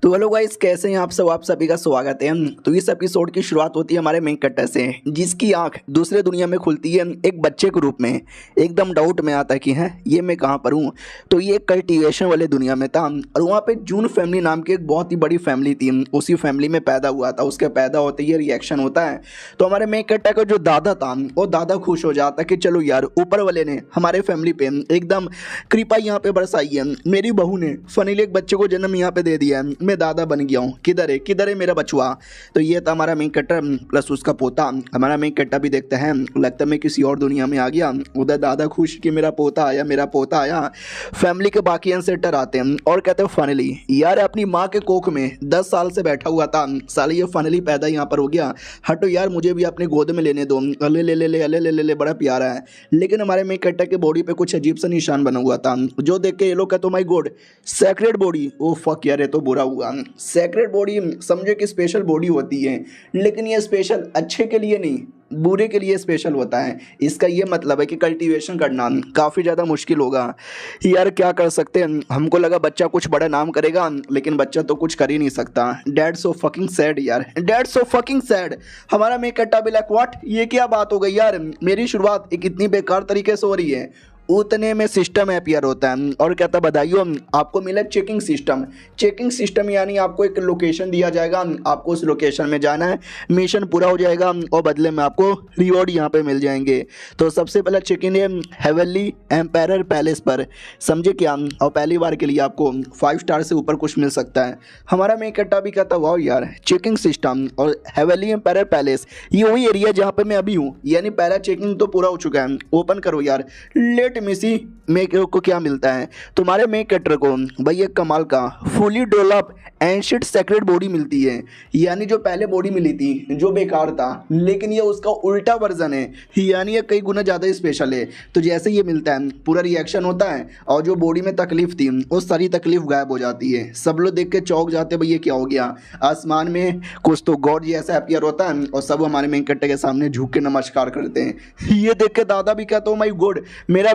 तो hello guys, कैसे हैं आप सभी का स्वागत है। तो इस एपिसोड की शुरुआत होती है हमारे मेन कैरेक्टर से, जिसकी आंख दूसरे दुनिया में खुलती है एक बच्चे के रूप में। एकदम डाउट में आता है कि है ये मैं कहाँ पर हूँ। तो ये कल्टीवेशन वाले दुनिया में था और वहाँ पे जून फैमिली नाम की एक बहुत ही बड़ी फैमिली थी। उसी फैमिली में पैदा हुआ था। उसके पैदा होते ही रिएक्शन होता है। तो हमारे मेन कैरेक्टर का जो दादा था वो दादा खुश हो जाता है कि चलो यार, ऊपर वाले ने हमारे फैमिली पे एकदम कृपा यहाँ पे बरसाई है। मेरी बहू ने फनीले एक बच्चे को जन्म यहाँ पे दे दिया है। मैं दादा बन गया हूँ। किधर है मेरा बचुआ। तो ये था हमारा मेन कैरेक्टर प्लस उसका पोता। हमारा मेन कैरेक्टर भी देखते हैं, लगता है मैं किसी और दुनिया में आ गया। उधर दादा खुश कि मेरा पोता आया। फैमिली के बाकी एंसेस्टर आते हैं और कहते हैं फाइनली यार, अपनी माँ के कोख में 10 साल से बैठा हुआ था, साले ये फाइनली पैदा यहाँ पर हो गया। हटो यार, मुझे भी अपने गोद में लेने दो। ले, बड़ा प्यारा है। लेकिन हमारे मेन कैरेक्टर के बॉडी पे कुछ अजीब सा निशान बना हुआ था, जो देख के ये लोग कहते my God, sacred body. Oh fuck यार, ये तो बुरा हुआ। सेक्रेड बॉडी समझे कि स्पेशल बॉडी होती है, लेकिन ये स्पेशल अच्छे के लिए नहीं, बुरे के लिए स्पेशल होता है। इसका ये मतलब है कि कल्टीवेशन करना काफ़ी ज़्यादा मुश्किल होगा। यार क्या कर सकते हैं। हमको लगा बच्चा कुछ बड़ा नाम करेगा, लेकिन बच्चा तो कुछ कर ही नहीं सकता। डैड सो फकिंग सैड यार, डैड सो फकिंग सैड। हमारा मेक कट्टा भी लाइक व्हाट, ये क्या बात हो गई यार, मेरी शुरुआत एक इतनी बेकार तरीके से हो रही है। उतने में सिस्टम अपीयर होता है और कहता बधाइयों, आपको मिला चेकिंग सिस्टम यानी आपको एक लोकेशन दिया जाएगा, आपको उस लोकेशन में जाना है, मिशन पूरा हो जाएगा और बदले में आपको रिवॉर्ड यहाँ पे मिल जाएंगे। तो सबसे पहला चेक इन है हेवनली एम्पायर पैलेस पर, समझे क्या। और पहली बार के लिए आपको 5 स्टार से ऊपर कुछ मिल सकता है। हमारा मेन कट्टा भी कहता वाह यार, चेकिंग सिस्टम और हेवनली एम्पायर पैलेस, ये वही एरिया जहाँ पे मैं अभी हूँ, यानी पहला चेकिंग तो पूरा हो चुका है। ओपन करो यार, लेट मिसी मेक को क्या मिलता है। तुम्हारे मेक कैरेक्टर को भाई एक कमाल का fully develop ancient secret body मिलती है, यानी जो पहले बॉडी मिली थी जो बेकार था, लेकिन ये उसका उल्टा वर्जन है, यानी ये कई गुना ज़्यादा स्पेशल है। तो जैसे ये मिलता है पूरा रिएक्शन होता है और जो बॉडी में तकलीफ थी वो सारी तकलीफ गायब हो जाती है। सब लोग देख के चौंक जाते भाई ये क्या हो गया। आसमान में कुछ तो गॉड जैसा अपीयर होता है और सब हमारे मेन कैरेक्टर के सामने झुक के नमस्कार करते हैं। ये देख के दादा भी कहता हूँ माय गॉड, मेरा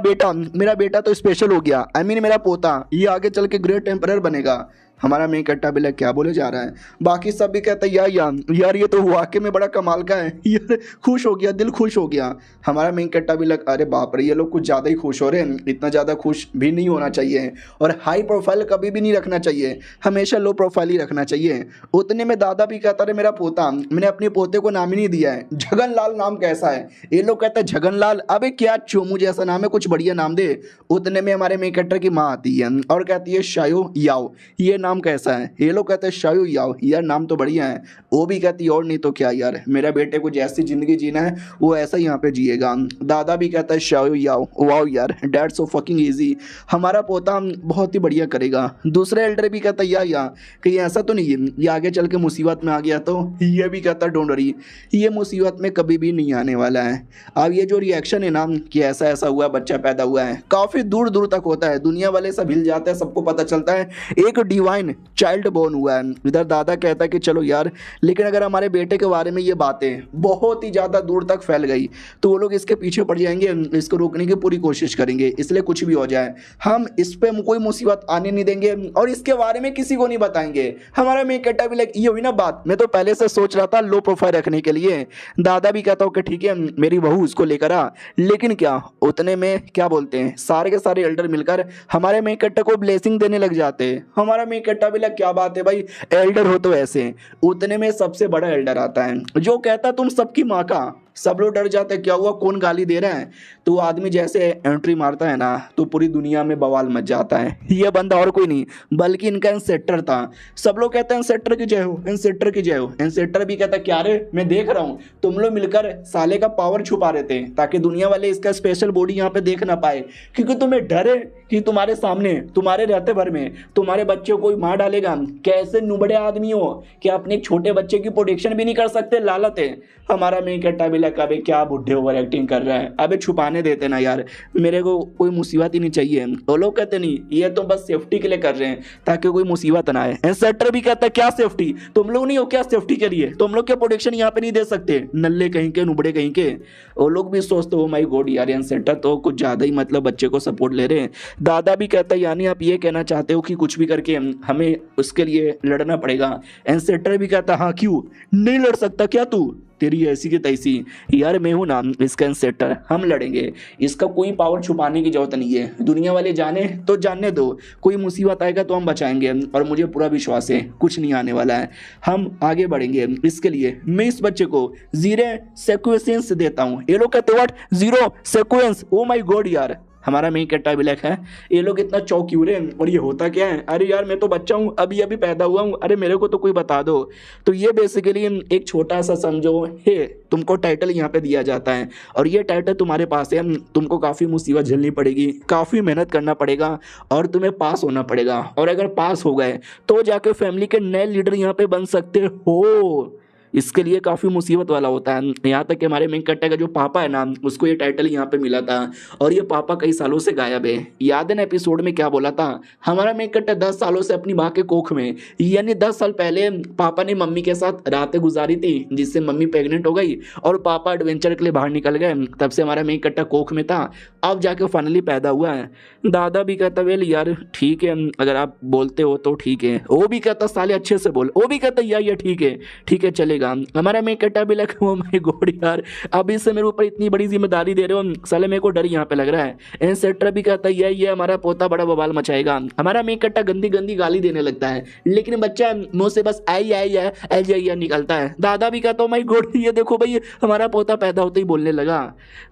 बेटा तो स्पेशल हो गया। आई मीन मेरा पोता, ये आगे चल के ग्रेट एम्परर बनेगा। हमारा मेन कट्टा बिल्ला क्या बोले जा रहा है। बाकी सब भी कहते हैं यार ये तो वाकई में बड़ा कमाल का है यार, खुश हो गया, दिल खुश हो गया। हमारा मेन कट्टा बिल्ला अरे बाप रे, ये लोग कुछ ज़्यादा ही खुश हो रहे हैं, इतना ज़्यादा खुश भी नहीं होना चाहिए और हाई प्रोफाइल कभी भी नहीं रखना चाहिए, हमेशा लो प्रोफाइल ही रखना चाहिए। उतने में दादा भी कहता रहे मेरा पोता, मैंने अपने पोते को नाम ही नहीं दिया है, झगनलाल नाम कैसा है। ये लोग कहते हैं झगनलाल, अबे क्या चोमू जैसा नाम है, कुछ बढ़िया नाम दे। उतने में हमारे मेन कैरेक्टर की माँ आती है और कहती है शायो याओ, ये नाम कैसा है। ये लोग कहते हैं शायो याओ, यार नाम तो बढ़िया है। वो भी कहती है और नहीं तो क्या यार, मेरा बेटे को जैसी जिंदगी जीना है वो ऐसा यहाँ पे जिएगा। दादा भी कहता है शायो याओ, वाओ यार डैड सो फकिंग इजी, हमारा पोता बहुत ही बढ़िया करेगा। दूसरे एल्डर भी कहता है या कहीं ऐसा तो नहीं है ये आगे चल के मुसीबत में आ गया तो। ये भी कहता डोंट वरी, ये मुसीबत में कभी भी नहीं आने वाला है। अब ये जो रिएक्शन है ना कि ऐसा ऐसा हुआ, बच्चा पैदा हुआ है, काफ़ी दूर दूर तक होता है, दुनिया वाले सब हिल जाते हैं, सबको पता चलता है एक डिवाइन चाइल्ड बोर्न हुआ है। इधर दादा कहता है कि चलो यार, लेकिन अगर हमारे बेटे के बारे में ये बातें बहुत ही ज़्यादा दूर तक फैल गई तो वो लोग इसके पीछे पड़ जाएंगे, इसको रोकने की पूरी कोशिश करेंगे, इसलिए कुछ भी हो जाए हम इस पर कोई मुसीबत आने नहीं देंगे और इसके बारे में किसी को नहीं बताएंगे। हमारा मेन कैरेक्टर भी लाइक ये हुई ना बात, मैं तो पहले से सोच रहा था लो प्रोफाइल रखने के लिए। दादा भी कहता हूँ कि ठीक है मेरी बहू उसको लेकर आ, लेकिन क्या उतने में क्या बोलते हैं सारे के सारे एल्डर मिलकर हमारे मेन कैरेक्टर को ब्लेसिंग देने लग जाते हैं। हमारा मेन कैरेक्टर भी लाइक क्या बात है भाई, एल्डर हो तो ऐसे। उतने में सबसे बड़ा एल्डर आता है जो कहता तुम सबकी माँ का। सब लोग डर जाते हैं क्या हुआ, कौन गाली दे रहा है। तो वो आदमी जैसे एंट्री मारता है ना तो पूरी दुनिया में बवाल मच जाता है। ये बंदा और कोई नहीं बल्कि इनका इंसेक्टर था। सब लोग कहते हैं इंसेक्टर की जय हो, इंसेक्टर की जय हो। इंसेक्टर भी कहता क्या रे, मैं देख रहा हूँ तुम लोग मिलकर साले का पावर छुपा रहे थे ताकि दुनिया वाले इसका स्पेशल बॉडी यहाँ पे देख ना पाए, क्योंकि तुम्हें डर है कि तुम्हारे सामने तुम्हारे रहते भर में तुम्हारे बच्चे को कोई मार डालेगा। कैसे नुबड़े आदमी हो कि अपने छोटे बच्चे की प्रोटेक्शन भी नहीं कर सकते, लालत है। हमारा मेन कैरेक्टर भी लगा अबे क्या बुढ़े ओवर एक्टिंग कर रहा है, अबे छुपाने देते ना यार, मेरे को कोई मुसीबत ही नहीं चाहिए। वो लोग कहते नहीं ये तो बस सेफ्टी के लिए कर रहे हैं ताकि कोई मुसीबत ना आए। इंस्पेक्टर भी कहता है क्या सेफ्टी, तुम लोग नहीं हो क्या सेफ्टी के लिए, तुम लोग क्या प्रोटेक्शन यहाँ पे नहीं दे सकते, नल्ले कहीं के नुबड़े कहीं के। वो लोग भी सोचते हो माई गॉड यार इंस्पेक्टर तो कुछ ज्यादा ही मतलब बच्चे को सपोर्ट ले रहे हैं। दादा भी कहता है यानी आप ये कहना चाहते हो कि कुछ भी करके हमें उसके लिए लड़ना पड़ेगा। इंस्पेक्टर भी कहता हाँ क्यों नहीं लड़ सकता क्या तू, तेरी ऐसी की तैसी, यार मैं हूं ना इसका इंस्पेक्टर, हम लड़ेंगे, इसका कोई पावर छुपाने की जरूरत नहीं है, दुनिया वाले जाने तो जानने दो, कोई मुसीबत आएगा तो हम बचाएंगे और मुझे पूरा विश्वास है कुछ नहीं आने वाला है, हम आगे बढ़ेंगे। इसके लिए मैं इस बच्चे को 0 सीक्वेंस देता हूँ। ये लोग कहते what 0 sequence, oh my God यार हमारा मेन कैरेक्टर ब्लैक है, ये लोग इतना चौक क्यों रहे और ये होता क्या है, अरे यार मैं तो बच्चा हूँ अभी अभी पैदा हुआ हूँ, अरे मेरे को तो कोई बता दो। तो ये बेसिकली एक छोटा सा समझो है तुमको टाइटल यहाँ पे दिया जाता है और ये टाइटल तुम्हारे पास है, तुमको काफ़ी मुसीबत झेलनी पड़ेगी, काफ़ी मेहनत करना पड़ेगा और तुम्हें पास होना पड़ेगा, और अगर पास हो गए तो जाकर फैमिली के नए लीडर यहाँ पे बन सकते हो। इसके लिए काफ़ी मुसीबत वाला होता है। यहाँ तक कि हमारे मेन कैरेक्टर का जो पापा है ना उसको ये टाइटल यहाँ पे मिला था और ये पापा कई सालों से गायब है। याद है ना एपिसोड में क्या बोला था, हमारा मेन कैरेक्टर 10 सालों से अपनी माँ के कोख में, यानी 10 साल पहले पापा ने मम्मी के साथ रातें गुजारी थी जिससे मम्मी प्रेग्नेंट हो गई और पापा एडवेंचर के लिए बाहर निकल गए, तब से हमारा मेन कैरेक्टर कोख में था, अब जाके फाइनली पैदा हुआ है। दादा भी कहता वेल यार ठीक है अगर आप बोलते हो तो ठीक है, वो भी कहता साले अच्छे से बोल, वो भी कहता यार ठीक है चलेगा। हमारा मेन कैरेक्टर भी लगा ओ माय गॉड यार अभी से मेरे ऊपर इतनी बड़ी जिम्मेदारी दे रहे हो, साले मेरे को डर यहाँ पे लग रहा है। इंस्पेक्टर भी कहता है ये हमारा पोता बड़ा बवाल मचाएगा। हमारा मेन कैरेक्टर गंदी गंदी गाली देने लगता है लेकिन बच्चा मुंह से बस आई निकलता है। दादा भी कहता माय गॉड ये देखो भाई हमारा पोता पैदा होते ही बोलने लगा।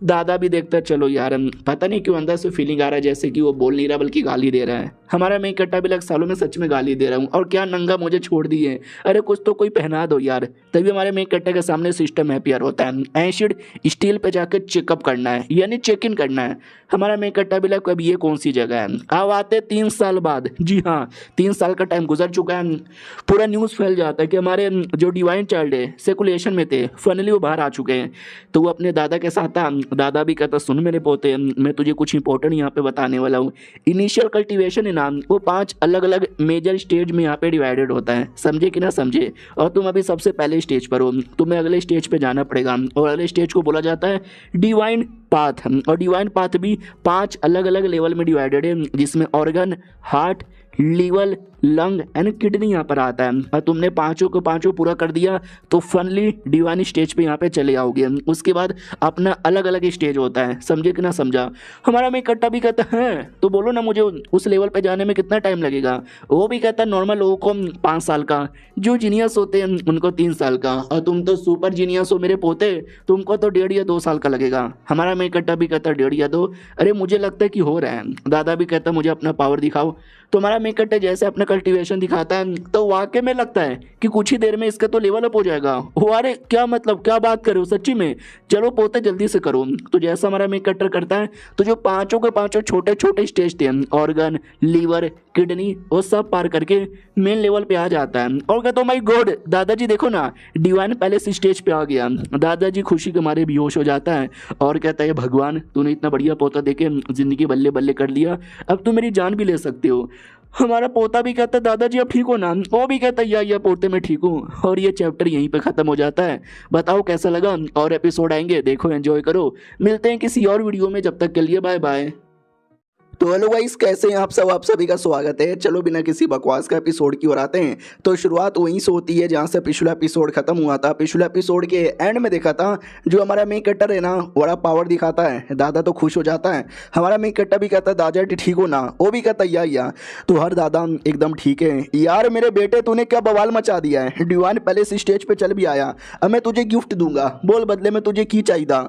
दादा भी देखता चलो यार पता नहीं क्यों अंदर से फीलिंग आ रहा है जैसे कि वो बोल नहीं रहा बल्कि गाली दे रहा है। हमारा मेन कैरेक्टर भी लग सालों में सच में गाली दे रहा हूँ और क्या नंगा मुझे छोड़ दिए, अरे कुछ तो कोई पहना दो यार। तभी हमारे मेन कैरेक्टर के सामने सिस्टम हैप्पियर होता है, एसिड स्टील पे जाकर चेकअप करना है यानी चेक इन करना है। हमारा मेन कैरेक्टर भी लग अब ये कौन सी जगह है, अब आते 3 साल बाद, जी हाँ 3 साल का टाइम गुजर चुका है, पूरा न्यूज़ फैल जाता है कि हमारे जो डिवाइन चाइल्ड है सर्कुलेशन में थे फाइनली वो बाहर आ चुके हैं। तो वो अपने दादा के साथ था, दादा भी कहता सुन मेरे पोते मैं तुझे कुछ इंपॉर्टेंट यहाँ पे बताने वाला हूँ। इनिशियल कल्टीवेशन है ना वो 5 अलग अलग मेजर स्टेज में यहाँ पे डिवाइडेड होता है, समझे कि ना समझे, और तुम अभी सबसे पहले स्टेज पर हो, तुम्हें अगले स्टेज पे जाना पड़ेगा और अगले स्टेज को बोला जाता है डिवाइन पाथ। और डिवाइन पाथ भी 5 अलग अलग लेवल में डिवाइडेड है जिसमें organ, heart, liver, lung and kidney यहाँ पर आता है। और तुमने पांचों को पांचों पूरा कर दिया तो फनली डिवाइन स्टेज पे यहाँ पे चले आओगे। उसके बाद अपना अलग अलग स्टेज होता है, समझे कि ना समझा। हमारा में कट्टा भी कहता है तो बोलो ना मुझे उस लेवल पे जाने में कितना टाइम लगेगा। वो भी कहता है नॉर्मल लोगों को 5 साल का, जो जीनियस होते हैं उनको 3 साल का, और तुम तो सुपर जीनियस हो मेरे पोते, तुमको तो 1.5 या 2 साल का लगेगा। हमारा में कट्टा भी कहता है 1.5 या 2, अरे मुझे लगता है कि हो रहा है। दादा भी कहता है मुझे अपना पावर दिखाओ। तो हमारा मेन कट्टा जैसे अपना कल्टीवेशन दिखाता है तो वाकई में लगता है कि कुछ ही देर में इसका तो लेवल अप हो जाएगा। वो अरे क्या मतलब क्या बात कर रहे हो सच्ची में, चलो पोते जल्दी से करो। तो जैसा हमारा मेन कट्टर करता है तो जो पांचों के पांचों छोटे छोटे स्टेज थे, ऑर्गन, लीवर, किडनी, वो सब पार करके मेन लेवल पे आ जाता है और कहता माय गॉड दादाजी देखो ना डिवाइन पैलेस स्टेज पे आ गया। दादाजी खुशी के मारे बेहोश हो जाता है और कहता है भगवान तूने इतना बढ़िया पोता देके जिंदगी बल्ले बल्ले कर लिया, अब तो मेरी जान भी ले सकते हो। हमारा पोता भी कहता है दादाजी अब ठीक हो ना, वो भी कहता है या पोते में ठीक हूँ। और ये चैप्टर यहीं पे खत्म हो जाता है। बताओ कैसा लगा, और एपिसोड आएंगे देखो एंजॉय करो। मिलते हैं किसी और वीडियो में, जब तक के लिए बाय बाय। तो हेलो गाइस कैसे हैं आप सब, आप सभी का स्वागत है। चलो बिना किसी बकवास का एपिसोड की ओर आते हैं। तो शुरुआत वहीं से होती है जहां से पिछला एपिसोड खत्म हुआ था। पिछले एपिसोड के एंड में देखा था जो हमारा मेन कट्टर है ना बड़ा पावर दिखाता है, दादा तो खुश हो जाता है। हमारा मेन कट्टर भी कहता है दादाजी ठीक हो ना, वो भी कहता है या तो हर दादा एकदम ठीक है यार मेरे बेटे, तूने क्या बवाल मचा दिया है, डिवाइन पैलेस स्टेज पे चल भी आया, अब मैं तुझे गिफ्ट दूंगा, बोल बदले में तुझे की चाहिए।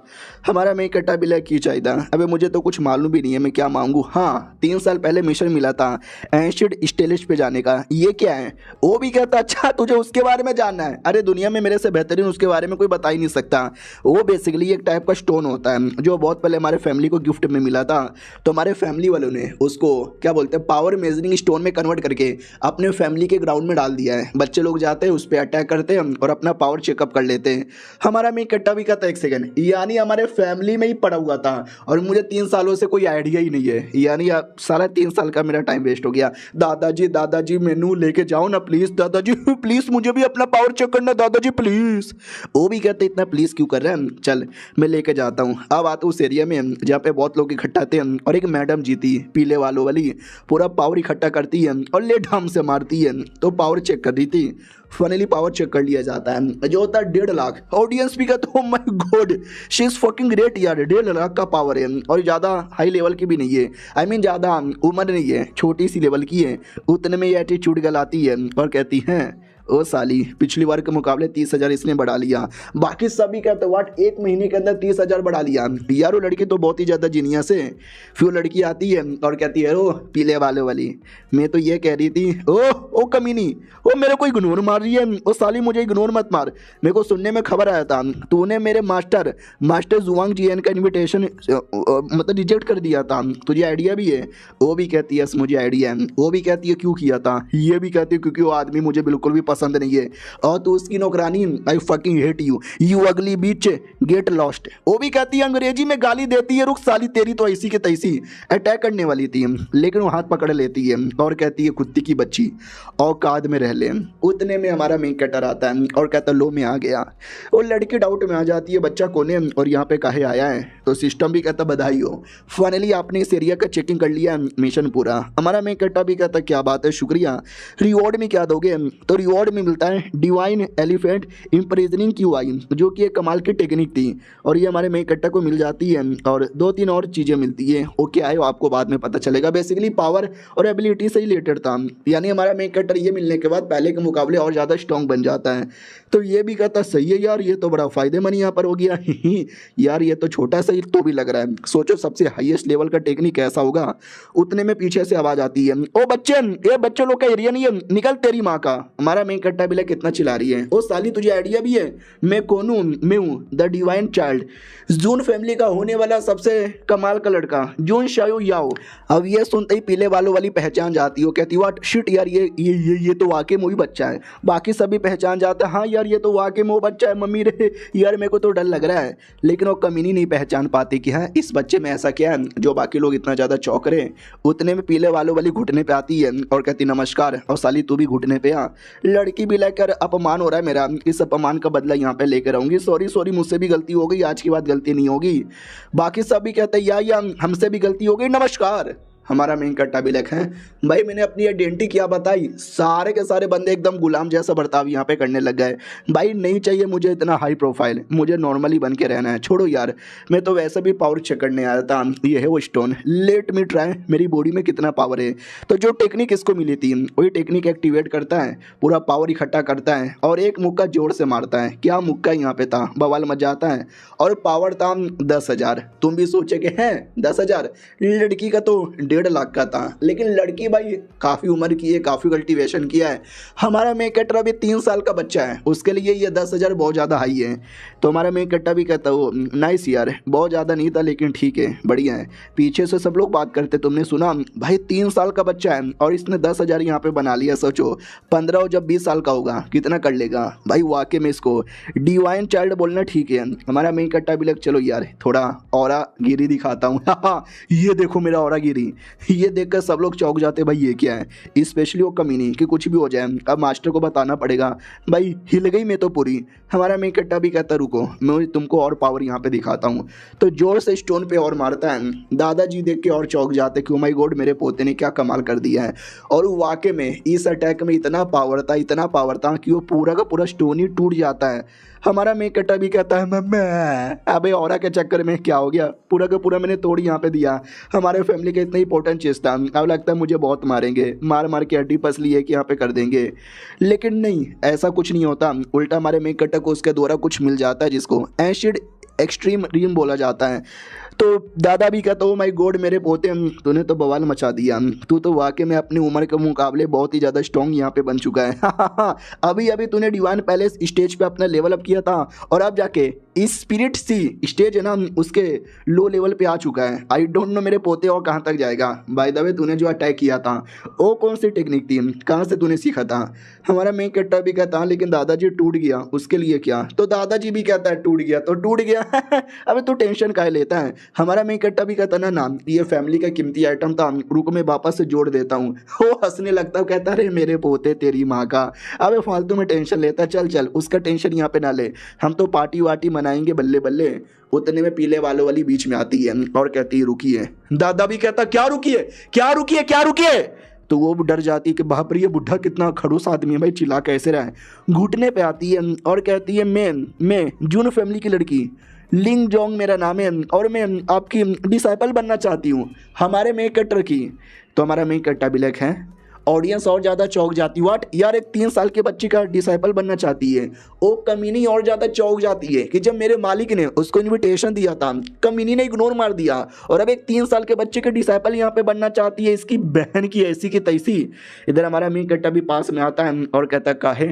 हमारा मेन कट्टर भी की चाहिए, अबे मुझे तो कुछ मालूम भी नहीं है मैं क्या मांगू, हाँ 3 साल पहले मिशन मिला था एंशियंट स्टेलिश पे जाने का। ये क्या है? वो भी कहता अच्छा तुझे उसके बारे में जानना है? अरे दुनिया में मेरे से बेहतरीन उसके बारे में कोई बता ही नहीं सकता। वो बेसिकली एक टाइप का स्टोन होता है जो बहुत पहले हमारे फैमिली को गिफ्ट में मिला था। तो हमारे फैमिली वालों ने उसको क्या बोलते हैं पावर मेजरिंग स्टोन में कन्वर्ट करके अपने फैमिली के ग्राउंड में डाल दिया है। बच्चे लोग जाते हैं उस पर अटैक करते हैं और अपना पावर चेकअप कर लेते हैं। हमारा मैं कट्टा भी कहता है एक सेकेंड, यानी हमारे फैमिली में ही पड़ा हुआ था और मुझे 3 सालों से कोई आइडिया ही नहीं है। यानी सारा 3 साल का मेरा टाइम वेस्ट हो गया। दादाजी मेनू लेके जाओ ना प्लीज, दादाजी प्लीज मुझे भी अपना पावर चेक करना दादाजी प्लीज। वो भी कहते इतना प्लीज क्यों कर रहे हैं, चल मैं लेके जाता हूँ। अब आते उस एरिया में जहाँ पे बहुत लोग इकट्ठा थे और एक मैडम जीती पीले वालों वाली पूरा पावर इकट्ठा करती है और ले ढाम से मारती है। तो पावर चेक कर रही थी, फाइनली पावर चेक कर लिया जाता है जो होता है 1.5 लाख। ऑडियंस भी कहते हो my God she is fucking great यार, 1.5 लाख का पावर है और ज़्यादा हाई लेवल की भी नहीं है। आई मीन ज़्यादा उम्र नहीं है, छोटी सी लेवल की है। उतने में ये एटीट्यूड गलाती है और कहती हैं ओ साली पिछली बार के मुकाबले 30,000 इसने बढ़ा लिया। बाकी सभी कहते वाट 1 महीने के अंदर 30,000 बढ़ा लिया यार। वो लड़की तो बहुत ही ज़्यादा जीनियस है। फिर वो लड़की आती है और कहती है ओ पीले वाले वाली, मैं तो ये कह रही थी ओ कमीनी, ओ मेरे को इग्नोर मार रही है। ओ साली मुझे इग्नोर मत मार, मेरे को सुनने में खबर आया था तूने मेरे मास्टर जुआंग जीएन का इन्विटेशन मतलब रिजेक्ट कर दिया था, तुझे आइडिया भी है? वो भी कहती है मुझे आइडिया है। वो भी कहती है क्यों किया था? ये भी कहती है क्योंकि वो आदमी मुझे बिल्कुल भी पसंद नहीं है और तू उसकी नौकरानी, आई फकिंग हेट यू अगली बीच गेट लॉस्ट। वो भी कहती है अंग्रेजी में गाली देती है, रुक साली तेरी तो ऐसी के तैसी, अटैक करने वाली थी लेकिन वो हाथ पकड़ लेती है और कहती है कुत्ती की बच्ची औकात में रह ले। उतने में हमारा मेन कैरेक्टर आता है और कहता लो मैं आ गया। वो लड़की डाउट में आ जाती है बच्चा कौन है और यहाँ पे काहे आया है। तो सिस्टम भी कहता बधाई हो, फाइनली आपने इस एरिया का चेकिंग कर लिया, मिशन पूरा। हमारा मेन कैरेक्टर भी कहता क्या बात है शुक्रिया, रिवॉर्ड में क्या दोगे? तो रिवॉर्ड में मिलता है डिवाइन एलिफेंट इम्प्रिजनिंग क्यूआई जो कि एक कमाल की टेक्निक थी और ये हमारे मेन कैरेक्टर को मिल जाती है और 2-3 और चीज़ें मिलती है। वो क्या है वो आपको बाद में पता चलेगा। बेसिकली पावर और एबिलिटी से रिलेटेड था, यानी हमारा मेन कैरेक्टर ये मिलने के बाद पहले के मुकाबले और ज़्यादा स्ट्रॉन्ग बन जाता है। तो ये भी कहता सही है यार, ये तो बड़ा फायदेमंद यहाँ पर हो गया यार ये तो छोटा सा ही तो भी लग रहा है। सोचो सबसे हाईएस्ट लेवल का टेक्निक ऐसा होगा। उतने में पीछे से आवाज़ आती है ओ बच्चे, ये बच्चे लोग का एरिया नहीं है, निकल तेरी माँ का। हमारा मेन कैरेक्टर भी कितना चिल्ला रही है, ओ साली तुझे आइडिया भी है मैं कौन हूँ? मैं हूँ the divine child, June family का होने वाला सबसे कमाल का लड़का जून शायो याओ। अब ये सुनते ही पीले वालों वाली पहचान जाती हो, कहती व्हाट शिट यार ये तो वाकई में वही बच्चा है। बाकी सभी पहचान जाते हैं हाँ यार ये तो वाकई में वो बच्चा है, मम्मी रे यार मेरे को तो डर लग रहा है। लेकिन वो कमीनी नहीं पहचान पाती कि हाँ इस बच्चे में ऐसा क्या है जो बाकी लोग इतना ज़्यादा चौंक रहे। उतने में पीले वालों वाली घुटने पे आती है और कहती नमस्कार, और साली तू भी घुटने पे आ। लड़की भी लेकर अपमान हो रहा है मेरा, इस अपमान का बदला यहाँ पे लेकर आऊँगी। सॉरी मुझसे भी गलती हो गई, आज की बात गलती नहीं होगी। बाकी सब भी कहते हैं या हमसे भी गलती हो गई, नमस्कार। हमारा मेन कट्टा भी लिखा है भाई मैंने अपनी आइडेंटिटी क्या बताई, सारे के सारे बंदे एकदम गुलाम जैसा बर्ताव यहाँ पे करने लग गए। भाई नहीं चाहिए मुझे इतना हाई प्रोफाइल, मुझे नॉर्मली बन के रहना है। छोड़ो यार मैं तो वैसे भी पावर चेक करने आया था, ये है वो स्टोन, लेट मी ट्राई मेरी बॉडी में कितना पावर है। तो जो टेक्निक इसको मिली थी वही टेक्निक एक्टिवेट करता है, पूरा पावर इकट्ठा करता है और एक मुक्का जोर से मारता है। क्या मुक्का यहाँ पे था, बवाल मच जाता है। और पावर था 10,000। तुम भी सोचे कि हैं 10,000, लड़की का तो 1.5 लाख का था। लेकिन लड़की भाई काफ़ी उम्र की है, काफ़ी कल्टीवेशन किया है। हमारा मेन कैरेक्टर अभी 3 साल का बच्चा है, उसके लिए ये 10,000 बहुत ज़्यादा हाई है। तो हमारा मेन कैरेक्टर भी कहता वो नाइस यार, बहुत ज़्यादा नहीं था लेकिन ठीक है बढ़िया है। पीछे से सब लोग बात करते, तुमने सुना भाई 3 साल का बच्चा है और इसने 10,000 यहाँ पे बना लिया। सोचो 15 और जब 20 साल का होगा कितना कर लेगा भाई। वाकई में इसको डिवाइन चाइल्ड बोलना ठीक है। हमारा मेन कैरेक्टर भी लग चलो यार थोड़ा ऑरा गिरी दिखाता हूँ ये देखो मेरा ऑरा गिरी। ये देखकर सब लोग चौंक जाते भाई ये क्या है, स्पेशली वो कमीनी कि कुछ भी हो जाए अब मास्टर को बताना पड़ेगा। भाई हिल गई मैं तो पूरी। हमारा मेन कैरेक्टर भी कहता रुको मैं तुमको और पावर यहाँ पे दिखाता हूँ। तो जोर से स्टोन पे और मारता है। दादाजी देख के और चौंक जाते कि ओ माय गॉड मेरे पोते ने क्या कमाल कर दिया है। और वाकई में इस अटैक में इतना पावर था कि वो पूरा का पूरा स्टोन ही टूट जाता है। हमारा मेन कैरेक्टर भी कहता है मम्मा अबे औरा के चक्कर में क्या हो गया, पूरा का पूरा मैंने तोड़ यहाँ पे दिया। हमारे फैमिली का इतना इंपॉर्टेंट चीज़ था, अब लगता है मुझे बहुत मारेंगे, मार के हड्डी पसली है कि यहाँ पे कर देंगे। लेकिन नहीं ऐसा कुछ नहीं होता, उल्टा हमारे मेन कैरेक्टर को उसके द्वारा कुछ मिल जाता है जिसको एसिड एक्सट्रीम रीम बोला जाता है। तो दादा भी कहता, ओ माय गॉड मेरे पोते, तूने तो बवाल मचा दिया, तू तो वाकई में अपनी उम्र के मुकाबले बहुत ही ज़्यादा स्ट्रॉन्ग यहाँ पे बन चुका है। अभी अभी तूने डिवाइन पैलेस स्टेज पे अपना लेवल अप किया था और अब जाके इस स्पिरिट सी स्टेज है ना उसके लो लेवल पे आ चुका है। आई डोंट नो मेरे पोते और कहाँ तक जाएगा। बाय द वे तूने जो अटैक किया था वो कौन सी टेक्निक थी, कहाँ से तूने सीखा था? हमारा मेन कट्टा भी कहता लेकिन दादाजी टूट गया, उसके लिए क्या? तो दादाजी भी कहता है टूट गया तो टूट गया। अबे तू टेंशन काहे लेता है? हमारा मेन कट्टा भी कहता ना ये फैमिली का कीमती आइटम था, रुको मैं वापस से जोड़ देता हूँ। वो हंसने लगता है, कहता अरे मेरे पोते तेरी माँ का, अबे फालतू में टेंशन लेता है, चल चल उसका टेंशन यहाँ पे ना ले, हम तो पार्टी वार्टी मनाएंगे बल्ले बल्ले। उतने में पीले वालों वाली बीच में आती है और कहती है रुकिए। दादा भी कहता क्या रुकिए क्या रुकिए क्या रुकिए? तो वो डर जाती है कि बाप रे ये बुढ़ा कितना खड़ूस आदमी है भाई, चिल्ला कैसे रहा है। घुटने पे आती है और कहती है मैं जून फैमिली की लड़की लिंग जोंग मेरा नाम है और मैं आपकी डिसाइपल बनना चाहती हूँ हमारे मेक कटर की। तो हमारा मेक कट्टा भी लेख है, ऑडियंस और ज़्यादा चौंक जाती। वाट यार, एक 3 साल के बच्चे का डिसाइपल बनना चाहती है? वो कमीनी और ज़्यादा चौंक जाती है कि जब मेरे मालिक ने उसको इनविटेशन दिया था कमीनी ने इग्नोर मार दिया और अब एक 3 साल के बच्चे के डिसाइपल यहाँ पे बनना चाहती है, इसकी बहन की ऐसी की तैसी। इधर हमारा मीन कट्टा भी पास में आता है और कहता काहे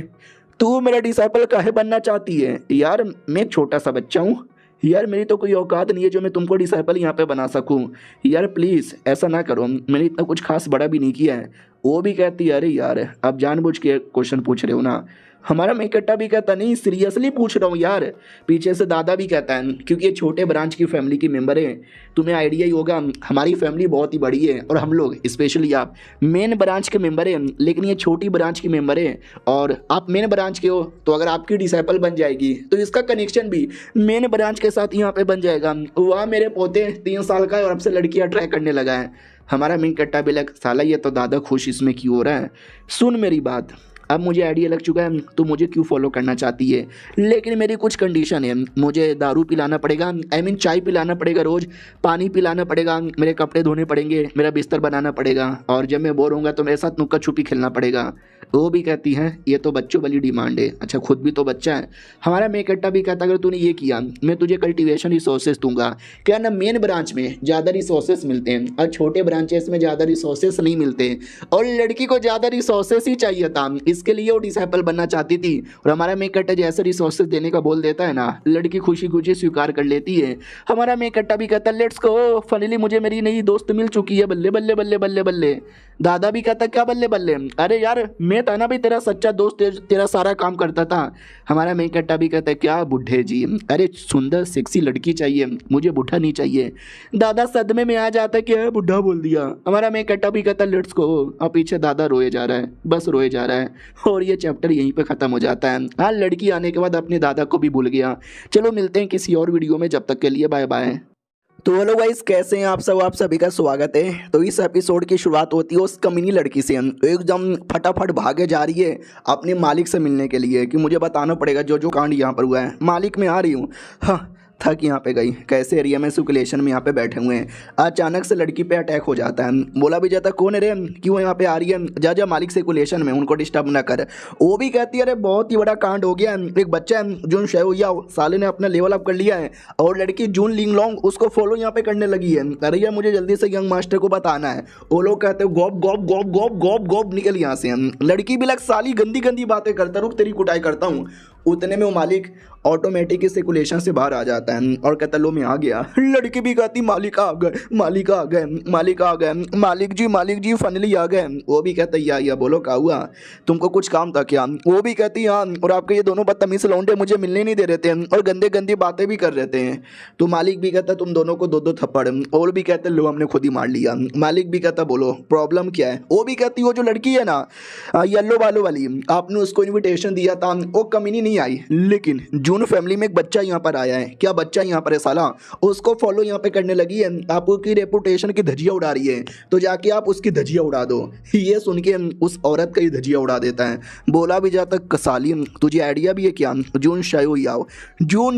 तू मेरा डिसाइपल काहे बनना चाहती है? यार मैं एक छोटा सा बच्चा हूँ यार, मेरी तो कोई औकात नहीं है जो मैं तुमको डिसाइपल यहाँ पे बना सकूँ। यार प्लीज़ ऐसा ना करो, मैंने इतना कुछ खास बड़ा भी नहीं किया है। वो भी कहती है अरे यार आप जानबूझ के क्वेश्चन पूछ रहे हो ना। हमारा मेकट्टा भी कहता नहीं सीरियसली पूछ रहा हूँ यार। पीछे से दादा भी कहता है क्योंकि ये छोटे ब्रांच की फैमिली की मेंबर है, तुम्हें आइडिया ही होगा हमारी फैमिली बहुत ही बड़ी है और हम लोग स्पेशली आप मेन ब्रांच के मेंबर हैं, लेकिन ये छोटी ब्रांच की मेंबर है और आप मेन ब्रांच के हो, तो अगर आपकी डिसाइपल बन जाएगी तो इसका कनेक्शन भी मेन ब्रांच के साथ यहाँ पे बन जाएगा। वहाँ मेरे पोते 3 साल का है और अब से लड़कियाँ ट्राई करने लगा है। हमारा मेन कट्टा भी लग साला ये तो दादा खुश इसमें क्यों हो रहा है। सुन मेरी बात, अब मुझे आइडिया लग चुका है तो मुझे क्यों फॉलो करना चाहती है, लेकिन मेरी कुछ कंडीशन है। मुझे दारू पिलाना पड़ेगा, आई मीन चाय पिलाना पड़ेगा रोज़, पानी पिलाना पड़ेगा, मेरे कपड़े धोने पड़ेंगे, मेरा बिस्तर बनाना पड़ेगा और जब मैं बोर होऊंगा तो मेरे साथ नुक्का छुपी खेलना पड़ेगा। वो भी कहती है ये तो बच्चों वाली डिमांड है। अच्छा खुद भी तो बच्चा है। हमारा मेकट्टा भी कहता अगर तूने ये किया मैं तुझे कल्टीवेशन रिसोर्सेज दूंगा। क्या ना मेन ब्रांच में ज़्यादा रिसोर्सेज मिलते हैं और छोटे ब्रांचेस में ज़्यादा रिसोर्सेज नहीं मिलते और लड़की को ज़्यादा रिसोर्सेज ही चाहिए था, इसके लिए वो डिसाइपल बनना चाहती थी। और हमारा मेकट्टा जैसे रिसोर्सेज देने का बोल देता है ना, लड़की खुशी खुशी स्वीकार कर लेती है। हमारा मेकट्टा भी कहता लेट्स गो, फाइनली मुझे मेरी नई दोस्त मिल चुकी है, बल्ले बल्ले बल्ले बल्ले बल्ले। दादा भी कहता क्या बल्ले बल्ले, अरे यार मैं था ना भाई तेरा सच्चा दोस्त, तेरा सारा काम करता था। हमारा मेकट्टा भी कहता है क्या बुढ़े जी, अरे सुंदर सेक्सी लड़की चाहिए, मुझे बुढ़ा नहीं चाहिए। दादा सदमे में आ जाता है क्या बुढ़ा बोल दिया। हमारा मेकट्टा भी कहता लेट्स गो, और पीछे दादा रोए जा रहा है, बस रोए जा रहा है और ये चैप्टर यहीं पे ख़त्म हो जाता है। हाँ लड़की आने के बाद अपने दादा को भी भूल गया। चलो मिलते हैं किसी और वीडियो में, जब तक के लिए बाय बाय। तो हेलो गाइस, कैसे हैं आप सब? आप सभी का स्वागत है। तो इस एपिसोड की शुरुआत होती है उस कमीनी लड़की से, एकदम फटाफट भागे जा रही है अपने मालिक से मिलने के लिए कि मुझे बताना पड़ेगा जो जो कांड यहाँ पर हुआ है। मालिक मैं आ रही हूँ। हाँ थक यहाँ पे गई, कैसे एरिया में सर्कुलेशन में यहाँ पे बैठे हुए हैं, अचानक से लड़की पे अटैक हो जाता है। बोला भी जाता कौन है रे, क्यों यहाँ पे आ रही है, जा जा मालिक सर्कुलेशन में, उनको डिस्टर्ब ना कर। वो भी कहती है अरे बहुत ही बड़ा कांड हो गया है, एक बच्चा है जून शेया साले ने अपना लेवल अप कर लिया है और लड़की जून लिंगलोंग उसको फॉलो यहाँ पे करने लगी है। अरे यार मुझे जल्दी से यंग मास्टर को बताना है। वो लोग कहते हैं gob gob gob gob gob gob, निकल यहाँ से। लड़की भी लग साली गंदी गंदी बातें करता, रुक तेरी कुटाई करता हूँ। उतने में वो मालिक ऑटोमेटिक सर्कुलेशन से बाहर आ जाता है और कहता लो मैं आ गया। लड़की भी कहती मालिक आ गए, मालिक आ गए, मालिक आ गए, मालिक जी फाइनली आ गए। वो भी कहता या बोलो क्या हुआ, तुमको कुछ काम था क्या? वो भी कहती हाँ, और आपके ये दोनों बदतमीज लौंडे मुझे मिलने नहीं दे रहे थे और गंदे गंदी बातें भी कर रहे थे। तो मालिक भी कहता तुम दोनों को 2-2 थप्पड़। और भी कहते लो हमने खुद ही मार लिया। मालिक भी कहता बोलो प्रॉब्लम क्या है? वो भी कहती वो जो लड़की है ना येलो बालों वाली, आपने उसको इन्विटेशन दिया था, वो कमीनी नहीं आई, लेकिन जून फैमिली में एक बच्चा यहाँ पर आया है। क्या बच्चा यहाँ पर है साला, उसको फॉलो यहाँ पे करने लगी है, आपकी रेपुटेशन की धजिया उड़ा रही है, तो जाके आप उसकी धजिया उड़ा दो। ये सुन के उस औरत का ही धजिया उड़ा देता है। बोला भी जाता कसाली तुझे आइडिया भी है क्या? जून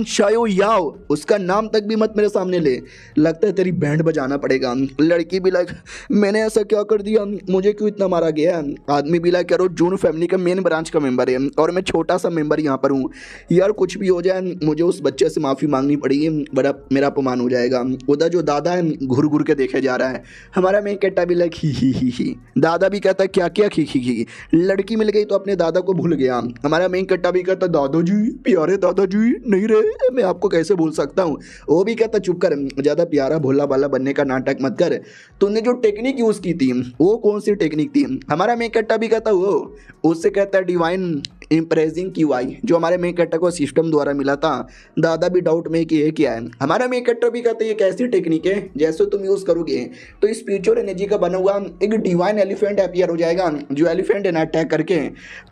शायो याओ, उसका नाम तक भी मत मेरे सामने ले, लगता है तेरी बैंड बजाना पड़ेगा। लड़की भी लाइक मैंने ऐसा क्या कर दिया, मुझे क्यों इतना मारा गया? आदमी भी लाइक करो जून फैमिली का मेन ब्रांच का मेंबर है और मैं छोटा सा मेंबर यहाँ पर हूँ। यार कुछ भी भी हो जाए मुझे उस बच्चे से माफ़ी मांगनी पड़ेगी, बड़ा मेरा अपमान हो जाएगा। उधर जो दादा है घुर घुर के देखे जा रहा है। हमारा मेन कट्टा भी लग ही। दादा भी कहता है क्या क्या खी। लड़की मिल गई तो अपने दादा को भूल गया। हमारा मेन कट्टा भी कहता दादाजी, प्यारे दादाजी नहीं रहे, मैं आपको कैसे भूल सकता हूँ। वो भी कहता चुप कर, ज़्यादा प्यारा भोला भाला बनने का नाटक मत कर। तूने जो टेक्निक यूज़ की थी वो कौन सी टेक्निक थी? हमारा मेन कट्टा भी कहता वो उससे कहता है डिवाइन इम्प्रेसिंग क्यू आई, जो हमारे मेन कट्टा को सिस्टम द्वारा मिला था। दादा भी डाउट में कि ये क्या है। हमारा मेन कट्टा भी कहता है ये कैसी टेक्निक है, जैसे तुम यूज़ करोगे तो स्पिरिचुअल एनर्जी का बना हुआ एक डिवाइन एलिफेंट अपीयर हो जाएगा, जो एलिफेंट ना अटैक करके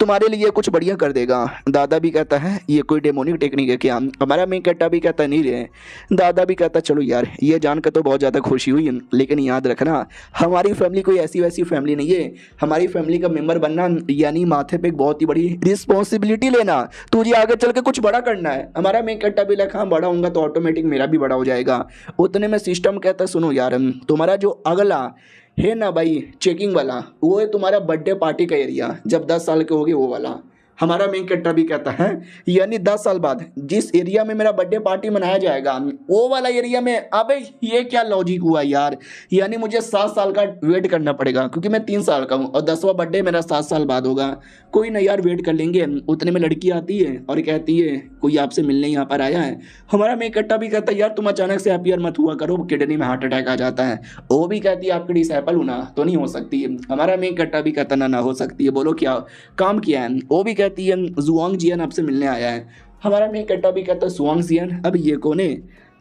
तुम्हारे लिए कुछ बढ़िया कर देगा। दादा भी कहता है ये कोई डेमोनिक टेक्निक है क्या? हमारा मेन कट्टा भी कहता नहीं रे। दादा भी कहता चलो यार ये जानकर तो बहुत ज़्यादा खुशी हुई, लेकिन याद रखना हमारी फैमिली कोई ऐसी वैसी फैमिली नहीं है। हमारी फैमिली का मेंबर बनना यानी माथे पे एक बहुत ही बड़ी रिस्पॉन्सिबिलिटी लेना, तुझे आगे चल के कुछ बड़ा करना है। हमारा मेन कट्टा भी लगा हाँ बड़ा होऊंगा तो ऑटोमेटिक मेरा भी बड़ा हो जाएगा। उतने में सिस्टम कहता सुनो यार तुम्हारा जो अगला है ना भाई चेकिंग वाला, वो है तुम्हारा बर्थडे पार्टी का एरिया, जब 10 साल के होगे वो वाला। हमारा मेन कट्टा भी कहता है यानी 10 साल बाद जिस एरिया में मेरा बर्थडे पार्टी मनाया जाएगा वो वाला एरिया में। अबे ये क्या लॉजिक हुआ यार, यानी मुझे 7 साल का वेट करना पड़ेगा क्योंकि मैं 3 साल का हूँ और 10वां बर्थडे मेरा 7 साल बाद होगा। कोई ना यार वेट कर लेंगे। उतने में लड़की आती है और कहती है कोई आपसे मिलने यहाँ पर आया है। हमारा मेन कट्टा भी कहता है यार तुम अचानक से अपीयर मत हुआ करो, किडनी में हार्ट अटैक आ जाता है। वो भी कहती है आपकी डिसेबल होना तो नहीं हो सकती है। हमारा मेन कट्टा भी कहता ना हो सकती है, बोलो क्या काम किया है। वो भी कहती है जुआंग जियन आपसे मिलने आया है। हमारा मेन कट्टा भी कहता है जुआंग जियन अब ये कौन है?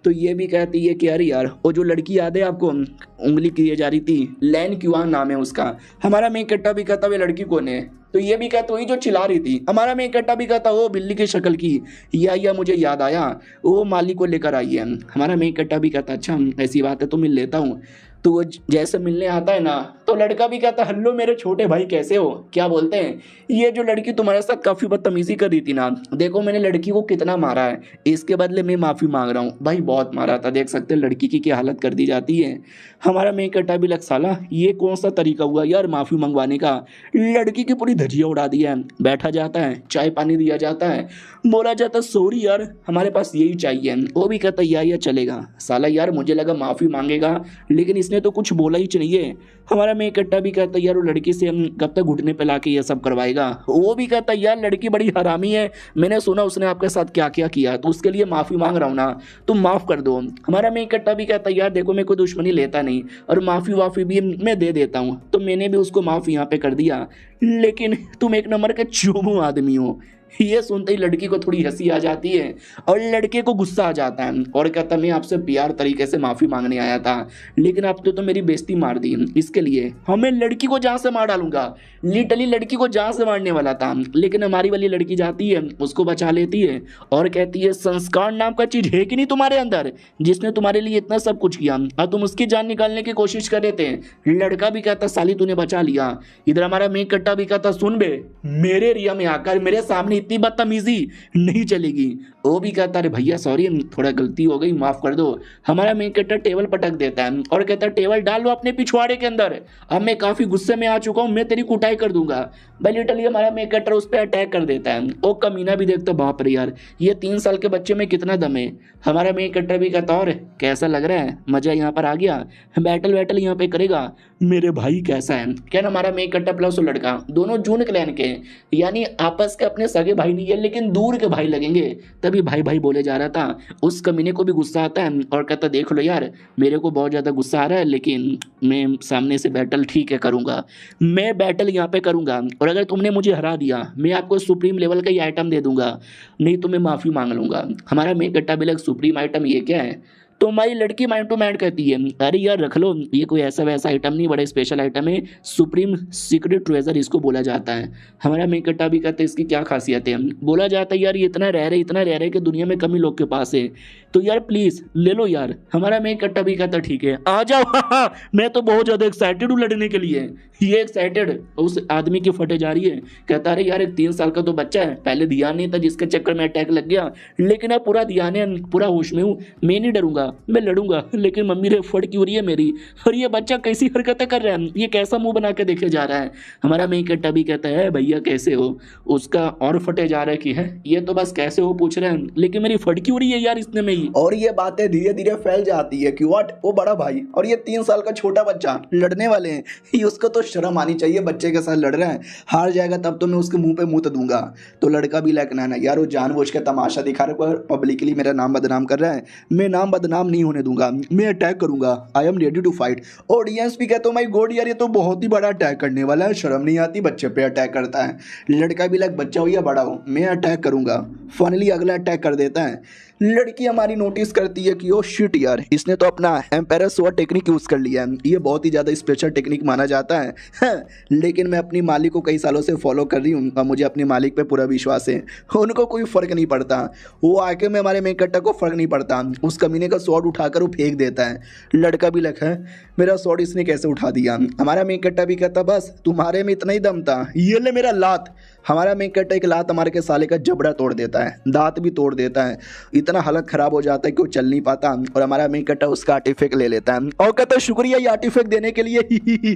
तो ये भी कहती है कि अरे यार वो जो लड़की याद है आपको उंगली की जा रही थी, लैन क्यूआंग नाम है उसका। हमारा मेन कट्टा भी कहता है लड़की कौन है? तो ये भी कहता वही जो चिल्ला रही थी। हमारा मेन कट्टा भी कहता वो बिल्ली की शक्ल की, या मुझे याद आया वो माली को लेकर आई है। हमारा मेन कट्टा भी कहता अच्छा ऐसी बात है तो मिल लेता हूँ। तो वो जैसे मिलने आता है ना तो लड़का भी कहता हेलो मेरे छोटे भाई कैसे हो, क्या बोलते हैं ये जो लड़की तुम्हारे साथ काफ़ी बदतमीजी कर रही थी ना, देखो मैंने लड़की को कितना मारा है, इसके बदले मैं माफ़ी मांग रहा हूँ। भाई बहुत मारा था, देख सकते हैं लड़की की क्या हालत कर दी जाती है। हमारा मेन कट्टा भी लग साला ये कौन सा तरीका हुआ यार माफ़ी मंगवाने का। लड़की की पूरी धजिया उड़ा दी है। बैठा जाता है, चाय पानी दिया जाता है, बोला जाता सॉरी यार हमारे पास यही चाहिए। वो भी कहता या चलेगा। साला यार मुझे लगा माफ़ी मांगेगा, लेकिन इसने तो कुछ बोला ही चाहिए। हमारा मेन कट्टा भी कहता यार वो लड़की से हम कब तक घुटने पे लाके ये सब करवाएगा। वो भी कहता यार लड़की बड़ी हरामी है, मैंने सुना उसने आपके साथ क्या क्या किया, तो उसके लिए माफ़ी मांग रहा हूँ ना, तुम माफ़ कर दो। हमारा मेन कट्टा भी कहता यार देखो मैं कोई दुश्मनी लेता नहीं और माफ़ी वाफ़ी भी मैं दे देता हूँ, तो मैंने भी उसको माफ़ यहाँ पे कर दिया, लेकिन तुम एक नंबर के चोमू आदमी हो। ये सुनते ही लड़की को थोड़ी हंसी आ जाती है और लड़के को गुस्सा आ जाता है और कहता मैं आपसे प्यार तरीके से माफ़ी मांगने आया था, लेकिन आपने तो मेरी बेइज्जती मार दी, इसके लिए हमें लड़की को जान से मार डालूंगा। लिटरली लड़की को जान से मारने वाला था, लेकिन हमारी वाली लड़की जाती है उसको बचा लेती है और कहती है संस्कार नाम का चीज़ है कि नहीं तुम्हारे अंदर, जिसने तुम्हारे लिए इतना सब कुछ किया और तुम उसकी जान निकालने की कोशिश कर रहे थे। लड़का भी कहता साली तूने बचा लिया। इधर हमारा मेन कट्टा भी कहता सुन बे मेरे एरिया में आकर मेरे सामने इतनी बदतमीजी नहीं चलेगी। वो भी कहता अरे भैया सॉरी थोड़ा गलती हो गई माफ कर दो। हमारा मेन कट्टर टेबल पटक देता है और कहता है टेबल डाल लो अपने पिछवाड़े के अंदर, अब मैं काफी गुस्से में आ चुका हूँ, मैं तेरी कुटाई कर दूंगा। भाई लिटरली हमारा मेन कट्टर उस पर अटैक कर देता है। वो कमीना भी देखता बाप रे यार ये 3 साल के बच्चे में कितना दम है। हमारा मेन कट्टर भी कहता और कैसा लग रहा है, मजा यहाँ पर आ गया, बैटल वैटल यहाँ पे करेगा। मेरे भाई कैसा है क्या ना, हमारा मेन कट्टर प्लस वो लड़का दोनों जून क्लैन के यानी आपस के अपने सगे भाई नहीं है लेकिन दूर के भाई लगेंगे, तभी भाई भाई बोले जा रहा था। उस कमीने को भी गुस्सा आता है और कहता देख लो यार मेरे को बहुत ज़्यादा गुस्सा आ रहा है, लेकिन मैं सामने से बैटल ठीक है करूँगा, मैं बैटल यहाँ पे करूँगा और अगर तुमने मुझे हरा दिया मैं आपको सुप्रीम लेवल का ये आइटम दे दूंगा, नहीं तो मैं माफ़ी मांग लूँगा। हमारा मेन कट्टा भी लग सुप्रीम आइटम ये क्या है, तो हमारी लड़की माइंड टू माइंड कहती है अरे यार रख लो ये कोई ऐसा वैसा आइटम नहीं, बड़ा स्पेशल आइटम है, सुप्रीम सीक्रेट ट्रेजर इसको बोला जाता है। हमारा मेन कट्टा भी कहते हैं इसकी क्या खासियत है, बोला जाता है यार ये इतना रह रहे कि दुनिया में कम ही लोग के पास है, तो यार प्लीज़ ले लो यार। हमारा मेन कट्टा भी कहता ठीक है आ जाओ मैं तो बहुत ज़्यादा एक्साइटेड हूँ लड़ने के लिए। ये एक्साइटेड उस आदमी की फटे जा रही है, कहता अरे यार एक 3 साल का तो बच्चा है, पहले ध्यान नहीं था जिसके चक्कर में अटैक लग गया, लेकिन अब पूरा ध्यान है, पूरा होश में हूँ, मैं नहीं डरूंगा। मैं लड़ूंगा, लेकिन मम्मी ने फट क्यों रही है मेरी, और ये बच्चा कैसी हरकतें कर रहा है, ये कैसा मुंह बना के देखे जा रहा है। हमारा मेन कट्टा भी कहता है भैया कैसे हो, उसका और फटे जा रहा है कि है ये तो बस कैसे हो पूछ रहे हैं, लेकिन मेरी फट क्यों रही है यार इतने में ही। और ये बातें धीरे धीरे फैल जाती है कि व्हाट, वो बड़ा भाई और ये 3 साल का छोटा बच्चा लड़ने वाले हैं, ये उसको तो शर्म आनी चाहिए, बच्चे के साथ लड़ रहे हैं, हार जाएगा तब तो मैं उसके मुंह पे मुंह दूंगा। तो लड़का भी लाइक ना यार वो जानबूझ के तमाशा दिखा रहा है, पब्लिकली मेरा नाम बदनाम कर रहा है, मैं नाम बदनाम नहीं होने दूंगा, मैं अटैक करूंगा, I am ready to fight. Audience भी कहते हो माय गॉड यार ये तो बहुत ही बड़ा अटैक करने वाला है, शर्म नहीं आती, बच्चे पे अटैक करता है। लड़का भी लाइक बच्चा हो या बड़ा हो मैं अटैक करूंगा। फाइनली अगला अटैक कर देता है। लड़की हमारी नोटिस करती है कि ओ शिट यार इसने तो अपना एम्पायर स्वॉर्ड टेक्निक यूज़ कर लिया है, ये बहुत ही ज़्यादा स्पेशल टेक्निक माना जाता है। हाँ, लेकिन मैं अपनी मालिक को कई सालों से फॉलो कर रही हूँ और मुझे अपनी मालिक पे पूरा विश्वास है, उनको कोई फ़र्क नहीं पड़ता, वो आके में हमारे मेन कट्टा को फ़र्क नहीं पड़ता, उस कमीने का स्वॉर्ड उठाकर वो फेंक देता है। लड़का भी लगा है मेरा स्वॉर्ड इसने कैसे उठा दिया। हमारा मेन कट्टा भी कहता बस तुम्हारे में इतना ही दम था, ये ले मेरा लात। हमारा मेन कट्टा एक लात हमारे के साले का जबड़ा तोड़ देता है, दांत भी तोड़ देता है, इतना हालत ख़राब हो जाता है कि वो चल नहीं पाता। और हमारा मेन कट्टा उसका आर्टिफैक्ट ले लेता है और कहता है शुक्रिया ये आर्टिफैक्ट देने के लिए।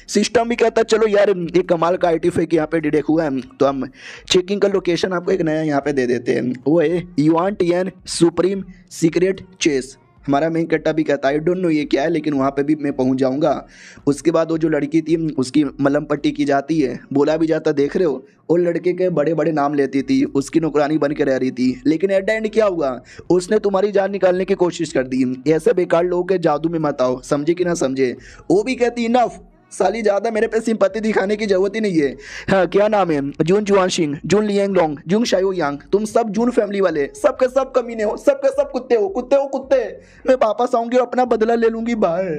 सिस्टम भी कहता है चलो यार एक कमाल का आर्टिफैक्ट यहाँ पे डिटेक्ट हुआ है, तो हम चेकिंग का लोकेशन आपको एक नया यहाँ पे दे देते हैं, वो है युआन टियन सुप्रीम सीक्रेट चेस। हमारा मेन कट्टा भी कहता है आई डोंट नो ये क्या है, लेकिन वहाँ पे भी मैं पहुँच जाऊँगा। उसके बाद वो जो लड़की थी उसकी मलम पट्टी की जाती है, बोला भी जाता देख रहे हो वो लड़के के बड़े बड़े नाम लेती थी, उसकी नौकरानी बन के रह रही थी, लेकिन एट द एंड क्या हुआ उसने तुम्हारी जान निकालने की कोशिश कर दी। ऐसे बेकार लोगों के जादू में मत आओ, समझे कि ना समझे। वो भी कहती इनफ साली, ज़्यादा मेरे पे सिंपैथी दिखाने की जरूरत ही नहीं है। हाँ क्या नाम है, जून जुआन सिंह, जून लियांग लोंग, जुंग शायो यांग, तुम सब जून फैमिली वाले सबके सब कमीने हो, सबके सब कुत्ते हो, कुत्ते हो कुत्ते। मैं वापस आऊंगी और अपना बदला ले लूंगी। बाय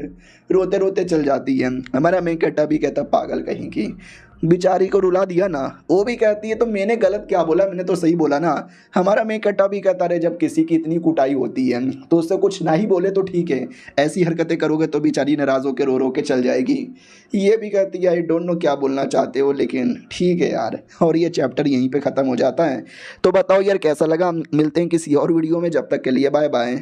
रोते रोते चल जाती है। हमारा मेन कट्टा भी कहता पागल कहीं की, बेचारी को रुला दिया ना। वो भी कहती है तो मैंने गलत क्या बोला, मैंने तो सही बोला ना। हमारा मेन कट्टा भी कहता रहे जब किसी की इतनी कुटाई होती है तो उससे कुछ ना ही बोले तो ठीक है, ऐसी हरकतें करोगे तो बेचारी नाराज़ होकर रो रो के चल जाएगी। ये भी कहती है आई डोंट नो क्या बोलना चाहते हो, लेकिन ठीक है यार। और ये चैप्टर यहीं पे ख़त्म हो जाता है। तो बताओ यार कैसा लगा, मिलते हैं किसी और वीडियो में, जब तक के लिए बाय बाय।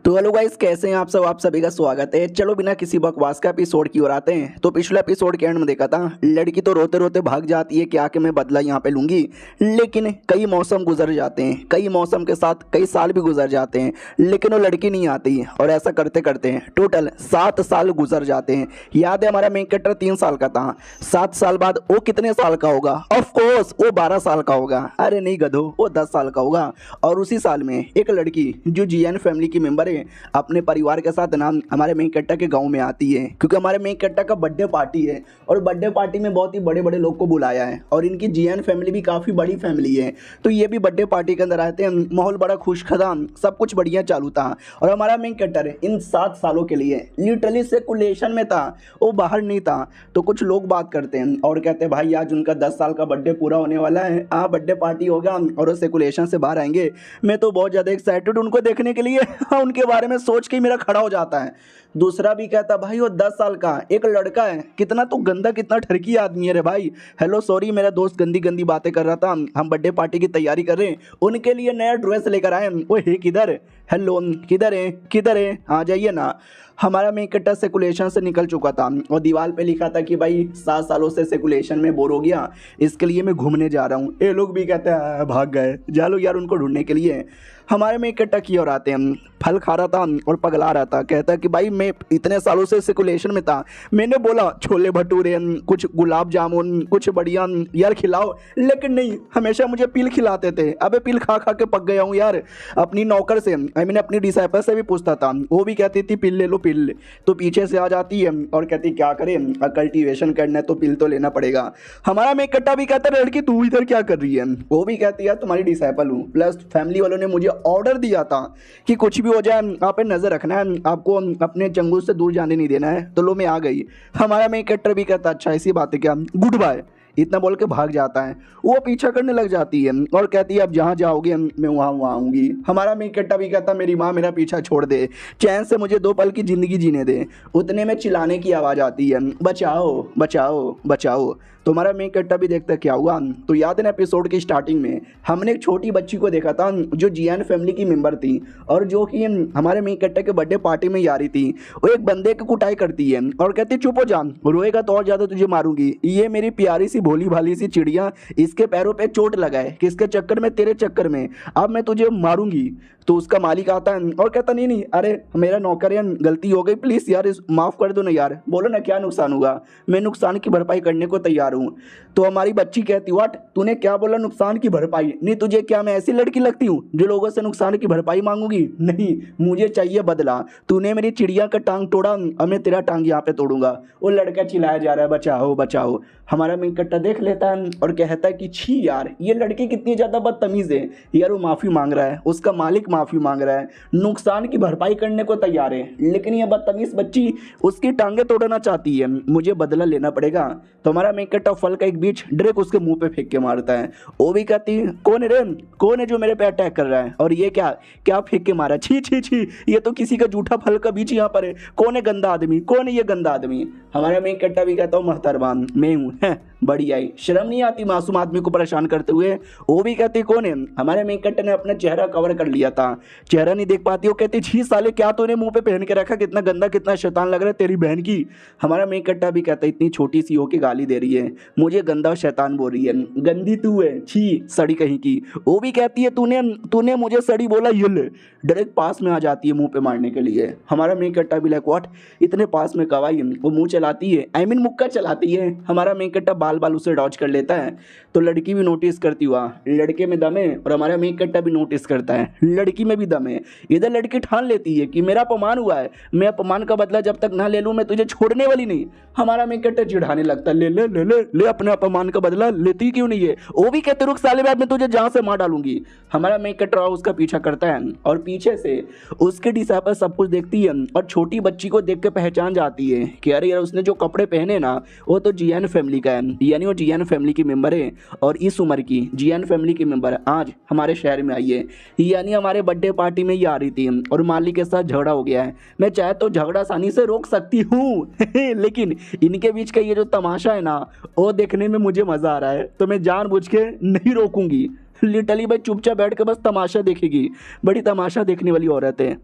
तो हेलो गाइस कैसे हैं आप सब, आप सभी का स्वागत है। चलो बिना किसी बकवास का एपिसोड की ओर आते हैं। तो पिछले एपिसोड के एंड में देखा था लड़की तो रोते रोते भाग जाती है कि आके मैं बदला यहाँ पे लूंगी, लेकिन कई मौसम गुजर जाते हैं, कई मौसम के साथ कई साल भी गुजर जाते हैं, लेकिन वो लड़की नहीं आती। और ऐसा करते करते टोटल 7 साल गुजर जाते हैं। याद है हमारा मेन कैरेक्टर 3 साल का था, 7 साल बाद वो कितने साल का होगा? ऑफ कोर्स वो 12 साल का होगा। अरे नहीं गधो, वो 10 साल का होगा। और उसी साल में एक लड़की जो जीएन फैमिली की मेंबर अपने परिवार के साथ ना हमारे मेन कट्टा के गांव में आती है, क्योंकि हमारे मेन कट्टा का बर्थडे पार्टी है और बर्थडे पार्टी में बहुत ही बड़े बड़े लोग को बुलाया है और इनकी जीएन फैमिली भी काफ़ी बड़ी फैमिली है। तो ये भी बर्थडे पार्टी के अंदर आते हैं। माहौल बड़ा खुशखदाम, सब कुछ बढ़िया चालू था। और हमारा मेन कट्टर इन 7 सालों के लिए लिटरली सेकुलेशन में था, वो बाहर नहीं था। तो कुछ लोग बात करते हैं और कहते हैं भाई आज उनका 10 साल का बर्थडे पूरा होने वाला है, बर्थडे पार्टी होगा और वो सेकुलेशन से बाहर आएंगे। मैं तो बहुत ज़्यादा एक्साइटेड उनको देखने के लिए, उनके बारे में सोच के ही मेरा खड़ा हो जाता है। दूसरा भी कहता भाई वो 10 साल का एक लड़का है, कितना तो गंदा कितना ठरकी आदमी है रे भाई। हेलो सॉरी मेरा दोस्त गंदी गंदी बातें कर रहा था, हम बर्थडे पार्टी की तैयारी कर रहे हैं, उनके लिए नया ड्रेस लेकर आए। वो हे किधर, हेलो किधर है आ जाइए ना। हमारा मेन कट्टा सेकुलेशन से निकल चुका था और दीवार पे लिखा था कि भाई 7 सालों से सेकुलेशन में बोर हो गया, इसके लिए मैं घूमने जा रहा हूँ। ये लोग भी कहते हैं भाग गए, जा लो यार उनको ढूंढने के लिए। हमारे में इकट्ठा की और आते हैं, फल खा रहा था और पगला रहा था। कहता कि भाई मैं इतने सालों से सेकुलेशन में था, मैंने बोला छोले भटूरे कुछ गुलाब जामुन कुछ बढ़िया यार खिलाओ, लेकिन नहीं हमेशा मुझे पिल खिलाते थे। अबे पिल खा खा के पक गया हूँ यार। अपनी नौकर से मैंने अपनी डिसाइपल से भी पूछता था, वो भी कहती थी पिल ले लो पिल। तो पीछे से आ जाती है और कहती क्या करें, कल्टीवेशन करना है तो पिल तो लेना पड़ेगा। हमारा में इकट्ठा भी कहता है लड़की तू इधर क्या कर रही है? वो भी कहती है तुम्हारी डिसाइपल हूँ, प्लस फैमिली वालों ने मुझे ऑर्डर दिया था कि कुछ भी हो जाए आप पे नजर रखना है, आपको अपने चंगुल से दूर जाने नहीं देना है। तो लो मैं आ गई। हमारा में कैरेक्टर भी कहता अच्छा ऐसी बात है क्या, गुड बाय, इतना बोल के भाग जाता है। वो पीछा करने लग जाती है और कहती है अब जहाँ जाओगे मैं वहाँ आऊँगी। हमारा मेन कैरेक्टर भी कहता मेरी माँ मेरा पीछा छोड़ दे, चैन से मुझे 2 पल की ज़िंदगी जीने दे। उतने में चिल्लाने की आवाज़ आती है, बचाओ बचाओ बचाओ। तो हमारा मेन कट्टा भी देखता है क्या हुआ। तो याद है ना एपिसोड की स्टार्टिंग में हमने एक छोटी बच्ची को देखा था जो जियान फैमिली की मेंबर थी और जो कि हमारे मेन कट्टा के बर्थडे पार्टी में आ रही थी। वो एक बंदे की कुटाई करती है और कहती चुप हो जा, रोएगा तो और ज्यादा तुझे मारूंगी। ये मेरी प्यारी सी भोली भाली सी चिड़िया, इसके पैरों पे चोट लगाए किसके चक्कर में, तेरे चक्कर में, अब मैं तुझे मारूंगी। तो उसका मालिक आता है और कहता नहीं नहीं, अरे मेरा नौकर यार गलती हो गई, प्लीज यार माफ कर दो ना यार, बोलो ना क्या नुकसान हुआ, मैं नुकसान की भरपाई करने को तैयार हूँ। तो हमारी बच्ची कहती व्हाट, तूने क्या बोला नुकसान की भरपाई? नहीं तुझे क्या मैं ऐसी लड़की लगती हूँ जो लोगों से नुकसान की भरपाई मांगूंगी? नहीं, मुझे चाहिए बदला। तूने मेरी चिड़िया का टांग तोड़ा, अब मैं तेरा टांग यहाँ पे तोड़ूंगा। वो लड़का चिल्लाया जा रहा है बचाओ बचाओ। हमारा मेन कट्टा देख लेता है और कहता है कि छी यार, ये लड़की कितनी ज्यादा बदतमीज है यार। वो माफी मांग रहा है, उसका मालिक माफी मांग रहा है, नुकसान की भरपाई करने को तैयार है, लेकिन ये बदतमीज बच्ची उसकी टांगे तोड़ना चाहती है, मुझे बदला लेना पड़ेगा। तो हमारा मेन कट्टा फल का एक बीज डायरेक्ट उसके मुंह पे फेंक के मारता है। वो भी कहती कौन है रे, कौन है जो मेरे पे अटैक कर रहा है, और ये क्या क्या फेंक के मारा, छी छी छी, ये तो किसी का जूठा फल का बीज यहाँ पर है, कौन है गंदा आदमी, कौन है ये गंदा आदमी? हमारा मेन कट्टा भी कहता हूँ मोहतरमा मैं हूँ, बड़ी आई, शर्म नहीं आती मासूम आदमी को परेशान करते हुए? वो भी कहती कौन है? हमारे मेन कट्टे ने अपना चेहरा कवर कर लिया था, चेहरा नहीं देख पाती। वो कहती छी साले, क्या तूने मुंह पे पहन के रखा, कितना गंदा कितना शैतान लग रहा है तेरी बहन की। हमारा मेन कट्टा भी कहता इतनी छोटी सी हो के गाली दे रही है, मुझे गंदा और शैतान बोल रही है, गंदी तू है, छी सड़ी कहीं की। वो भी कहती है तूने तूने मुझे सड़ी बोला, ये ले, डायरेक्ट पास में आ जाती है मुंह पे मारने के लिए। हमारा मेन कट्टा भी लाइक व्हाट, इतने पास में कब आई? वो मुंह चलाती है, आई मीन मुक्का चलाती है। हमारा मेन कट्टा बाल बाल उसे डॉज कर लेता है। तो लड़की भी नोटिस करती हुआ लड़के में दम है, और हमारा मेन कट्टा भी नोटिस करता है लड़की में भी दम है। इधर लड़की ठान लेती है कि मेरा अपमान हुआ है, मैं अपमान का बदला जब तक ना ले लूं मैं तुझे छोड़ने वाली नहीं। हमारा मेन कट्टा चिढ़ाने लगता है, ले ले ले ले ले अपने अपमान का बदला, लेती क्यों नहीं है? वो भी कहते रुक साले बाद में तुझे जहां से मार डालूंगी। हमारा मेन कट्टा उसका पीछा करता है और पीछे से उसके डिसाइपल सब कुछ देखती है और छोटी बच्ची को देख के पहचान जाती है कि अरे यार उसने जो कपड़े पहने ना वो तो जियान फैमिली का है, यानी वो जियान फैमिली की मेंबर है, और इस उम्र की जियान फैमिली की मेंबर आज हमारे शहर में आई है, यानी हमारे बर्थडे पार्टी में ही आ रही थी और मालिक के साथ झगड़ा हो गया है। मैं चाहे तो झगड़ा आसानी से रोक सकती हूँ लेकिन इनके बीच का ये जो तमाशा है ना वो देखने में मुझे मजा आ रहा है, तो मैं जानबूझ के नहीं रोकूंगी। लिटरली भाई चुपचाप बैठ के बस तमाशा देखेगी, बड़ी तमाशा देखने वाली औरत है।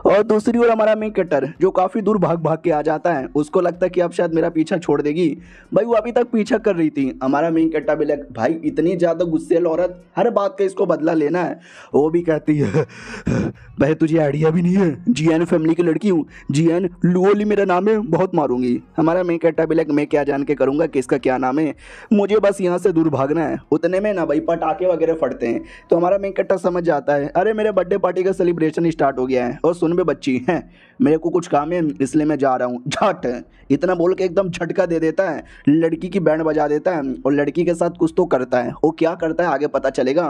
और दूसरी ओर हमारा मेन कटर जो काफी दूर भाग भाग के आ जाता है, उसको लगता है कि अब शायद मेरा पीछा छोड़ देगी। भाई वो अभी तक पीछा कर रही थी। हमारा मेन कट्टा भी लग भाई इतनी ज्यादा गुस्सेल औरत, हर बात का इसको बदला लेना है। वो भी कहती है भाई तुझे आइडिया भी नहीं है, जियान फैमिली की लड़की हूँ, जियान लुओली मेरा नाम है, बहुत मारूंगी। हमारा मेन कट्टा भी लग मैं क्या जान के करूंगा कि इसका क्या नाम है, मुझे बस यहाँ से दूर भागना है। उतने में ना भाई पटाखे वगैरह फटते हैं, तो हमारा मेन कट्टा समझ जाता है अरे मेरे बर्थडे पार्टी का सेलिब्रेशन स्टार्ट हो गया है, और सुन बे बच्ची है मेरे को कुछ काम है इसलिए मैं जा रहा हूँ, झट इतना बोल के एकदम झटका दे देता है, लड़की की बैंड बजा देता है और लड़की के साथ कुछ तो करता है। वो क्या करता है आगे पता चलेगा,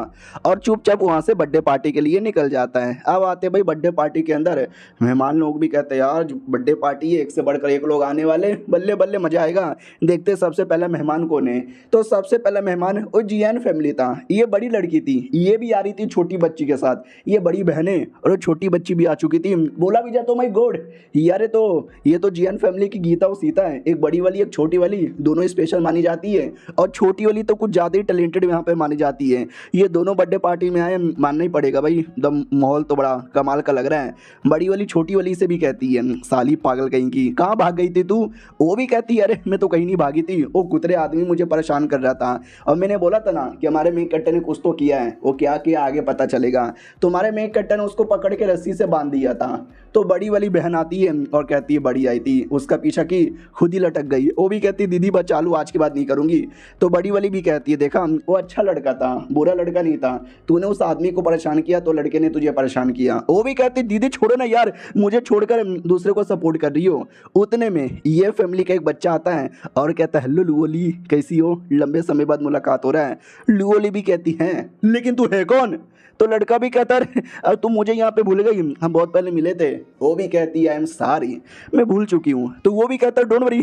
और चुपचाप वहाँ से बर्थडे पार्टी के लिए निकल जाता है। अब आते भाई बर्थडे पार्टी के अंदर, मेहमान लोग भी कहते हैं यार बर्थडे पार्टी है, एक से बढ़कर एक लोग आने वाले, बल्ले बल्ले मजा आएगा। देखते सबसे पहला मेहमान कौन है, तो सबसे पहला मेहमान वो जियान फैमिली था। ये बड़ी लड़की थी, ये भी आ रही थी छोटी बच्ची के साथ, ये बड़ी बहनें और वो छोटी बच्ची भी आ चुकी थी। बोला भी जाता माय गॉड यार, तो ये तो जियान फैमिली की गीता और सीता है, एक बड़ी वाली एक छोटी वाली, दोनों स्पेशल मानी जाती है, और छोटी वाली तो कुछ ज़्यादा ही टैलेंटेड यहाँ पे मानी जाती है। ये दोनों बर्थडे पार्टी में आए, मानना ही पड़ेगा भाई, एकदम माहौल तो बड़ा कमाल का लग रहा है। बड़ी वाली छोटी वाली से भी कहती है साली पागल कहीं की, कहाँ भाग गई थी तू? वो भी कहती है अरे मैं तो कहीं नहीं भागी थी, वो कुतरे आदमी मुझे परेशान कर रहा था, और मैंने बोला था ना कि हमारे मेन कट्टे ने कुछ तो किया है, वो क्या किया आगे पता चलेगा। तुम्हारे मेन कट्टे ने उसको पकड़ के रस्सी से बांध दिया था। तो बड़ी वाली बहन आती है और कहती है बड़ी आई थी, उसका पीछा की खुद ही लटक गई। वो भी कहती दीदी बचा लू, आज के बाद नहीं करूंगी। तो बड़ी वाली भी कहती है देखा वो अच्छा लड़का था, बुरा लड़का नहीं था, तूने उस आदमी को परेशान किया तो लड़के ने तुझे परेशान किया। वो भी कहती दीदी छोड़ो ना यार, मुझे छोड़कर दूसरे को सपोर्ट कर रही हो। उतने में ये फैमिली का एक बच्चा आता है और कहता है हेलो लुओली कैसी हो, लंबे समय बाद मुलाकात हो रहा है। लुओली भी कहती है लेकिन तू है कौन? तो लड़का भी कहता है तुम मुझे यहाँ पे भूल गई, हम बहुत बहुत पहले मिले थे। वो भी कहती है आई एम सॉरी, मैं भूल चुकी हूँ। तो वो भी कहता है डोंट वरी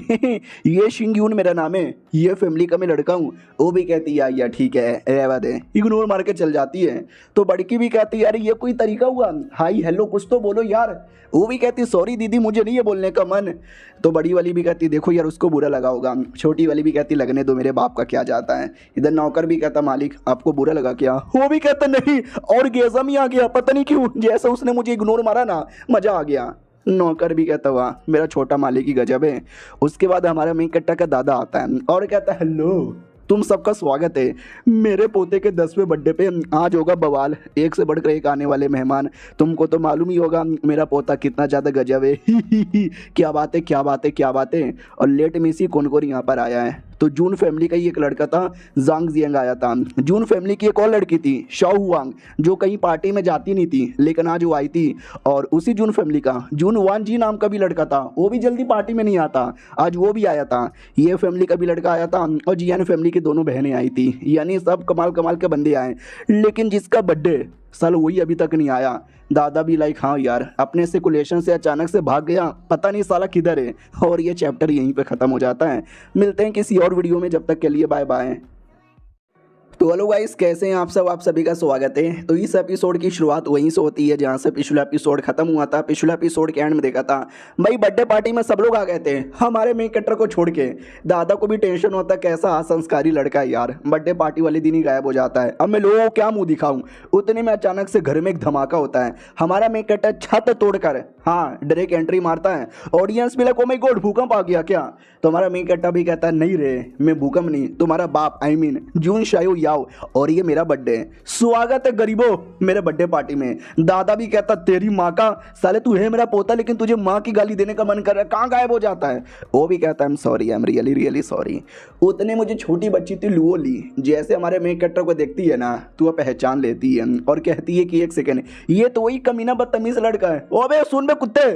ये शिंगयून मेरा नाम है, ये फैमिली का मैं लड़का हूँ। वो भी कहती है या ठीक है रहवा दे, इग्नोर मार के चल जाती है। तो बड़की भी कहती है यार ये कोई तरीका हुआ, हाई हेलो कुछ तो बोलो यार। वो भी कहती सॉरी दीदी मुझे नहीं है बोलने का मन। तो बड़ी वाली भी कहती देखो यार उसको बुरा लगा होगा। छोटी वाली भी कहती लगने दो, मेरे बाप का क्या जाता है। इधर नौकर भी कहता मालिक आपको बुरा लगा क्या। वो भी कहता नहीं और गेज़म ही आ गया, पता नहीं क्यों जैसा उसने मुझे इग्नोर मारा ना मज़ा आ गया। नौकर भी कहता वाह मेरा छोटा मालिक ही गजब है। उसके बाद हमारा मेन कट्टा का दादा आता है और कहता है हेलो तुम सबका स्वागत है मेरे पोते के 10वें बर्थडे पे। आज होगा बवाल, एक से बढ़कर एक आने वाले मेहमान। तुमको तो मालूम ही होगा मेरा पोता कितना ज़्यादा गजब है क्या बात है क्या बात है क्या बात है। और लेट में सी कौन कौन यहाँ पर आया है। तो जून फैमिली का ही एक लड़का था जांग जियांग आया था। जून फैमिली की एक और लड़की थी शाओ हुआंग जो कहीं पार्टी में जाती नहीं थी लेकिन आज वो आई थी। और उसी जून फैमिली का जून वान जी नाम का भी लड़का था, वो भी जल्दी पार्टी में नहीं आता, आज वो भी आया था। ये फैमिली का भी लड़का आया था और जियान फैमिली की दोनों बहनें आई थी। यानी सब कमाल कमाल के बंदे आए। लेकिन जिसका बर्थडे साल वही अभी तक नहीं आया। दादा भी लाइक हाँ यार अपने सिकुलेशन से अचानक से भाग गया, पता नहीं साला किधर है। और ये चैप्टर यहीं पे ख़त्म हो जाता है। मिलते हैं किसी और वीडियो में, जब तक के लिए बाय बाय। तो हेलो गाइस कैसे हैं आप सब, आप सभी का स्वागत है। तो इस एपिसोड की शुरुआत वहीं से होती है जहां से पिछला एपिसोड खत्म हुआ था। पिछला एपिसोड के एंड में देखा था भाई बर्थडे पार्टी में सब लोग आ गए थे हमारे मेन कैरेक्टर को छोड़ के। दादा को भी टेंशन होता है कैसा असंस्कारी लड़का है यार, बर्थडे पार्टी वाले दिन ही गायब हो जाता है। अब मैं लोगों को क्या मुंह दिखाऊं। उतने में अचानक से घर में एक धमाका होता है। हमारा मेन कैरेक्टर छत तोड़कर हाँ डायरेक्ट एंट्री मारता है। ऑडियंस भी लाइक ओ माय गॉड भूकंप आ गया क्या। तो हमारा मेन कैरेक्टर भी कहता है नहीं रे मैं भूकंप नहीं, तुम्हारा बाप आई मीन जून शायो याओ और ये मेरा बर्थडे है, स्वागत है गरीबों मेरे बर्थडे पार्टी में। दादा भी कहता तेरी माँ का साले तू है मेरा पोता लेकिन तुझे माँ की गाली देने का मन कर रहा है, कहाँ गायब हो जाता है। वो भी कहता है I am sorry I am really really sorry. उतने मुझे छोटी बच्ची थी लुओ ली जैसे हमारे मेन कैरेक्टर को देखती है ना तो वह पहचान लेती है और कहती है कि एक सेकेंड ये तो वही कमीना बदतमीज लड़का है। ओ बे सुन बे कुत्ते।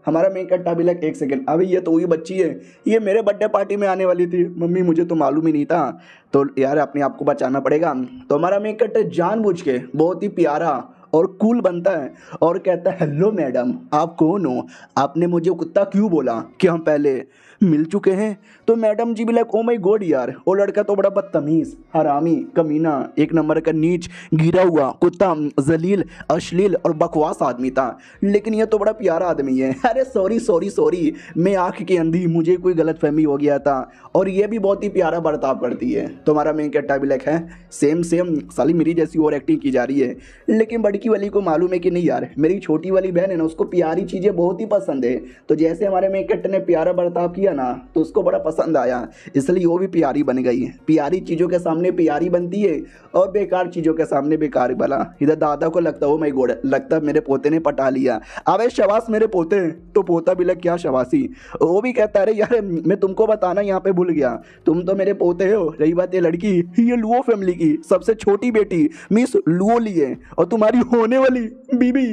हमारा मेन कट्टा भी लग एक सेकंड अभी ये तो वही बच्ची है, ये मेरे बर्थडे पार्टी में आने वाली थी मम्मी मुझे तो मालूम ही नहीं था। तो यार अपने आप को बचाना पड़ेगा। तो हमारा मेन कट्टा जानबूझ के बहुत ही प्यारा और कूल बनता है और कहता है हेलो मैडम आप कौन हो, आपने मुझे कुत्ता क्यों बोला, कि हम पहले मिल चुके हैं। तो मैडम जी भी लाइक ओ माय गॉड यार वो लड़का तो बड़ा बदतमीज हरामी कमीना एक नंबर का नीच गिरा हुआ कुत्ता जलील अश्लील और बकवास आदमी था, लेकिन ये तो बड़ा प्यारा आदमी है। अरे सॉरी सॉरी सॉरी मैं आँख की अंधी, मुझे कोई गलतफहमी हो गया था। और ये भी बहुत ही प्यारा बर्ताव करती है। तो हमारा मेन कैरेक्टर भी लाइक है सेम सेम साली मेरी जैसी और एक्टिंग की जा रही है। लेकिन बड़की वाली को मालूम है कि नहीं यार मेरी छोटी वाली बहन है ना उसको प्यारी चीज़ें बहुत ही पसंद है। तो जैसे हमारे मेन कैरेक्टर ने प्यारा बर्ताव किया ना तो उसको बड़ा पसंद आया, इसलिए वो भी प्यारी बन गई। प्यारी चीज़ों के सामने प्यारी बनती है और बेकार चीज़ों के सामने बेकार बना। इधर दादा को लगता हो मैं गोड़ लगता मेरे पोते ने पटा लिया, अबे शबाश मेरे पोते। तो पोता भी लग क्या शबासी। वो भी कहता है अरे यार मैं तुमको बताना यहाँ पे भूल गया, तुम तो मेरे पोते हो। रही बात ये लड़की ये लुओ फैमिली की सबसे छोटी बेटी मिस लुओ ली है और तुम्हारी होने वाली बीबी।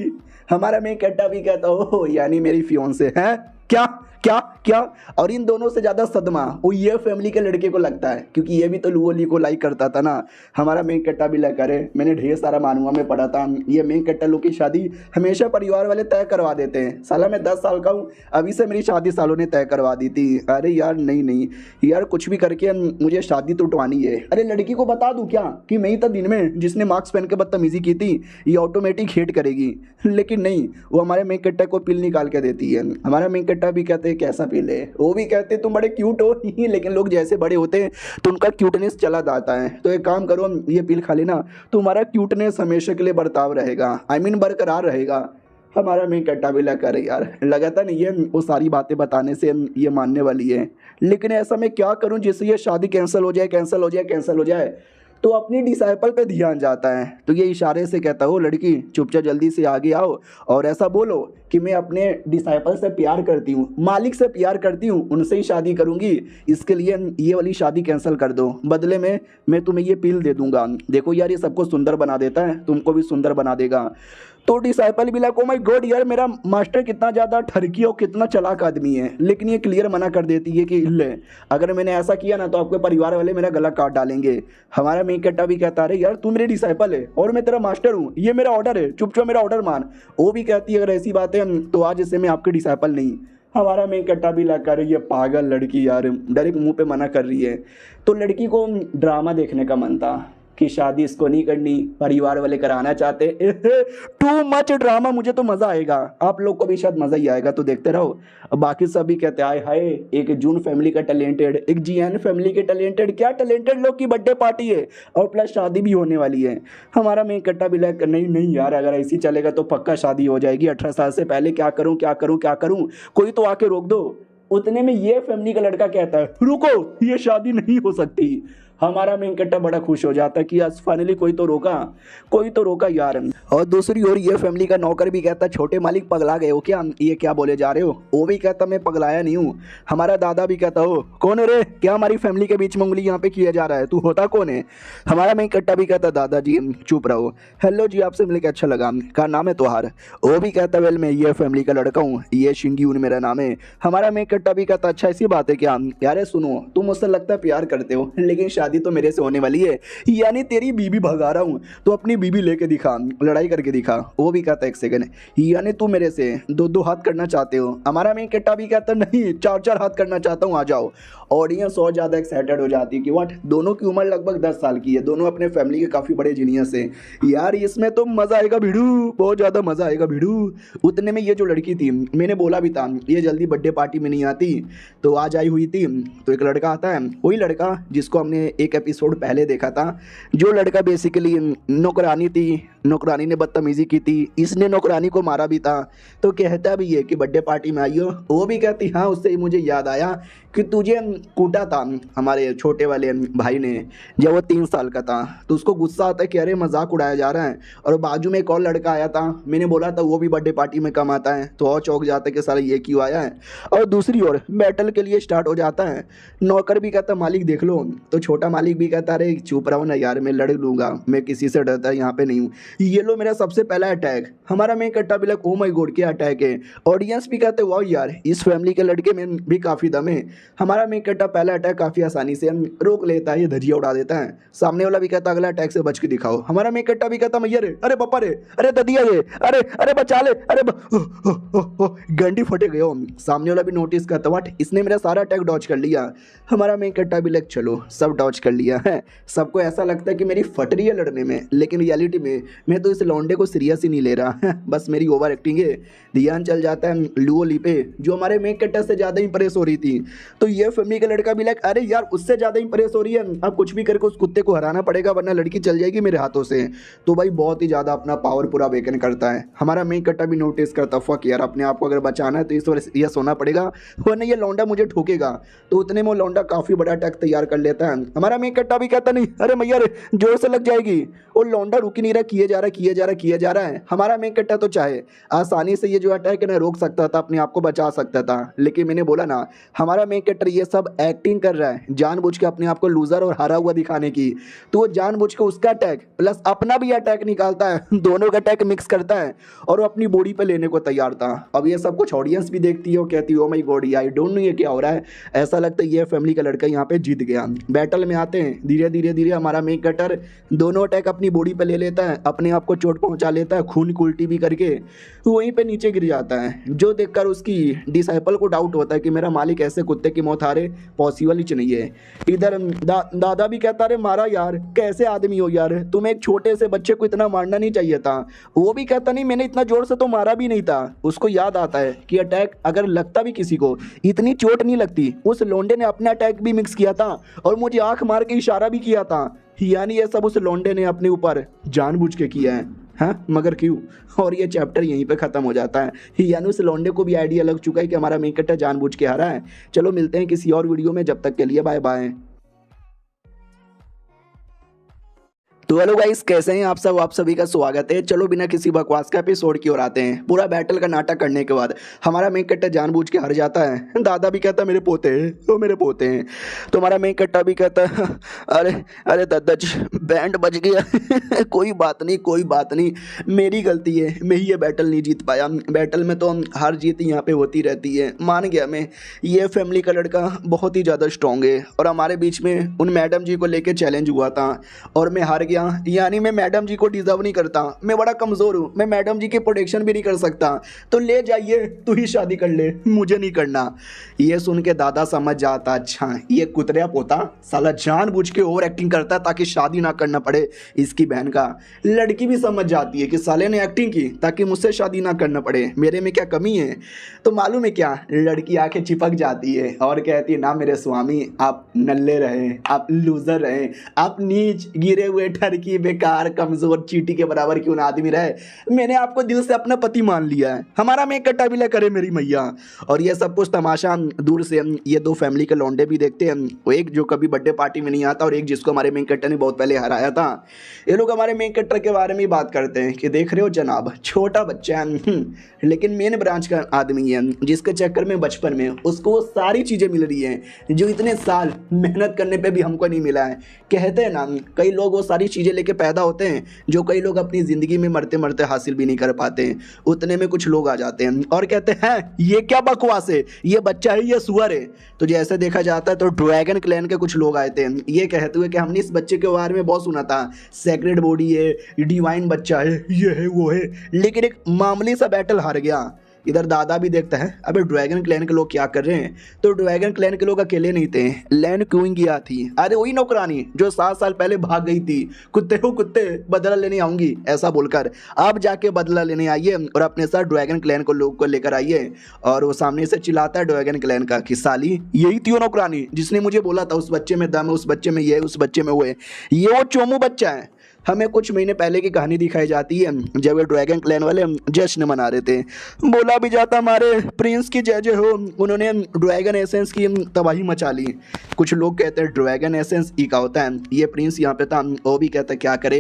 हमारा मैं कट्टा भी कहता हो यानी मेरी फियोंसे है क्या क्या क्या। और इन दोनों से ज़्यादा सदमा वो ये फैमिली के लड़के को लगता है क्योंकि ये भी तो लुओली को लाइक करता था ना। हमारा मेन कट्टा भी लाइक करे, मैंने ढेर सारा मानुआ में पढ़ा था ये मेन कट्टा लोग की शादी हमेशा परिवार वाले तय करवा देते हैं। साला मैं 10 साल का हूँ अभी से मेरी शादी सालों ने तय करवा दी थी। अरे यार नहीं नहीं यार कुछ भी करके मुझे शादी तो उठवानी है। अरे लड़की को बता दूँ क्या कि मैं ही था दिन में जिसने मास्क पहन के बदतमीजी की थी, ये ऑटोमेटिक हेट करेगी। लेकिन नहीं वो हमारे मेन कट्टा को पिल निकाल के देती है। हमारा मेन कट्टा भी कहते हैं कैसा पिल है, वो भी कहते तुम बड़े क्यूट हो लेकिन लोग जैसे बड़े होते हैं तो उनका क्यूटनेस चला जाता है। तो एक काम करो ये पिल खा लेना तुम्हारा क्यूटनेस हमेशा के लिए बर्ताव रहेगा, आई मीन बरकरार रहेगा। हमारा मेन कट्टा भी लगा करे यार लगाता नहीं है वो सारी बातें बताने से ये मानने वाली है, लेकिन ऐसा मैं क्या करूं जिससे ये शादी कैंसिल हो जाए कैंसिल हो जाए कैंसिल हो जाए। तो अपनी डिसाइपल पे ध्यान जाता है। तो ये इशारे से कहता हो लड़की चुपचाप जल्दी से आगे आओ और ऐसा बोलो कि मैं अपने डिसाइपल से प्यार करती हूँ, मालिक से प्यार करती हूँ, उनसे ही शादी करूँगी, इसके लिए ये वाली शादी कैंसिल कर दो, बदले में मैं तुम्हें ये पिल दे दूँगा। देखो यार ये सबको सुंदर बना देता है, तुमको भी सुंदर बना देगा। तो डिसाइपल भी लाइक ओ माय गॉड यार मेरा मास्टर कितना ज़्यादा ठरकी और कितना चालाक आदमी है, लेकिन ये क्लियर मना कर देती है कि ले अगर मैंने ऐसा किया ना तो आपके परिवार वाले मेरा गला काट डालेंगे। हमारा मेन कट्टा भी कहता है यार तू मेरे डिसाइपल है और मैं तेरा मास्टर हूँ, ये मेरा ऑर्डर है, चुपचाप मेरा ऑर्डर मान। वो भी कहती है अगर ऐसी बात है तो आज से मैं आपके डिसाइपल नहीं। हमारा मेन कट्टा भी लग कर ये पागल लड़की यार डायरेक्ट मुंह पे मना कर रही है। तो लड़की को ड्रामा देखने का मन था कि शादी इसको नहीं करनी, परिवार वाले कराना चाहते। टू मच ड्रामा, मुझे तो मज़ा आएगा, आप लोग को भी शायद मज़ा ही आएगा, तो देखते रहो। अब बाकी सभी कहते आए हाय एक जून फैमिली का टैलेंटेड, एक जीएन फैमिली के टैलेंटेड, क्या टैलेंटेड लोग की बर्थडे पार्टी है और प्लस शादी भी होने वाली है। हमारा मेन कट्टा भी लाइक नहीं नहीं यार अगर ऐसी चलेगा तो पक्का शादी हो जाएगी 18 साल से पहले, क्या करूँ क्या करूँ क्या करूँ, कोई तो आके रोक दो। उतने में ये फैमिली का लड़का कहता है रुको ये शादी नहीं हो सकती। हमारा मेन कट्टा बड़ा खुश हो जाता है कि आज फाइनली कोई तो रोका यार। और दूसरी ओर ये फैमिली का नौकर भी कहता छोटे मालिक पगला गए हो क्या, ये क्या बोले जा रहे हो। वो भी कहता मैं पगलाया नहीं हूँ। हमारा दादा भी कहता हो कौन है रे, क्या हमारी फैमिली के बीच में उंगली यहाँ पे किया जा रहा है, तू होता कौन है। हमारा मेन कट्टा भी कहता दादाजी चुप रहो, हेलो जी आपसे मिलकर अच्छा लगा, क्या नाम है तुहार। वो भी कहता वेल मैं ये फैमिली का लड़का हूँ, ये शिंग्यून मेरा नाम है। हमारा मेन कट्टा भी कहता अच्छा ऐसी बात है क्या, यार सुनो तुम मुझसे लगता है प्यार करते हो लेकिन शादी तो मेरे से होने वाली है, यानी तेरी बीबी भगा रहा हूँ तो अपनी बीबी लेके दिखा, लड़ाई करके दिखा। वो भी कहता एक सेकंड, यानी तू मेरे से दो हाथ करना चाहते हो। हमारा मेन कट्टा भी कहता नहीं 4 हाथ करना चाहता हूँ, आ जाओ। ऑडियंस और ज़्यादा एक्साइटेड हो जाती है कि व्हाट, दोनों की उम्र लगभग 10 साल की है, दोनों अपने फैमिली के काफ़ी बड़े जीनियस है यार, इसमें तो मज़ा आएगा भिड़ू, बहुत ज़्यादा मज़ा आएगा भिड़ू। उतने में ये जो लड़की थी, मैंने बोला भी था ये जल्दी बर्थडे पार्टी में नहीं आती, तो आज आई हुई थी। तो एक लड़का आता है, वही लड़का जिसको हमने एक एपिसोड पहले देखा था, जो लड़का बेसिकली नौकरानी थी, नौकरानी ने बदतमीजी की थी, इसने नौकरानी को मारा भी था। तो कहता भी है कि बर्थडे पार्टी में आई हो। वो भी कहती हाँ, उससे ही मुझे याद आया कि तुझे कूटा था हमारे छोटे वाले भाई ने जब वो 3 साल का था। तो उसको गुस्सा आता है कि अरे मजाक उड़ाया जा रहा है। और बाजू में एक और लड़का आया था, मैंने बोला था वो भी बर्थडे पार्टी में कम आता है, तो और चौंक जाता है कि सारा ये क्यों आया है। और दूसरी ओर बैटल के लिए स्टार्ट हो जाता है। नौकर भी कहता मालिक देख लो, तो छोटा मालिक भी कहता अरे चुप रहो ना यार, मैं लड़ लूंगा, मैं किसी से डरता यहाँ पे नहीं हूँ। ये लो मेरा सबसे पहला अटैक। हमारा मेन कट्टा भी लग ओ माय गॉड क्या अटैक है। ऑडियंस भी कहते वाह यार इस फैमिली के लड़के में भी काफ़ी दम है। हमारा मेन कट्टा पहला अटैक काफ़ी आसानी से रोक लेता है, ये धजिया उड़ा देता है। सामने वाला भी कहता अगला अटैक से बच के दिखाओ। हमारा मेन कट्टा भी कहता मैया रे, अरे पप्पा रे, अरे ददिया रे, अरे अरे बचा ले, अरे गंडी फटे गए हो। सामने वाला भी नोटिस करता व्हाट, इसने मेरा सारा अटैक डॉज कर लिया। हमारा मेन कट्टा भी लग चलो सब डॉज कर लिया है। सबको ऐसा लगता है कि मेरी फट रही है लड़ने में, लेकिन रियलिटी में मैं तो इस लौंडे को सीरियस ही नहीं ले रहा बस मेरी ओवर एक्टिंग है। ध्यान चल जाता है लुओ ली पे, जो हमारे मेन कट्टा से ज़्यादा इंप्रेस हो रही थी। तो ये फैमिली का लड़का भी लाइक अरे यार उससे ज़्यादा इंप्रेस हो रही है, अब कुछ भी करके उस कुत्ते को हराना पड़ेगा वरना लड़की चल जाएगी मेरे हाथों से। तो भाई बहुत ही ज़्यादा अपना पावर पूरा वेकन करता है। हमारा मेन कट्टा भी नोटिस करता फक यार अपने आप को अगर बचाना है तो इस वजह यह सोना पड़ेगा वरना ये लौंडा मुझे ठोकेगा। तो उतने में वो लौंडा काफ़ी बड़ा अटैक तैयार कर लेता है। हमारा मेन कट्टा भी कहता नहीं अरे मैया रे जोर से लग जाएगी। वो लौंडा रुक ही नहीं रहा, किए जा रहा है। हमारा मेन कट्टा तो चाहे आसानी से ये जो अटैक है ना रोक सकता था, अपने आप को बचा सकता था, लेकिन मैंने बोला ना हमारा मेन कट्टर ये सब एक्टिंग कर रहा है जानबूझ के अपने आप को लूजर और हारा हुआ दिखाने की। तो वो जानबूझ के उसका अटैक प्लस अपना भी अटैक निकालता है, दोनों का अटैक मिक्स करता है और वो अपनी बॉडी पे लेने को तैयार था। अब ये सब कुछ ऑडियंस भी देखती है और कहती है oh my God I don't know ये क्या हो रहा है। ऐसा लगता है ये फैमिली का लड़का यहाँ पे जीत गया। बैटल में आते हैं धीरे धीरे हमारा मेन कट्टर दोनों अटैक अपनी बॉडी पे ले लेता है, अपने आप को चोट पहुंचा लेता है, खून की उल्टी भी करके वहीं पे नीचे गिर जाता है। जो देखकर उसकी डिसाइपल को डाउट होता है कि मेरा मालिक ऐसे कुत्ते की मौत हारे पॉसिबल ही नहीं है। इधर दादा भी कहता अरे मारा यार, कैसे आदमी हो यार, तुम्हें एक छोटे से बच्चे को इतना मारना नहीं चाहिए था। वो भी कहता नहीं मैंने इतना जोर से तो मारा भी नहीं था। उसको याद आता है कि अटैक अगर लगता भी किसी को इतनी चोट नहीं लगती। उस लोंडे ने अपना अटैक भी मिक्स किया था और मुझे आंख मार के इशारा भी किया था, यानी ये सब उस लोंडे ने अपने ऊपर जानबूझ के किया है। हाँ मगर क्यों। और ये चैप्टर यहीं पे ख़त्म हो जाता है, यानी उस लौंडे को भी आइडिया लग चुका है कि हमारा मेन कट्टर जानबूझ के हारा है। चलो मिलते हैं किसी और वीडियो में, जब तक के लिए बाय बाय। तो हेलो गाइस, कैसे हैं आप सब। आप सभी का स्वागत है। चलो बिना किसी बकवास का एपिसोड की ओर आते हैं। पूरा बैटल का नाटक करने के बाद हमारा मेन कट्टा जानबूझ के हार जाता है। दादा भी कहता है मेरे पोते हैं, वो मेरे पोते हैं। तो हमारा मेन कट्टा भी कहता है अरे अरे दादा जी, बैंड बज गया। कोई बात नहीं, कोई बात नहीं, मेरी गलती है, मैं ही ये बैटल नहीं जीत पाया। बैटल में तो हार जीत यहाँ पे होती रहती है, मान गया मैं। ये फैमिली का लड़का बहुत ही ज़्यादा स्ट्रॉन्ग है और हमारे बीच में उन मैडम जी को लेके चैलेंज हुआ था और मैं हार गया। यानी मैं मैडम जी को डिजर्व नहीं करता, मैं बड़ा कमज़ोर हूँ, मैं मैडम जी की प्रोटेक्शन भी नहीं कर सकता। तो ले जाइए, तू ही शादी कर ले, मुझे नहीं करना। ये सुन के दादा समझ जाता, अच्छा ये कुतरिया पोता साला जानबूझ के ओवर एक्टिंग करता है ताकि शादी ना करना पड़े इसकी बहन का। लड़की भी समझ जाती है कि साले ने एक्टिंग की ताकि मुझसे शादी ना करना पड़े, मेरे में क्या कमी है। तो मालूम है क्या, लड़की आके चिपक जाती है और कहती है ना मेरे स्वामी, आप नल्ले रहे, आप लूजर रहे, आप नीच गिरे हुए ठरकी बेकार कमजोर चीटी के बराबर क्यों ना आदमी रहे, मैंने आपको दिल से अपना पति मान लिया है, हमारा में कट्टा बिला करे मेरी मैया। और ये सब कुछ तमाशा दूर से ये दो फैमिली के लौंडे भी देखते हैं, वो एक जो कभी बर्थडे पार्टी में नहीं आता और एक जिसको हमारे मेन कट्टा ने बहुत पहले हराया था। ये लोग हमारे मेन कट्टा के बारे में ही बात करते हैं कि देख रहे हो जनाब, छोटा बच्चा है लेकिन मेन ब्रांच का आदमी है, जिसके चक्कर में बचपन में उसको वो सारी चीज़ें मिल रही हैं जो इतने साल मेहनत करने पे भी हमको नहीं मिला है। कहते हैं ना, कई लोग वो सारी चीज़ें लेके पैदा होते हैं जो कई लोग अपनी ज़िंदगी में मरते मरते हासिल भी नहीं कर पाते हैं। उतने में कुछ लोग आ जाते हैं और कहते हैं ये क्या बकवास है, ये बच्चा है, ये सुअर है। तो जैसे देखा जाता है तो ड्रैगन क्लैन के कुछ लोग आए थे, ये कहते हुए कि हमने इस बच्चे के बारे में बहुत सुना था, सेक्रेड बॉडी है, डिवाइन बच्चा है, ये है वो है, लेकिन एक मामूली सा बैटल हार गया। इधर दादा भी देखता है अबे ड्रैगन क्लैन के लोग क्या कर रहे हैं। तो ड्रैगन क्लैन के लोग अकेले नहीं थे, लैंड क्यूइंग किया थी। अरे वही नौकरानी जो 7 साल पहले भाग गई थी, कुत्ते हो कुत्ते बदला लेने आऊंगी ऐसा बोलकर, आप जाके बदला लेने आइए और अपने साथ ड्रैगन क्लैन को लोग को लेकर आइए। और वो सामने से चिल्लाता है ड्रैगन क्लैन का कि साली यही थी वो नौकरानी जिसने मुझे बोला था उस बच्चे में दम है, उस बच्चे में ये है, उस बच्चे में वो है, ये वो चोमू बच्चा है। हमें कुछ महीने पहले की कहानी दिखाई जाती है जब ये ड्रैगन क्लैन वाले जश्न मना रहे थे। बोला भी जाता हमारे प्रिंस की जय जय हो, उन्होंने ड्रैगन एसेंस की तबाही मचा ली। कुछ लोग कहते हैं ड्रैगन एसेंस ई का होता है, ये प्रिंस यहाँ पे था, वो भी कहता क्या करे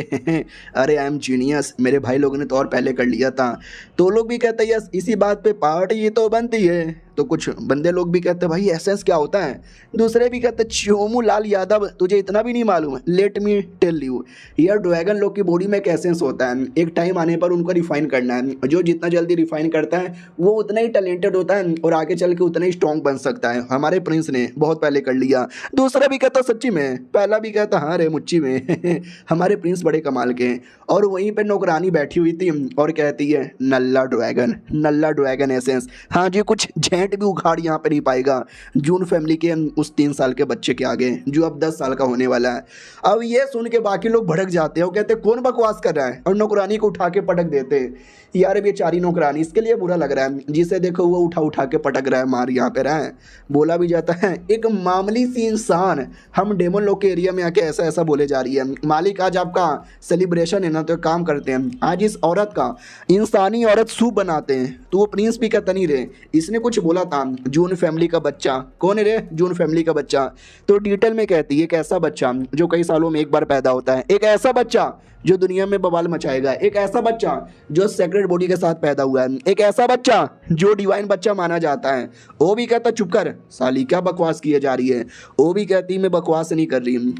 अरे आई एम जीनियस, मेरे भाई लोगों ने तो और पहले कर लिया था। तो लोग भी कहते हैं यस, इसी बात पे पार्टी तो बनती है। तो कुछ बंदे लोग भी कहते हैं भाई एसेंस क्या होता है। दूसरे भी कहते हैं चोमू लाल यादव तुझे इतना भी नहीं मालूम, लेट मी टेल यू, यार ड्रैगन लोग की बॉडी में एक एसेंस होता है, एक टाइम आने पर उनको रिफाइन करना है, जो जितना जल्दी रिफाइन करता है वो उतना ही टैलेंटेड होता है और आगे चल के उतना ही स्ट्रॉन्ग बन सकता है। हमारे प्रिंस ने बहुत पहले कर लिया। दूसरा भी कहता सच्ची में, पहला भी कहता हाँ रे मुच्ची में हमारे प्रिंस बड़े कमाल के हैं। और वहीं पर नौकरानी बैठी हुई थी और कहती है नल्ला ड्रैगन एसेंस, हाँ जी कुछ भी उखाड़ यहाँ पे नहीं पाएगा जून फैमिली के उस 3 साल के बच्चे के आगे जो अब 10 साल का होने वाला है। अब ये सुन के बाकी लोग भड़क जाते हैं और कहते हैं कौन बकवास कर रहा है, और नौकरानी को उठा के पटक देते हैं। यार बेचारी नौकरानी, इसके लिए बुरा लग रहा है, जिसे देखो वो उठा के पटक रहा है, मार यहाँ पे रहा है। बोला भी जाता है एक मामूली सी इंसान हम डेमन लोग के एरिया में आके ऐसा ऐसा बोले जा रही है। मालिक आज आपका सेलिब्रेशन है ना, तो काम करते हैं आज इस औरत का इंसानी औरत सूप बनाते हैं। तो वो प्रिंस भी कहता नहीं रे, इसने कुछ बोला था जून फैमिली का बच्चा। कौन है रे जून फैमिली का बच्चा? तो डिटेल में कहती है एक ऐसा बच्चा जो कई सालों में एक बार पैदा होता है, एक ऐसा बच्चा जो दुनिया में बवाल मचाएगा, एक ऐसा बच्चा जो सेक्रेट बॉडी के साथ पैदा हुआ है, एक ऐसा बच्चा जो डिवाइन बच्चा माना जाता है। वो भी कहता चुप कर साली, क्या बकवास किए जा रही है। वो भी कहती मैं बकवास नहीं कर रही हूँ।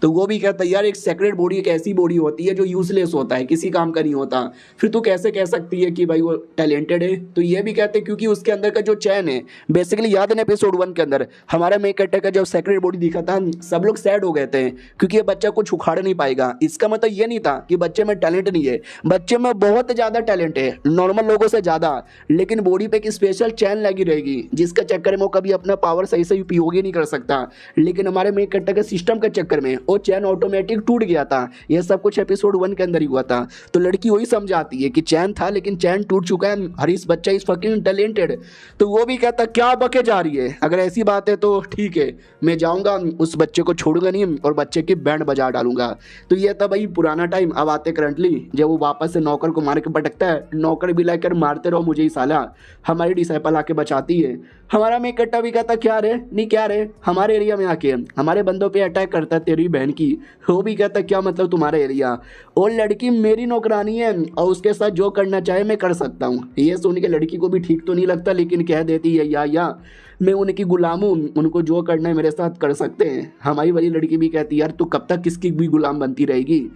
तो वो भी कहता यार एक सेक्रेट बॉडी एक ऐसी बॉडी होती है जो यूजलेस होता है, किसी काम का नहीं होता, फिर तू कैसे कह सकती है कि भाई वो टैलेंटेड है। तो ये भी कहते हैं क्योंकि उसके अंदर का जो चैन है, बेसिकली याद है एपिसोड 1 के अंदर हमारा मेक कट्टा का जब सेक्रेट बॉडी दिखा था सब लोग सैड हो गए थे क्योंकि ये बच्चा कुछ उखाड़ नहीं पाएगा। इसका मतलब ये नहीं था कि बच्चे में टैलेंट नहीं है, बच्चे में बहुत ज़्यादा टैलेंट है, नॉर्मल लोगों से ज़्यादा, लेकिन बॉडी पे एक स्पेशल चैन लगी रहेगी जिसके चक्कर में वो कभी अपना पावर सही से उपयोग ही नहीं कर सकता। लेकिन हमारे मेक कट्टा के सिस्टम के चक्कर में वो चैन ऑटोमेटिक टूट गया था। यह सब कुछ एपिसोड 1 के अंदर ही हुआ था। तो लड़की वही समझाती है कि चैन था लेकिन चैन टूट चुका है, हरीश बच्चा इज फकिंग टैलेंटेड। तो वो भी कहता क्या बके जा रही है, अगर ऐसी बात है तो ठीक है, मैं जाऊंगा उस बच्चे को छोड़ूंगा नहीं और बच्चे की बैंड बजा डालूंगा। तो ये था भाई पुराना टाइम। अब आते करंटली जब वो वापस से नौकर को मार के पटकता है, नौकर भी लाकर मारते रहो मुझे ही साला, हमारी डिसाइपल आके बचाती है। हमारा मेक कट्टा भी कहता क्या रे नहीं क्या रे, हमारे एरिया में आके हमारे बंदों पे अटैक करता है तेरी बहन की। वो भी कहता क्या मतलब तुम्हारा एरिया, और लड़की मेरी नौकरानी है और उसके साथ जो करना चाहे मैं कर सकता हूँ। ये सुन के लड़की को भी ठीक तो नहीं लगता, लेकिन कह देती है या मैं उनकी गुलाम हूँ, उनको जो करना है मेरे साथ कर सकते हैं। हमारी वाली लड़की भी कहती है यार तू कब तक किसकी भी गुलाम बनती रहेगी।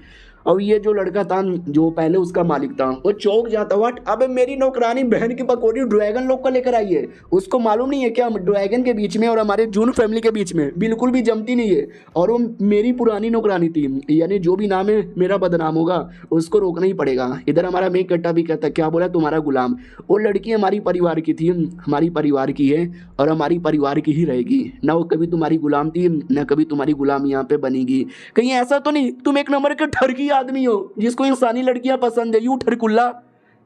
और ये जो लड़का था जो पहले उसका मालिक था वो चौंक जाता, व्हाट, अबे मेरी नौकरानी बहन की पकौड़ी ड्रैगन लोग का लेकर आई है, उसको मालूम नहीं है क्या ड्रैगन के बीच में और हमारे जून फैमिली के बीच में बिल्कुल भी जमती नहीं है, और वो मेरी पुरानी नौकरानी थी, यानी जो भी नाम है मेरा बदनाम होगा, उसको रोकना ही पड़ेगा। इधर हमारा मेघ कट्टा भी कहता क्या बोला तुम्हारा गुलाम, वो लड़की हमारी परिवार की थी, हमारी परिवार की है और हमारी परिवार की ही रहेगी, ना वो कभी तुम्हारी गुलाम थी ना कभी तुम्हारी गुलाम यहाँ पे बनेगी। कहीं ऐसा तो नहीं तुम एक नंबर के ठरकी आदमी हो जिसको इंसानी लड़कियां पसंद है, यू ठरकुल्ला।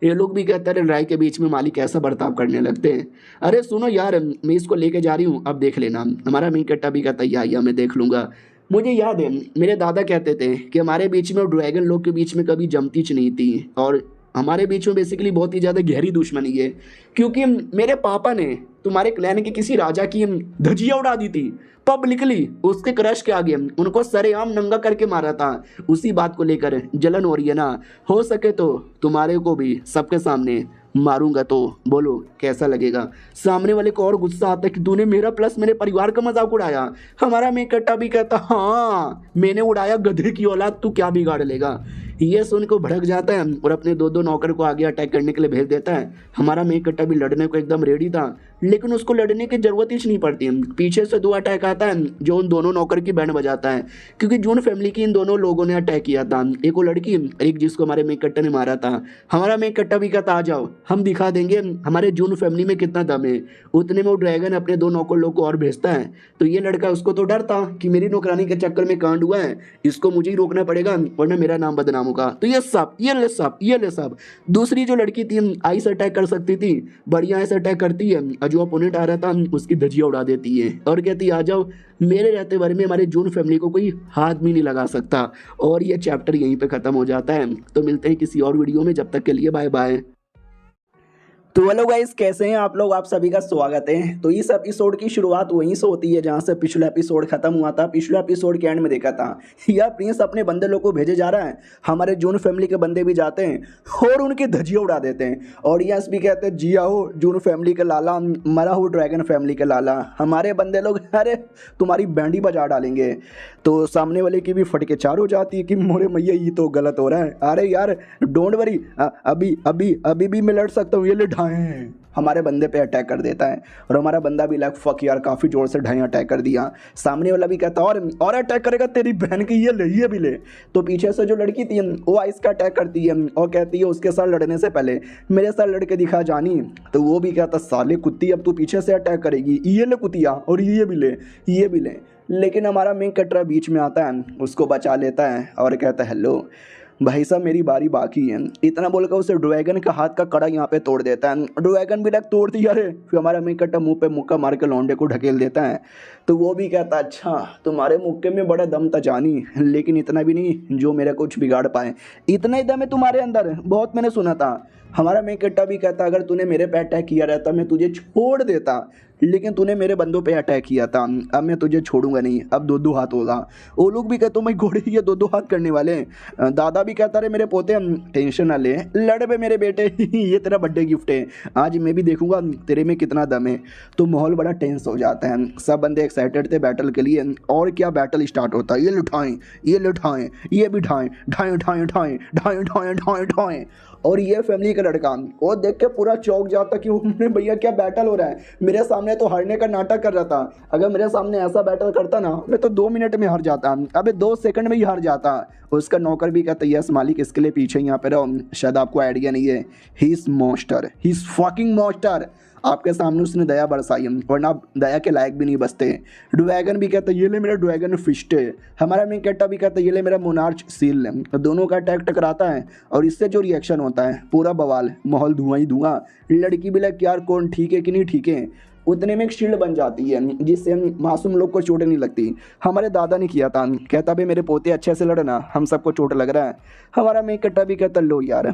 ये लोग भी कहते हैं राय के बीच में मालिक ऐसा बर्ताव करने लगते हैं। अरे सुनो यार मैं इसको लेके जा रही हूँ, अब देख लेना। हमारा मेघ कट्टा भी कहता है या मैं देख लूंगा। मुझे याद है मेरे दादा कहते थे कि हमारे बीच में और ड्रैगन लोग के बीच में कभी जमतीच नहीं थी, और हमारे बीच में बेसिकली बहुत ही ज़्यादा गहरी दुश्मनी है, क्योंकि मेरे पापा ने तुम्हारे क्लैन के किसी राजा की धजिया उड़ा दी थी पब्लिकली, उसके क्रश के आगे उनको सरेआम नंगा करके मारा था। उसी बात को लेकर जलन हो रही है ना, हो सके तो तुम्हारे को भी सबके सामने मारूंगा, तो बोलो कैसा लगेगा। सामने वाले को और गुस्सा आता है कि तूने मेरा प्लस मेरे परिवार का मजाक उड़ाया। हमारा मेघ कट्टा भी कहता हाँ मैंने उड़ाया, गधे की औलाद तू क्या बिगाड़ लेगा। ये सुन को भड़क जाता है और अपने दो नौकर को आगे अटैक करने के लिए भेज देता है। हमारा मेघ कट्टा भी लड़ने को एकदम रेडी था, लेकिन उसको लड़ने की जरूरत ही नहीं पड़ती। पीछे से 2 अटैक आता है जो उन दोनों नौकर की बैंड बजाता है, क्योंकि जून फैमिली की इन दोनों लोगों ने अटैक किया था, एक वो लड़की एक जिसको हमारे मेघ कट्टा ने मारा था। हमारा मेघ कट्टा भी कहता आ जाओ हम दिखा देंगे हमारे जून फैमिली में कितना दम है। उतने में वो ड्रैगन अपने 2 नौकर लोग को और भेजता है। तो ये लड़का उसको तो डर था कि मेरी नौकरानी के चक्कर में कांड हुआ है, इसको मुझे ही रोकना पड़ेगा वरना मेरा नाम बदनाम होगा। तो ये ले सब। दूसरी जो लड़की थी आइस अटैक कर सकती थी, बढ़िया आइस अटैक करती है, और जो अपोनेंट आ रहा था उसकी धजिया उड़ा देती है और कहती है आ जाओ मेरे रहते बारे में हमारे जून फैमिली को कोई हाथ भी नहीं लगा सकता। और ये चैप्टर यहीं पे खत्म हो जाता है। तो मिलते हैं किसी और वीडियो में, जब तक के लिए बाय बाय। तो हेलो गाइस, कैसे हैं आप लोग? आप सभी का स्वागत है। तो इस एपिसोड की शुरुआत वहीं से होती है जहां से पिछला एपिसोड खत्म हुआ था। पिछले एपिसोड के एंड में देखा था यह प्रिंस अपने बंदे लोग को भेजे जा रहा है, हमारे जून फैमिली के बंदे भी जाते हैं और उनकी धजिया उड़ा देते हैं। ऑडियंस भी कहते हैं जी आओ जून फैमिली के लाला, मरा हो ड्रैगन फैमिली के लाला। हमारे बंदे लोग अरे तुम्हारी बैंडी बजा डालेंगे। तो सामने वाले की भी फटके चार हो जाती है कि मोरे मैया ये तो गलत हो रहा है। अरे यार डोंट वरी, अभी भी मैं लड़ सकता हूँ, ये ले ढाएं। हमारे बंदे पे अटैक कर देता है और हमारा बंदा भी लाइक फक यार काफ़ी जोर से ढाई अटैक कर दिया। सामने वाला भी कहता और अटैक करेगा तेरी बहन की, ये भी ले। तो पीछे से जो लड़की थी वो आइस का अटैक करती है और कहती है उसके साथ लड़ने से पहले मेरे साथ लड़के दिखा जानी। तो वो भी कहता साले कुत्ती अब तू पीछे से अटैक करेगी, ये ले कुतिया और ये भी ले। लेकिन हमारा मेघ कट्टा बीच में आता है, उसको बचा लेता है और कहता है हेलो भाई साहब मेरी बारी बाकी है। इतना बोलकर उसे ड्रैगन का हाथ का कड़ा यहाँ पे तोड़ देता है। ड्रैगन भी लाइक तोड़ दिया रे, फिर हमारा मेघ कट्टा मुंह पे मुक्का मार के लौंडे को ढकेल देता है। तो वो भी कहता अच्छा तुम्हारे मुक्के में बड़ा दम था जानी, लेकिन इतना भी नहीं जो मेरा कुछ बिगाड़ पाए। इतना ही दम है तुम्हारे अंदर, बहुत मैंने सुना था। हमारा मेघ कट्टा भी कहता अगर तूने मेरे पे अटैक किया रहता मैं तुझे छोड़ देता, लेकिन तूने मेरे बंदों पे अटैक किया था, अब मैं तुझे छोड़ूंगा नहीं, अब 2-2 हाथ होगा। वो लोग भी कहते मैं घोड़े ये 2-2 हाथ करने वाले। दादा भी कहता रहे मेरे पोते टेंशन ना ले, लड़ बे मेरे बेटे ये तेरा बर्थडे गिफ्ट है, आज मैं भी देखूंगा तेरे में कितना दम है। तो माहौल बड़ा टेंस हो जाता है, सब बंदे एक्साइटेड थे बैटल के लिए। और क्या बैटल स्टार्ट होता है, ये लुठाएं ये भी ढाएं। और ये फैमिली का लड़का वो देख के पूरा चौंक जाता कि भैया क्या बैटल हो रहा है, मेरे सामने तो हारने का नाटक कर रहा था, अगर मेरे सामने ऐसा बैटल करता ना मैं तो 2 मिनट में हार जाता, अबे 2 सेकंड में ही हार जाता। उसका नौकर भी कहता यस मालिक इसके लिए पीछे यहाँ पे रहो, शायद आपको आइडिया नहीं है, he is monster, he is fucking monster. आपके सामने उसने दया बरसाई वरना आप दया के लायक भी नहीं बसते। ड्रैगन भी कहता ये ले मेरा ड्रैगन फिस्ट है। हमारा मेघ कट्टा भी कहता ये ले मेरा मोनार्च सील है। दोनों का अटैक टकराता है और इससे जो रिएक्शन होता है पूरा बवाल, माहौल धुआं ही धुआं। लड़की भी लाइक यार कौन ठीक है कि नहीं ठीक है। उतने में एक शील्ड बन जाती है जिससे मासूम लोग को चोट नहीं लगती। हमारे दादा ने किया था, कहता भाई मेरे पोते अच्छे से लड़ना, हम सबको चोट लग रहा है। हमारा मेघ कट्टा भी कहता लो यार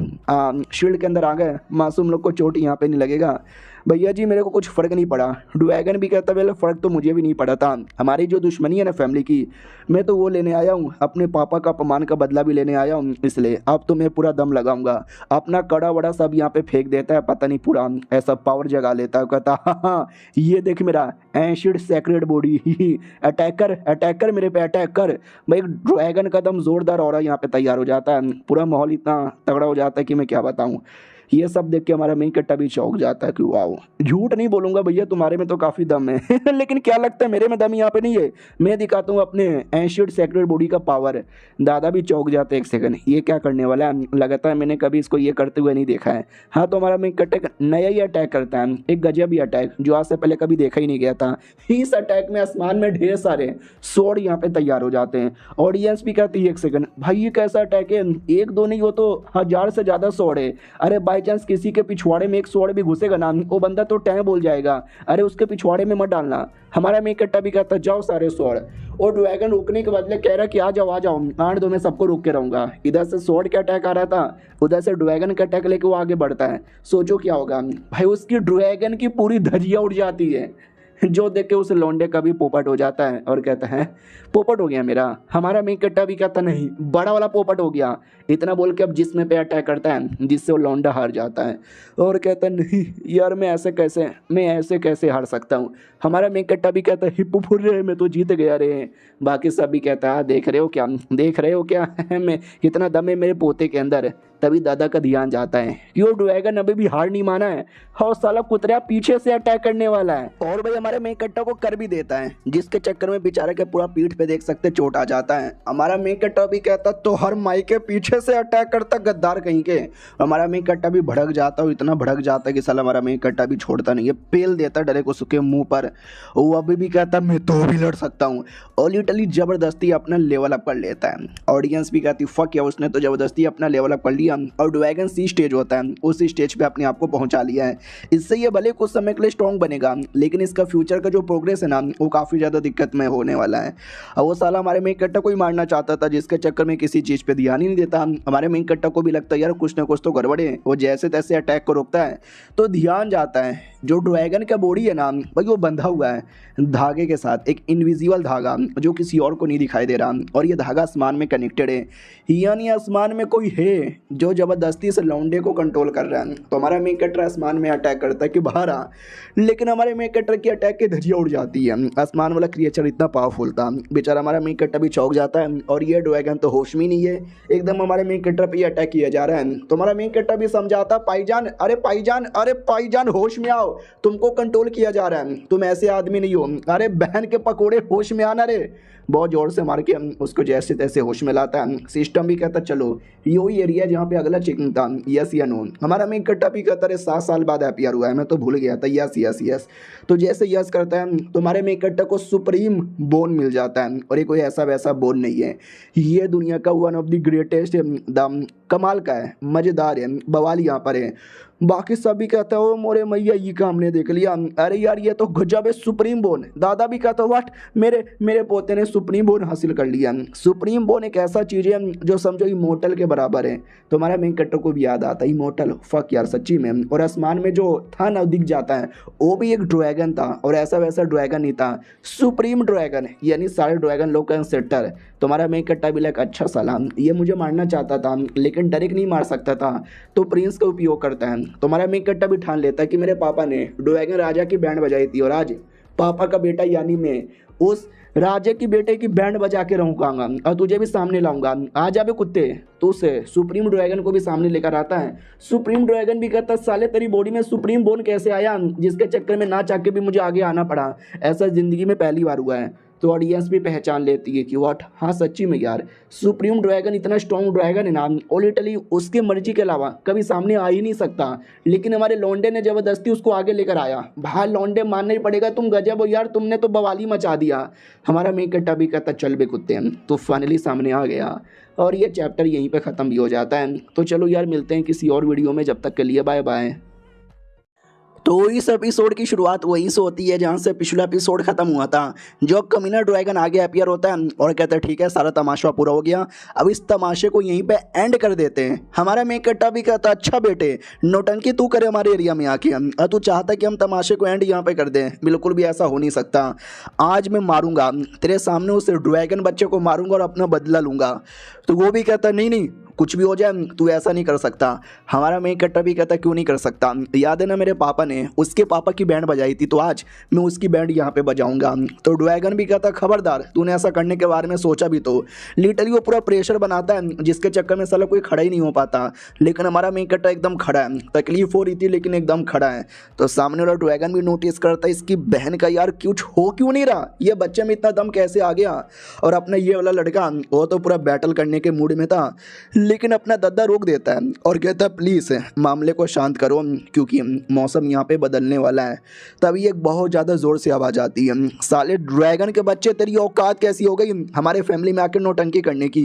शील्ड के अंदर आ गए, मासूम लोग को चोट यहाँ पे नहीं लगेगा। भैया जी मेरे को कुछ फ़र्क नहीं पड़ा। ड्रैगन भी कहता वेल फ़र्क तो मुझे भी नहीं पड़ा था। हमारी जो दुश्मनी है ना फैमिली की, मैं तो वो लेने आया हूँ, अपने पापा का अपमान का बदला भी लेने आया हूँ, इसलिए अब तो मैं पूरा दम लगाऊंगा। अपना कड़ा वड़ा सब यहाँ पे फेंक देता है, पता नहीं पूरा ऐसा पावर जगा लेता है, कहता हाँ ये देख मेरा एंशिड सेक्रेड बॉडी अटैकर अटैकर मेरे पे अटैकर। भाई ड्रैगन का दम जोरदार और यहाँ पे तैयार हो जाता है, पूरा माहौल इतना तगड़ा हो जाता है कि मैं क्या बताऊँ। ये सब देख के हमारा मेन कट्टा भी चौंक जाता है कि वाओ, झूठ नहीं बोलूंगा भैया तुम्हारे में तो काफ़ी दम है लेकिन क्या लगता है मेरे में दम यहाँ पे नहीं है। मैं दिखाता हूँ अपने एंशियंट सेक्रेड बॉडी का पावर। दादा भी चौंक जाते हैं, एक सेकंड ये क्या करने वाला है, लगता है मैंने कभी इसको ये करते हुए नहीं देखा है। हाँ तो हमारा मेन कट्टा नया ही अटैक करता है, एक गजब ही अटैक जो आज से पहले कभी देखा ही नहीं गया था। इस अटैक में आसमान में ढेर सारे स्वॉर्ड यहाँ पे तैयार हो जाते हैं। ऑडियंस भी कहती है एक सेकंड भाई ये कैसा अटैक है, एक दो नहीं वो तो 1000 से ज़्यादा स्वॉर्ड है। अरे बाई चांस किसी के पिछवाड़े में एक स्वॉर्ड भी घुसेगा ना, वो बंदा तो टैं बोल जाएगा। अरे उसके पिछवाड़े में मत डालना। हमारा मेन कट्टा भी कहता जाओ सारे स्वॉर्ड, और ड्रैगन रोकने के बदले कह रहा कि आ जाओ 8 2 में सबको रोक के रहूंगा। इधर से स्वॉर्ड का अटैक आ रहा था, उधर से ड्रैगन का अटैक लेके वो आगे बढ़ता है। सोचो क्या होगा भाई, उसकी ड्रैगन की पूरी धजिया उड़ जाती है, जो देख के उस लौंडे का भी पोपट हो जाता है और कहता है पोपट हो गया मेरा। हमारा मेन कट्टा भी कहता नहीं बड़ा वाला पोपट हो गया। इतना बोल के अब जिसमें पे अटैक करता है जिससे वो लौंडा हार जाता है और कहता है नहीं यार मैं ऐसे कैसे हार सकता हूँ। हमारा मेन कट्टा भी कहता है हिप्पो फुर रहे मैं तो जीत गया रे। बाकी सब भी कहता है देख रहे हो क्या मैं कितना दम है मेरे पोते के अंदर। तभी दादा का ध्यान जाता है कि वो ड्रैगन अभी भी हार नहीं माना है और साला कुतरा पीछे से अटैक करने वाला है। और भाई हमारे मेन कट्टा को कर भी देता है, जिसके चक्कर में बेचारे के पूरा पीठ पे देख सकते चोट आ जाता है। हमारा मेन कट्टा भी कहता तो हर माई के पीछे से अटैक करता गद्दार कहीं के। हमारा मेन कट्टा भी भड़क जाता है, इतना भड़क जाता है कि साला हमारा मेन कट्टा भी छोड़ता नहीं है, पेल देता डायरेक्ट उसके मुंह पर। वो अभी भी कहता मैं तो भी लड़ सकता हूँ और लिटरली जबरदस्ती अपना लेवल अप कर लेता है। ऑडियंस भी कहती फक या उसने तो जबरदस्ती अपना लेवल अप कर लिया और ड्रैगन सी स्टेज होता है उस स्टेज पे अपने आप को पहुंचा लिया है। इससे ये भले कुछ समय के लिए स्ट्रॉन्ग बनेगा लेकिन इसका फ्यूचर का जो प्रोग्रेस है ना वो काफ़ी ज़्यादा दिक्कत में होने वाला है। और वो साला हमारे मेन कट्टा को ही मारना चाहता था, जिसके चक्कर में किसी चीज़ पे ध्यान ही नहीं देता। हमारे मेन कट्टा को भी लगता है यार कुछ ना कुछ तो गड़बड़े है, वो जैसे तैसे अटैक को रोकता है तो ध्यान जाता है जो ड्रैगन का बॉडी है ना भाई वो बंधा हुआ है धागे के साथ, एक इनविजिबल धागा जो किसी और को नहीं दिखाई दे रहा और ये धागा आसमान में कनेक्टेड है, यानी आसमान में कोई है जो जबरदस्ती से लौंडे को कंट्रोल कर रहा है। तो हमारा मेन कटर आसमान में अटैक करता है कि बाहर आ, लेकिन हमारे मेन कटर की अटैक की धजिया उड़ जाती है। आसमान वाला क्रिएचर इतना पावरफुल था, बेचारा हमारा मेन कटर भी चौंक जाता है और ये ड्रैगन तो होश में नहीं है, एकदम हमारे मेन कटर पे अटैक किया जा रहा है। तो हमारा मेन कटर भी समझाता अरे पाईजान होश में आओ, तुमको कंट्रोल किया जा रहा है, तुम ऐसे आदमी नहीं हो, अरे बहन के पकोड़े होश में आना रे। बहुत जोर से मार के उसको जैसे तैसे होश में लाता है। सिस्टम भी कहता चलो यही एरिया जहाँ पे अगला चेकिंग था, यस या नो। हमारा मेन कट्टा भी कहता है 7 साल बाद एपीआर हुआ है, मैं तो भूल गया था, यस यस यस। तो जैसे यस करता है तो हमारे मेन कट्टा को सुप्रीम बोन मिल जाता है और ये कोई ऐसा वैसा बोन नहीं है, ये दुनिया का वन ऑफ द ग्रेटेस्ट दम कमाल का है, मज़ेदार है, बवाल यहाँ पर है। बाकी सभी कहते हो मोरे मैया ये काम ने देख लिया, अरे यार ये तो गजब है सुप्रीम बोन। दादा भी कहता व्हाट, मेरे पोते ने सुप्रीम बोन हासिल कर लिया। सुप्रीम बोन एक ऐसा चीज़ है जो समझो इमोर्टल के बराबर है। तो हमारा मेन कट्टर को भी याद आता इमोर्टल, फक यार सच्ची में। और आसमान में जो था ना दिख जाता है वो भी एक ड्रैगन था और ऐसा वैसा ड्रैगन नहीं था, सुप्रीम ड्रैगन यानी सारे ड्रैगन लोग का सेक्टर। तो हमारा मेन कट्टा भी लाइक अच्छा सलाम, ये मुझे मारना चाहता था लेकिन डायरेक्ट नहीं मार सकता था तो प्रिंस का उपयोग करता है। तो हमारा मेन कट्टा भी ठान लेता है कि मेरे पापा ने ड्रैगन राजा की बैंड बजाई थी और आज पापा का बेटा यानी मैं उस राजा की बेटे की बैंड बजा के रहूँगा और तुझे भी सामने लाऊंगा, आ जा बे कुत्ते। तो उसे सुप्रीम ड्रैगन को भी सामने लेकर आता है। सुप्रीम ड्रैगन भी कहता साले तेरी बॉडी में सुप्रीम बोन कैसे आया, जिसके चक्कर में ना चाह के भी मुझे आगे आना पड़ा, ऐसा जिंदगी में पहली बार हुआ है। तो ऑडियंस भी पहचान लेती है कि व्हाट, हाँ सच्ची में यार सुप्रीम ड्रैगन इतना स्ट्रॉन्ग ड्रैगन है ना, और लिटरली उसकी मर्जी के अलावा कभी सामने आ ही नहीं सकता। लेकिन हमारे लौंडे ने जबरदस्ती उसको आगे लेकर आया। भाई लौंडे मानना ही पड़ेगा, तुम गजब हो यार, तुमने तो बवाली मचा दिया। हमारा मेन कट्टा भी कहता चल बे कुत्ते। तो फाइनली सामने आ गया और ये चैप्टर यहीं पर ख़त्म भी हो जाता है। तो चलो यार मिलते हैं किसी और वीडियो में, जब तक के लिए बाय बाय। तो इस एपिसोड की शुरुआत वहीं से होती है जहाँ से पिछला एपिसोड खत्म हुआ था। जो कमीना ड्रैगन आगे अपीयर होता है और कहता है ठीक है सारा तमाशा पूरा हो गया, अब इस तमाशे को यहीं पे एंड कर देते हैं। हमारा मेन कट्टा भी कहता है अच्छा बेटे नौटंकी तू करे हमारे एरिया में आके, और तू चाहता कि हम तमाशे को एंड यहाँ पे कर दें, बिल्कुल भी ऐसा हो नहीं सकता। आज मैं मारूंगा तेरे सामने उस ड्रैगन बच्चे को मारूंगा और अपना बदला लूंगा। तो वो भी कहता नहीं नहीं कुछ भी हो जाए तू ऐसा नहीं कर सकता। हमारा मेन कट्टा भी कहता क्यों नहीं कर सकता, याद है ना मेरे पापा ने उसके पापा की बैंड बजाई थी तो आज मैं उसकी बैंड यहाँ पे बजाऊंगा। तो ड्रैगन भी कहता खबरदार तूने ऐसा करने के बारे में सोचा भी तो। लिटरली वो पूरा प्रेशर बनाता है जिसके चक्कर में साला कोई खड़ा ही नहीं हो पाता, लेकिन हमारा मेन कट्टा एकदम खड़ा है। तकलीफ हो रही थी लेकिन एकदम खड़ा है। तो सामने वाला ड्रैगन भी नोटिस करता है इसकी बहन का यार कुछ हो क्यों नहीं रहा, ये बच्चे में इतना दम कैसे आ गया। और अपना ये वाला लड़का वो तो पूरा बैटल करने के मूड में था, लेकिन अपना दद्दा रोक देता है और कहता है प्लीज़ मामले को शांत करो क्योंकि मौसम यहाँ पे बदलने वाला है। तभी एक बहुत ज़्यादा ज़ोर से आवाज़ आती है, साले ड्रैगन के बच्चे तेरी औकात कैसी हो गई हमारे फैमिली में आकर नौटंकी करने की।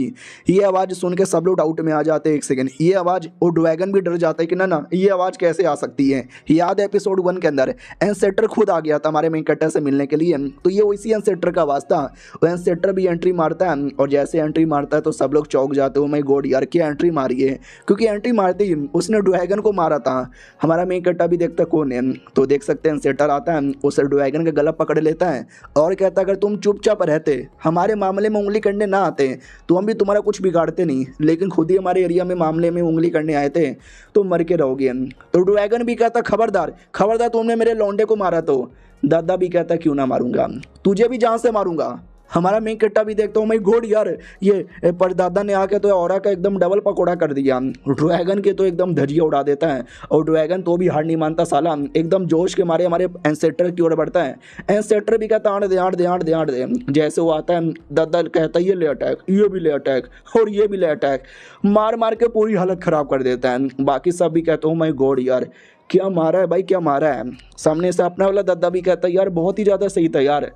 ये आवाज़ सुन के सब लोग डाउट में आ जाते हैं। एक सेकेंड, ये आवाज़ और ड्रैगन भी डर जाता है कि ना ये आवाज़ कैसे आ सकती है। याद है एपिसोड 1 के अंदर एंसेटर खुद आ गया था हमारे मेन कट्टा से मिलने के लिए, तो ये वैसी एंसेटर का आवाज़ था। वो एंसेटर भी एंट्री मारता है और जैसे एंट्री मारता है तो सब लोग चौंक जाते हो, माय गॉड यार क्या एंट्री मारी है, क्योंकि एंट्री मारते ही उसने ड्रैगन को मारा था। हमारा मेन कट्टा भी देखता कौन है, तो देख सकते हैं सेटर आता है उस ड्रैगन का गला पकड़ लेता है और कहता अगर तुम चुपचाप रहते हमारे मामले में उंगली करने ना आते तो हम भी तुम्हारा कुछ बिगाड़ते नहीं, लेकिन खुद ही हमारे एरिया में मामले में उंगली करने आए थे तो मर के रहोगे। तो ड्रैगन भी कहता खबरदार खबरदार तुमने मेरे लौंडे को मारा तो। दादा भी कहता क्यों ना मारूंगा, तुझे भी जान से मारूंगा। हमारा मेन कट्टा भी देखता हूँ मैं घोड़ यार ये परदादा ने आके तो औरा का एकदम डबल पकौड़ा कर दिया। ड्रैगन के तो एकदम धजिया उड़ा देता है और ड्रैगन तो भी हार नहीं मानता साला, एकदम जोश के मारे हमारे एंसेटर की ओर बढ़ता है। एंसेटर भी कहता आड़ दे आड़ दे आड़ दे आड़ दे। जैसे वो आता है दादा कहता है ये ले अटैक, ये भी ले अटैक और ये भी ले अटैक, मार मार के पूरी हालत ख़राब कर देता है। बाकी सब भी कहता हूँ मैं घोड़ यार क्या मारा है भाई क्या मारा है। सामने से अपना वाला दादा भी कहता है यार बहुत ही ज़्यादा सही था यार।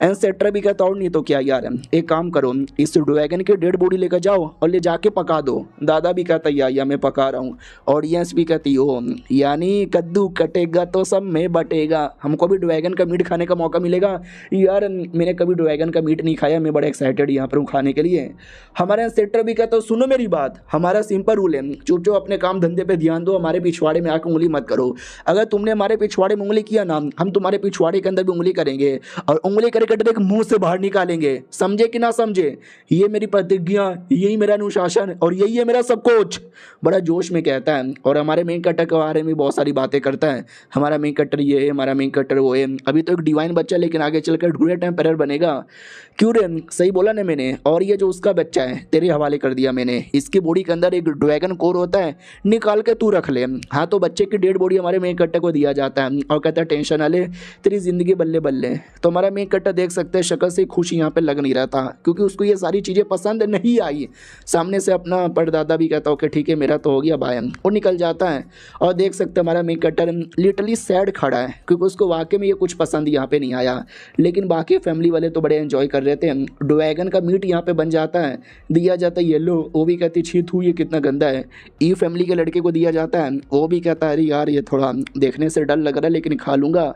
एंसेटर भी कहता और नहीं तो क्या यार, एक काम करो इस ड्रैगन की डेड बॉडी लेकर जाओ और ले जाके पका दो। दादा भी कहता या मैं पका रहा हूँ। ऑडियंस भी कहती हो यानी कद्दू कटेगा तो सब में बटेगा, हमको भी ड्रैगन का मीट खाने का मौका मिलेगा। यार मैंने कभी ड्रैगन का मीट नहीं खाया, मैं बड़ा एक्साइटेड यहाँ पर हूँ खाने के लिए। हमारा एंसेटर भी कहता सुनो मेरी बात, हमारा सिंपल रूल है चुप चुप अपने काम धंधे पर ध्यान दो, हमारे पिछवाड़े में आकर उंगली मत करो। अगर तुमने हमारे पिछवाड़े में उंगली किया ना हम तुम्हारे पिछवाड़े के अंदर भी उंगली करेंगे और उंगली करके डायरेक्ट मुंह से बाहर निकालेंगे, समझे कि ना समझे। ये मेरी प्रतिज्ञा, यही मेरा अनुशासन और यही है मेरा सब कुछ। बड़ा जोश में कहता है और हमारे मेन कट्टर के बारे में बहुत सारी बातें करता है। हमारा मेन कट्टर ये है, हमारा मेन कट्टर वो है, अभी तो एक डिवाइन बच्चा लेकिन आगे चलकर ढूंढे टेम्परर बनेगा। क्यों रे सही बोला ना मैंने। और ये जो उसका बच्चा है तेरे हवाले कर दिया मैंने, इसकी बॉडी के अंदर एक ड्रैगन कोर होता है, निकाल के तू रख ले। हाँ तो बच्चे की डेड बॉडी हमारे मेन कट्टर को दिया जाता है और कहता है टेंशन वाले तेरी जिंदगी बल्ले बल्ले। तो हमारा मेन कट्टर देख सकते हैं शक्ल से खुश यहाँ पे लग नहीं रहा था क्योंकि उसको ये सारी चीज़ें पसंद नहीं आई। सामने से अपना परदादा भी कहता ओके ठीक है मेरा तो हो गया बाय, और निकल जाता है। और देख सकते हमारा मेन कट्टर लिटरली सैड खड़ा है क्योंकि उसको वाकई में ये कुछ पसंद यहाँ पे नहीं आया, लेकिन बाकी फैमिली वाले तो बड़े एंजॉय कर रहे थे। ड्रैगन का मीट यहाँ पे बन जाता है, दिया जाता है येलो, वो भी कहती छी थू ये कितना गंदा है। ई फैमिली के लड़के को दिया जाता है, वो भी कहता है अरे यार ये थोड़ा देखने से डर लग रहा है लेकिन खा लूँगा।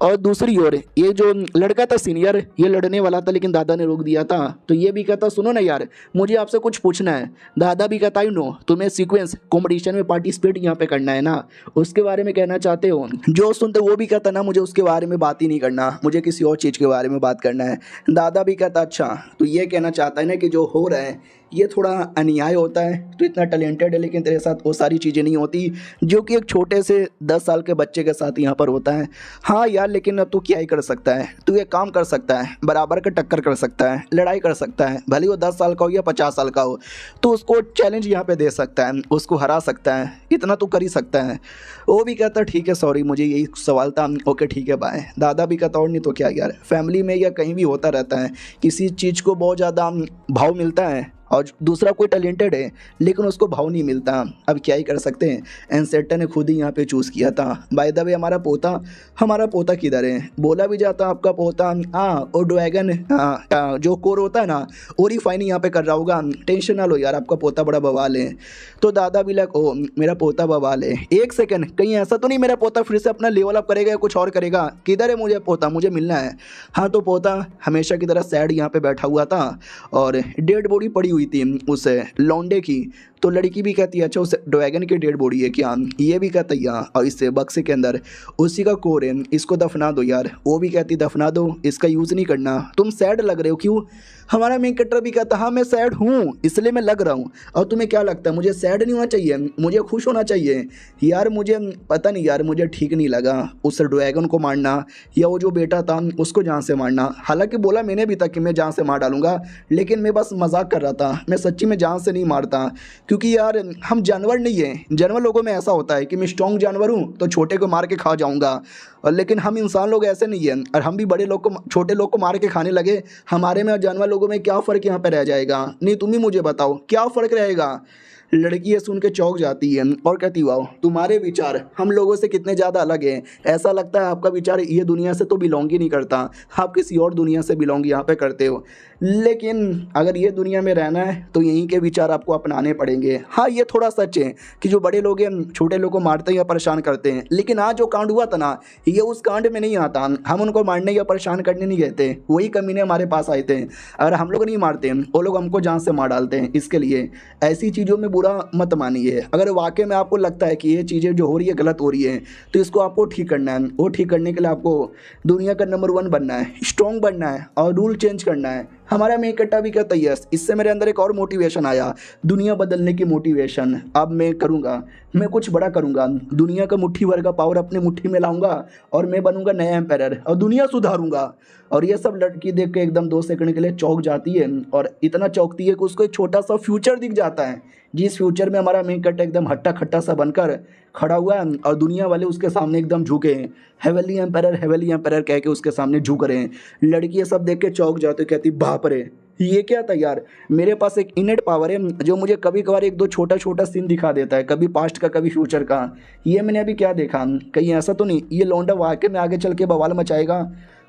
और दूसरी ओर ये जो लड़का था सीनियर, ये लड़ने वाला था लेकिन दादा ने रोक दिया था, तो ये भी कहता सुनो ना यार मुझे आपसे कुछ पूछना है। दादा भी कहता नो तुम्हें सीक्वेंस कॉम्पिटिशन में पार्टिसिपेट यहाँ पे करना है ना, उसके बारे में कहना चाहते हो। जो सुनते वो भी कहता ना मुझे उसके बारे में बात ही नहीं करना, मुझे किसी और चीज़ के बारे में बात करना है। दादा भी कहता अच्छा तो ये कहना चाहता है ना कि जो हो रहा है ये थोड़ा अन्याय होता है, तो इतना टैलेंटेड है लेकिन तेरे साथ वो सारी चीज़ें नहीं होती जो कि एक छोटे से 10 साल के बच्चे के साथ यहाँ पर होता है। हाँ यार लेकिन अब तू क्या ही कर सकता है, तू ये काम कर सकता है, बराबर का टक्कर कर सकता है, लड़ाई कर सकता है, भले वो 10 साल का हो या 50 साल का हो, तो उसको चैलेंज यहाँ पे दे सकता है, उसको हरा सकता है, इतना तू कर ही सकता है। वो भी कहता ठीक है सॉरी मुझे यही सवाल था, ओके ठीक है बाय। दादा भी कहता और नहीं तो क्या यार, फैमिली में या कहीं भी होता रहता है, किसी चीज़ को बहुत ज़्यादा भाव मिलता है और दूसरा कोई टैलेंटेड है लेकिन उसको भाव नहीं मिलता। अब क्या ही कर सकते हैं, एनसेटर ने खुद ही यहाँ पे चूज़ किया था। बाय द वे हमारा पोता किधर है? बोला भी जाता आपका पोता और ड्रैगन जो कोर होता है ना वो रिफाइनिंग यहाँ पे कर रहा होगा। टेंशन ना लो यार, आपका पोता बड़ा बवाल है। तो दादा भी लग ओ मेरा पोता बवाल है, एक सेकंड कहीं ऐसा तो नहीं मेरा पोता फिर से अपना लेवल अप करेगा या कुछ और करेगा? किधर है मुझे पोता, मुझे मिलना है। हाँ तो पोता हमेशा की तरह सैड यहाँ पे बैठा हुआ था और डेड बॉडी पड़ी हुई थी उस लौंडे की। तो लड़की भी कहती है अच्छा उस ड्रैगन की डेड बॉडी है क्या? ये भी कहता है यार, और इस बक्से के अंदर उसी का कोर है, इसको दफना दो यार। वो भी कहती दफना दो, इसका यूज़ नहीं करना। तुम सैड लग रहे हो क्यों? हमारा मेन कैरेक्टर भी कहता हाँ मैं सैड हूँ इसलिए मैं लग रहा हूँ। और तुम्हें क्या लगता है मुझे सैड नहीं होना चाहिए, मुझे खुश होना चाहिए? यार मुझे पता नहीं यार, मुझे ठीक नहीं लगा उस ड्रैगन को मारना या वो जो बेटा था उसको जान से मारना। हालांकि बोला मैंने भी था कि मैं जान से मार डालूंगा, लेकिन मैं बस मजाक कर रहा था, मैं सच्ची में जान से नहीं मारता। क्योंकि यार हम जानवर नहीं हैं, जानवर लोगों में ऐसा होता है कि मैं स्ट्रॉन्ग जानवर हूँ तो छोटे को मार के खा जाऊँगा, और लेकिन हम इंसान लोग ऐसे नहीं हैं। और हम भी बड़े लोग को छोटे लोग को मार के खाने लगे, हमारे में और जानवर लोगों में क्या फ़र्क यहाँ पे रह जाएगा? नहीं तुम ही मुझे बताओ क्या फ़र्क रहेगा? लड़की ये सुन के चौंक जाती है और कहती वाह तुम्हारे विचार हम लोगों से कितने ज़्यादा अलग हैं। ऐसा लगता है आपका विचार ये दुनिया से तो बिलोंग ही नहीं करता, आप किसी और दुनिया से बिलोंग यहाँ पे करते हो। लेकिन अगर ये दुनिया में रहना है तो यहीं के विचार आपको अपनाने पड़ेंगे। हाँ ये थोड़ा सच है कि जो बड़े लोग हैं छोटे लोग को मारते हैं या परेशान करते हैं, लेकिन आज जो कांड हुआ था ना ये उस कांड में नहीं आता। हम उनको मारने या परेशान करने नहीं गए थे, वही कमीने हमारे पास आए थे। अगर हम लोग नहीं मारते वो लोग हमको जान से मार डालते हैं। इसके लिए ऐसी चीज़ों में बुरा मत मानिए। अगर वाकई में आपको लगता है कि ये चीज़ें जो हो रही है गलत हो रही है तो इसको आपको ठीक करना है। वो ठीक करने के लिए आपको दुनिया का नंबर 1 बनना है, स्ट्रॉन्ग बनना है और रूल चेंज करना है। हमारा मेन कट्टा भी कहता है यस, इससे मेरे अंदर एक और मोटिवेशन आया, दुनिया बदलने की मोटिवेशन। अब मैं करूँगा, मैं कुछ बड़ा करूँगा, दुनिया का मुट्ठी भर का पावर अपने मुट्ठी में लाऊंगा और मैं बनूंगा नया एम्पायर और दुनिया सुधारूंगा। और ये सब लड़की देख के एकदम 2 सेकंड के लिए चौंक जाती है और इतना चौंकती है कि उसको एक छोटा सा फ्यूचर दिख जाता है, जिस फ्यूचर में हमारा मेन कट्टा एकदम हट्टा खट्टा सा बनकर खड़ा हुआ है और दुनिया वाले उसके सामने एकदम झुके हैं। हेवनली एम्पायर कह के उसके सामने झुक रहे हैं। लड़की ये सब देख के चौंक जाती, कहती बाप रे ये क्या था यार? मेरे पास एक इनेट पावर है जो मुझे कभी कभार 1-2 छोटा छोटा सीन दिखा देता है, कभी पास्ट का कभी फ्यूचर का। ये मैंने अभी क्या देखा, कहीं ऐसा तो नहीं ये लौंडा वाकई में आगे चल के बवाल मचाएगा?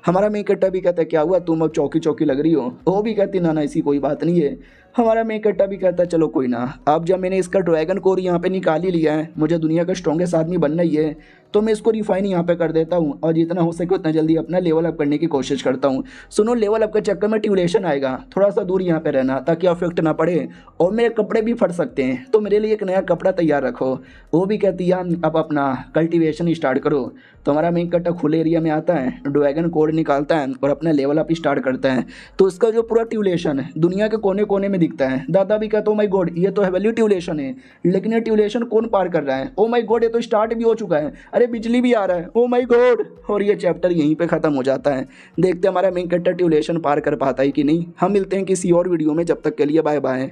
हमारा मेन कट्टा भी कहता है क्या हुआ तुम अब चौकी चौकी लग रही हो? वो भी कहती ना ऐसी कोई बात नहीं है। हमारा मेन कट्टा भी कहता है चलो कोई ना, अब जब मैंने इसका ड्रैगन कोर यहाँ पे निकाल ही लिया है, मुझे दुनिया का स्ट्रॉन्गेस्ट आदमी बनना ही है, तो मैं इसको रिफाइन यहाँ पे कर देता हूँ और जितना हो सके उतना जल्दी अपना लेवल अप करने की कोशिश करता हूँ। सुनो लेवल अप के चक्कर में ट्यूलेशन आएगा, थोड़ा सा दूर यहाँ पे रहना ताकि अफेक्ट ना पड़े, और मेरे कपड़े भी फट सकते हैं तो मेरे लिए एक नया कपड़ा तैयार रखो। वो भी कहती है अब अपना कल्टिवेशन स्टार्ट करो। तो हमारा मेन कट्टा खुले एरिया में आता है, ड्रैगन कोड निकालता है और अपना लेवल अप स्टार्ट करता है। तो इसका जो पूरा ट्यूलेशन है दुनिया के कोने कोने में दिखता है। दादा भी कहता है ओ माय गॉड ये तो हेवनली ट्यूलेशन है, लेकिन ये ट्यूलेशन कौन पार कर रहा है? ओ माय गॉड ये तो स्टार्ट भी हो चुका है, अरे बिजली भी आ रहा है, ओ माय गॉड। और ये चैप्टर यहीं पे खत्म हो जाता है। देखते हमारा मेन कैरेक्टर ट्यूलेशन पार कर पाता है कि नहीं। हम मिलते हैं किसी और वीडियो में, जब तक के लिए बाय बाय।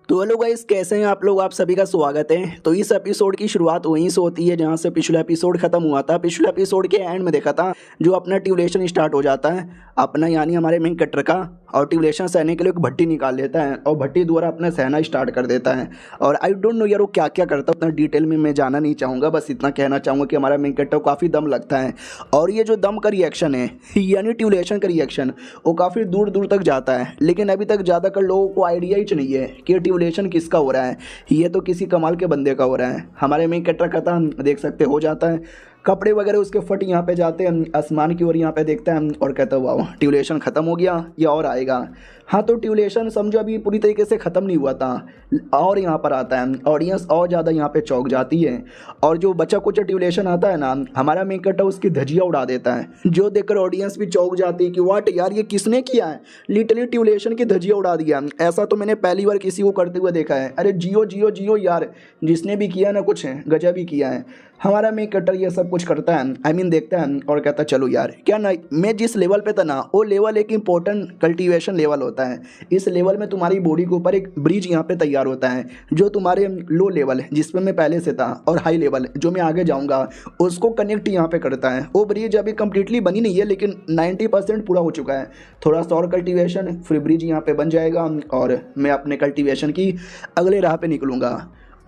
तो हेलो गाइस कैसे हैं आप लोग? आप सभी का स्वागत है। तो इस एपिसोड की शुरुआत वहीं से होती है जहां से पिछला एपिसोड खत्म हुआ था। पिछले एपिसोड के एंड में देखा था जो अपना ट्यूलेशन स्टार्ट हो जाता है अपना, यानी हमारे मेन कैरेक्टर का, और ट्यूलेशन सहने के लिए एक भट्टी निकाल लेता है और भट्टी द्वारा अपना सहना स्टार्ट कर देता है। और आई डोंट नो यार वो क्या क्या करता है, उतना डिटेल में मैं जाना नहीं चाहूँगा, बस इतना कहना चाहूँगा कि हमारा मेन कैरेक्टर को काफ़ी दम लगता है। और ये जो दम का रिएक्शन है यानी ट्यूलेशन का रिएक्शन वो काफ़ी दूर दूर तक जाता है, लेकिन अभी तक ज़्यादातर लोगों को आइडिया ही नहीं है कि ट्यूलेशन किसका हो रहा है। ये तो किसी कमाल के बंदे का हो रहा है। हमारे मेन कैरेक्टर का था देख सकते हो जाता है, कपड़े वगैरह उसके फट यहाँ पे जाते हैं, आसमान की ओर यहाँ पे देखता है और कहता है वाह ट्यूलेशन ख़त्म हो गया या और आएगा। हाँ तो ट्यूलेशन समझो अभी पूरी तरीके से ख़त्म नहीं हुआ था, और यहाँ पर आता है ऑडियंस और ज़्यादा यहाँ पे चौंक जाती है। और जो बचा कुछ ट्यूलेशन आता है ना, हमारा मेन कैरेक्टर उसकी धजिया उड़ा देता है, जो देखकर ऑडियंस भी चौंक जाती है कि वाट यार ये किसने किया है, लिटरली ट्यूलेशन की धजिया उड़ा दिया। ऐसा तो मैंने पहली बार किसी को करते हुए देखा है। अरे जियो जियो जियो यार, जिसने भी किया ना कुछ गजब ही किया है। हमारा मेन कटर ये सब कुछ करता है, आई मीन देखता है और कहता है चलो यार क्या ना, मैं जिस लेवल पे था ना वो लेवल एक इंपॉर्टेंट कल्टीवेशन लेवल होता है। इस लेवल में तुम्हारी बॉडी के ऊपर एक ब्रिज यहाँ पे तैयार होता है जो तुम्हारे लो लेवल जिसमें मैं पहले से था और हाई लेवल जो मैं आगे जाऊँगा उसको कनेक्ट यहाँ पे करता है। वो ब्रिज अभी कम्प्लीटली बनी नहीं है लेकिन 90% पूरा हो चुका है। थोड़ा सा और कल्टीवेशन फिर ब्रिज यहाँ पे बन जाएगा और मैं अपने कल्टीवेशन की अगले राह पे निकलूँगा।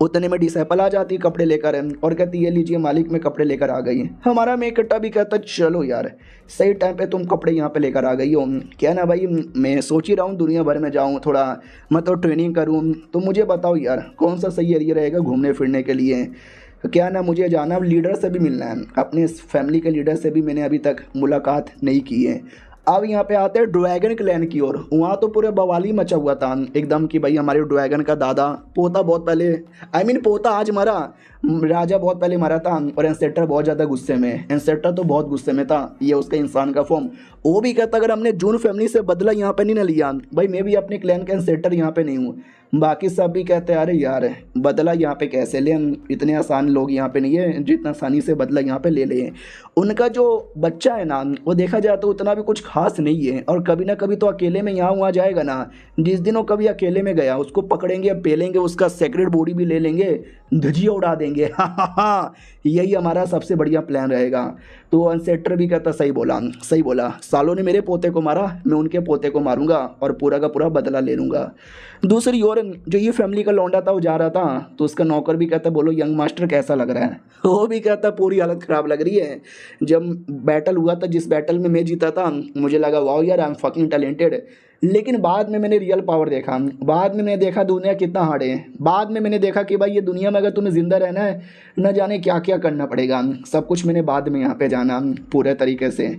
उतने में डिसेपल आ जाती कपड़े लेकर और कहती है लीजिए मालिक मैं कपड़े लेकर आ गई। हमारा मेकट्टा भी कहता चलो यार सही टाइम पे तुम कपड़े यहाँ पे लेकर आ गई हो। क्या ना भाई मैं सोच ही रहा हूँ दुनिया भर में जाऊँ थोड़ा मतलब ट्रेनिंग करूँ, तो मुझे बताओ यार कौन सा सही एरिया रहेगा घूमने फिरने के लिए। क्या ना मुझे जाना लीडर से भी मिलना है, अपने फैमिली के लीडर से भी मैंने अभी तक मुलाकात नहीं की है। अब यहाँ पे आते हैं ड्रैगन क्लैन की ओर। वहाँ तो पूरे बवाली मचा हुआ था एकदम कि भाई हमारे ड्रैगन का दादा पोता बहुत पहले, आई मीन पोता आज मरा, राजा बहुत पहले मरा था और एंसेस्टर बहुत ज़्यादा गुस्से में, एंसेस्टर तो बहुत गुस्से में था, ये उसका इंसान का फॉर्म। वो भी कहता अगर हमने जून फैमिली से बदला यहाँ पे नहीं ना लिया भाई मैं भी अपने क्लैन का एंसेस्टर यहाँ पे नहीं हूँ। बाकी सब भी कहते हैं अरे यार बदला यहाँ पे कैसे ले, इतने आसान लोग यहाँ पे नहीं है जितना आसानी से बदला यहाँ पे ले लें। उनका जो बच्चा है ना वो देखा जाए तो उतना भी कुछ खास नहीं है और कभी ना कभी तो अकेले में यहाँ वहाँ जाएगा ना। जिस दिन वो कभी अकेले में गया उसको पकड़ेंगे पेलेंगे, उसका सेक्रेट बॉडी भी ले लेंगे, धजिया उड़ा देंगे। हाँ यही हमारा सबसे बढ़िया प्लान रहेगा। तो अनसेटर भी कहता सही बोला, सालों ने मेरे पोते को मारा मैं उनके पोते को मारूंगा और पूरा का पूरा बदला ले लूँगा। दूसरी ओर जो ये फैमिली का लौंडा था वो जा रहा था तो उसका नौकर भी कहता बोलो यंग मास्टर कैसा लग रहा है। वो भी कहता पूरी हालत ख़राब लग रही है। जब बैटल हुआ था जिस बैटल में मैं जीता था मुझे लगा वाओ यार आई एम फकिंग टैलेंटेड, लेकिन बाद में मैंने रियल पावर देखा, बाद में मैंने देखा दुनिया कितना हार्ड है, बाद में मैंने देखा कि भाई ये दुनिया में अगर तुम्हें ज़िंदा रहना है न जाने क्या क्या करना पड़ेगा। सब कुछ मैंने बाद में यहाँ पे जाना पूरे तरीके से।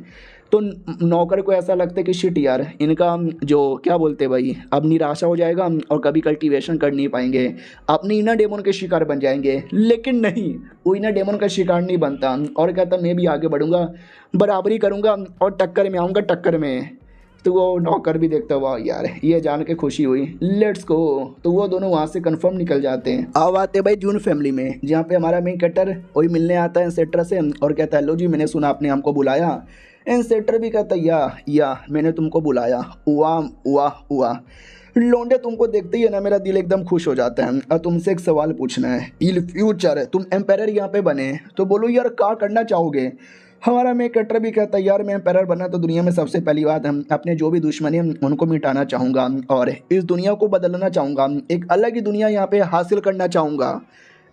तो नौकर को ऐसा लगता है कि शिट यार इनका जो क्या बोलते भाई अब निराशा हो जाएगा और कभी कल्टीवेशन कर नहीं पाएंगे, अपनी इनर डेमन के शिकार बन जाएंगे। लेकिन नहीं, वो इनर डेमन का शिकार नहीं बनता और कहता मैं भी आगे बढ़ूँगा, बराबरी करूँगा और टक्कर में आऊँगा टक्कर में। तो वो नौकर भी देखता हुआ यार ये जान के खुशी हुई लेट्स गो। तो वो दोनों वहाँ से कंफर्म निकल जाते हैं। अब आते भाई जून फैमिली में जहाँ पे हमारा मेन कटर वही मिलने आता है एंसेस्टर से और कहता है लो जी मैंने सुना आपने हमको बुलाया। एंसेस्टर भी कहता या मैंने तुमको बुलाया, वाह वाह वाह। लौंडे तुमको देखते ही है ना मेरा दिल एकदम खुश हो जाता है। और तुमसे एक सवाल पूछना है, इन फ्यूचर तुम एम्पायर यहाँ पे बने तो बोलो यार क्या करना चाहोगे। हमारा मैं कटर भी कहता है यार मैं एम्पायर बना तो दुनिया में सबसे पहली बात हम अपने जो भी दुश्मनी है उनको मिटाना चाहूँगा और इस दुनिया को बदलना चाहूँगा, एक अलग ही दुनिया यहाँ पे हासिल करना चाहूँगा।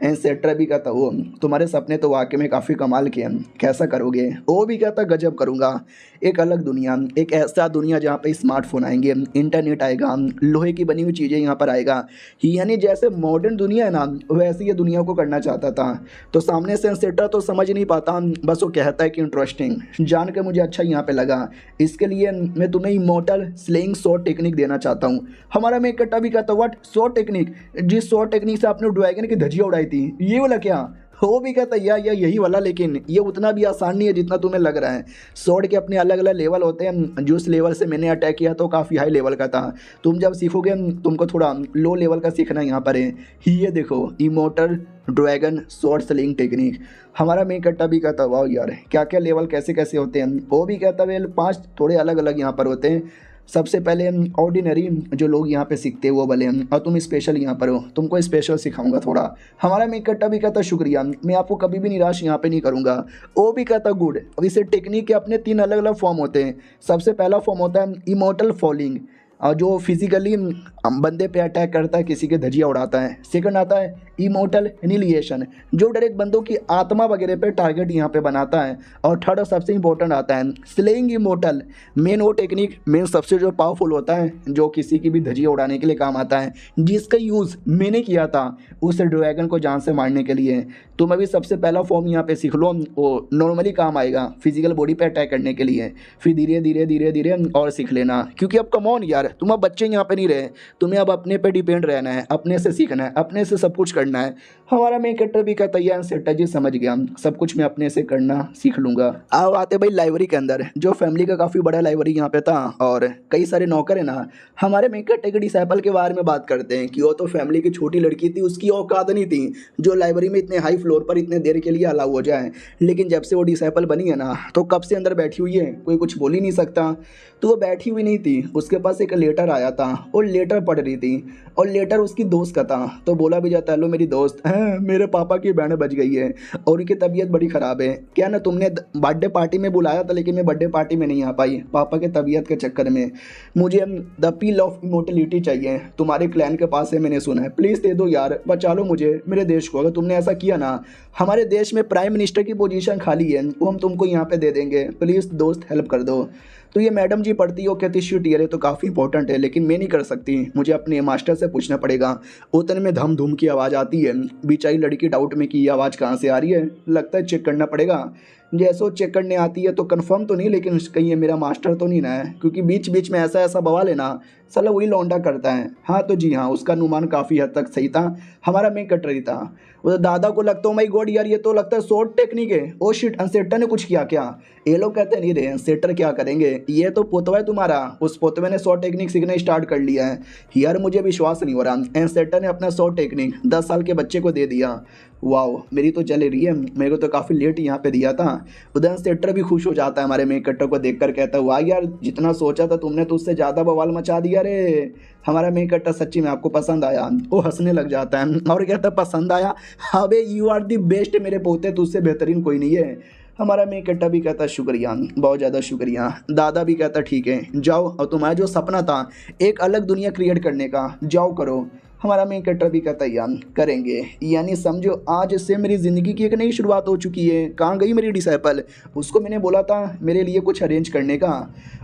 एंसेस्टर भी कहता वो तुम्हारे सपने तो वाकई में काफ़ी कमाल के हैं, कैसा करोगे। वो भी कहता गजब करूँगा, एक अलग दुनिया, एक ऐसा दुनिया जहाँ पे स्मार्टफोन आएंगे, इंटरनेट आएगा, लोहे की बनी हुई चीज़ें यहाँ पर आएगा, यानी जैसे मॉडर्न दुनिया है ना वैसे ये दुनिया को करना चाहता था। तो सामने से एंसेस्टर तो समझ नहीं पाता, बस वो कहता है कि इंटरेस्टिंग, जान के मुझे अच्छा यहाँ पे लगा, इसके लिए मैं तुम्हें इमोर्टल स्लेइंग शॉट टेक्निक देना चाहता हूँ। हमारा मैं कट्टा भी कहता व्हाट शॉट टेक्निक, जिस शॉट टेक्निक से आपने ड्रैगन की धजिया उड़ाई थी ये वाला क्या। वो भी कहता है या यही वाला, लेकिन ये उतना भी आसान नहीं है जितना तुम्हें लग रहा है। स्वॉर्ड के अपने अलग अलग लेवल होते हैं, जिस लेवल से मैंने अटैक किया तो काफ़ी हाई लेवल का था, तुम जब सीखोगे तुमको थोड़ा लो लेवल का सीखना यहाँ पर है। ये देखो immortal dragon sword sling technique. हमारा मेन कट्टा भी कहता वाह यार क्या क्या लेवल कैसे कैसे होते हैं। वो भी कहता वेल 5 थोड़े अलग अलग यहाँ पर होते हैं। सबसे पहले ऑर्डिनरी जो लोग यहाँ पे सीखते हैं वो वाले और तुम स्पेशल यहाँ पर हो, तुमको स्पेशल सिखाऊंगा थोड़ा। हमारा मेन कट्टा भी कहता शुक्रिया, मैं आपको कभी भी निराश यहाँ पे नहीं करूँगा। वो भी कहता गुड। अब इसे टेक्निक के अपने 3 अलग अलग फॉर्म होते हैं। सबसे पहला फॉर्म होता है इमोर्टल फॉलिंग और जो फिजिकली बंदे पे अटैक करता है, किसी के धजिया उड़ाता है। सेकंड आता है इमोर्टल एनिलिएशन जो डायरेक्ट बंदों की आत्मा वगैरह पे टारगेट यहाँ पे बनाता है। और थर्ड और सबसे इंपॉर्टेंट आता है स्लेइंग इमोर्टल, मेन वो टेक्निक मेन सबसे जो पावरफुल होता है जो किसी की भी धजिया उड़ाने के लिए काम आता है, जिसका यूज़ मैंने किया था उस ड्रैगन को जान से मारने के लिए। तुम अभी सबसे पहला फॉर्म यहाँ पे सीख लो, वो नॉर्मली काम आएगा फिजिकल बॉडी पे अटैक करने के लिए, फिर धीरे धीरे धीरे धीरे और सीख लेना, क्योंकि अब कम ऑन यार तुम अब बच्चे यहाँ पे नहीं रहे, तुम्हें अब अपने पे डिपेंड रहना है, अपने से सीखना है, अपने से सब कुछ करना है। हमारा मेन कैरेक्टर भी कहता है यार सेठा जी समझ गया, सब कुछ मैं अपने से करना सीख लूँगा। आओ आते भाई लाइब्रेरी के अंदर, जो फैमिली का काफ़ी बड़ा लाइब्रेरी यहाँ पे था और कई सारे नौकर है ना। हमारे मेन कैरेक्टर के डिसाइपल के बारे में बात करते हैं कि वो तो फैमिली की छोटी लड़की थी, उसकी औकात नहीं थी जो लाइब्रेरी में इतने हाई फ्लोर पर इतने देर के लिए अलाउ हो जाए। लेकिन जब से वो डिसाइपल बनी है ना, तो कब से अंदर बैठी हुई है, कोई कुछ बोल ही नहीं सकता। तो वो बैठी हुई नहीं थी, उसके पास एक लेटर आया था, वो लेटर पढ़ रही थी और लेटर उसकी दोस्त का था। तो बोला भी जाता है हेलो मेरी दोस्त है, मेरे पापा की बैंड बज गई है और उनकी तबीयत बड़ी ख़राब है, क्या ना तुमने बर्थडे पार्टी में बुलाया था लेकिन मैं बर्थडे पार्टी में नहीं आ पाई पापा के तबीयत के चक्कर में। मुझे द पील ऑफ इमोर्टलिटी चाहिए, तुम्हारे क्लैन के पास है मैंने सुना है, प्लीज़ दे दो यार, बचा लो मुझे, मेरे देश को। अगर तुमने ऐसा किया ना, हमारे देश में प्राइम मिनिस्टर की पोजीशन खाली है, वो हम तुमको यहाँ पे दे देंगे, प्लीज़ दोस्त हेल्प कर दो। तो ये मैडम जी पढ़ती हो, कहती शिट यार ये तो काफ़ी इंपॉर्टेंट है लेकिन मैं नहीं कर सकती, मुझे अपने मास्टर से पूछना पड़ेगा। उतने में धम धूम की आवाज़ आती है, बेचारी लड़की डाउट में कि ये आवाज़ कहाँ से आ रही है, लगता है चेक करना पड़ेगा। जैसे वो चेक करने आती है तो कंफर्म तो नहीं, लेकिन कहीं ये मेरा मास्टर तो नहीं ना है, क्योंकि बीच बीच में ऐसा ऐसा बवाल है ना, साला वही लौंडा करता है। हाँ तो जी हाँ, उसका अनुमान काफ़ी हद तक सही था, हमारा मेन कट रही था। वो दादा को लगता है माई गॉड यार ये तो लगता है शॉर्ट टेक्निक है, ओ शिट अनसेटर ने कुछ किया क्या। ये लोग कहते नहीं रहे अनसेटर क्या करेंगे, ये तो पोतवा है तुम्हारा, उस पोतवे ने शॉर्ट टेक्निक सीखना स्टार्ट कर लिया है। यार मुझे विश्वास नहीं हो रहा, अनसेटर ने अपना शॉर्ट टेक्निक 10 साल के बच्चे को दे दिया। वाओ मेरी तो जल रही है, मेरे को तो काफ़ी लेट यहाँ पे दिया था। उधर सेटर भी खुश हो जाता है हमारे मेन कट्टर को देखकर, कहता है वाह यार जितना सोचा था तुमने तो उससे ज़्यादा बवाल मचा दिया रे। हमारा मेन कट्टर सच्ची में आपको पसंद आया, वो हंसने लग जाता है और कहता है पसंद आया, अबे यू आर दी बेस्ट मेरे पोते, तुझसे बेहतरीन कोई नहीं है। हमारा मेन कट्टा भी कहता शुक्रिया, बहुत ज़्यादा शुक्रिया। दादा भी कहता ठीक है जाओ, और तुम्हारा जो सपना था एक अलग दुनिया क्रिएट करने का, जाओ करो। हमारा मेन कैरेक्टर भी कहता है यार करेंगे, यानी समझो आज से मेरी ज़िंदगी की एक नई शुरुआत हो चुकी है। कहाँ गई मेरी डिसाइपल, उसको मैंने बोला था मेरे लिए कुछ अरेंज करने का।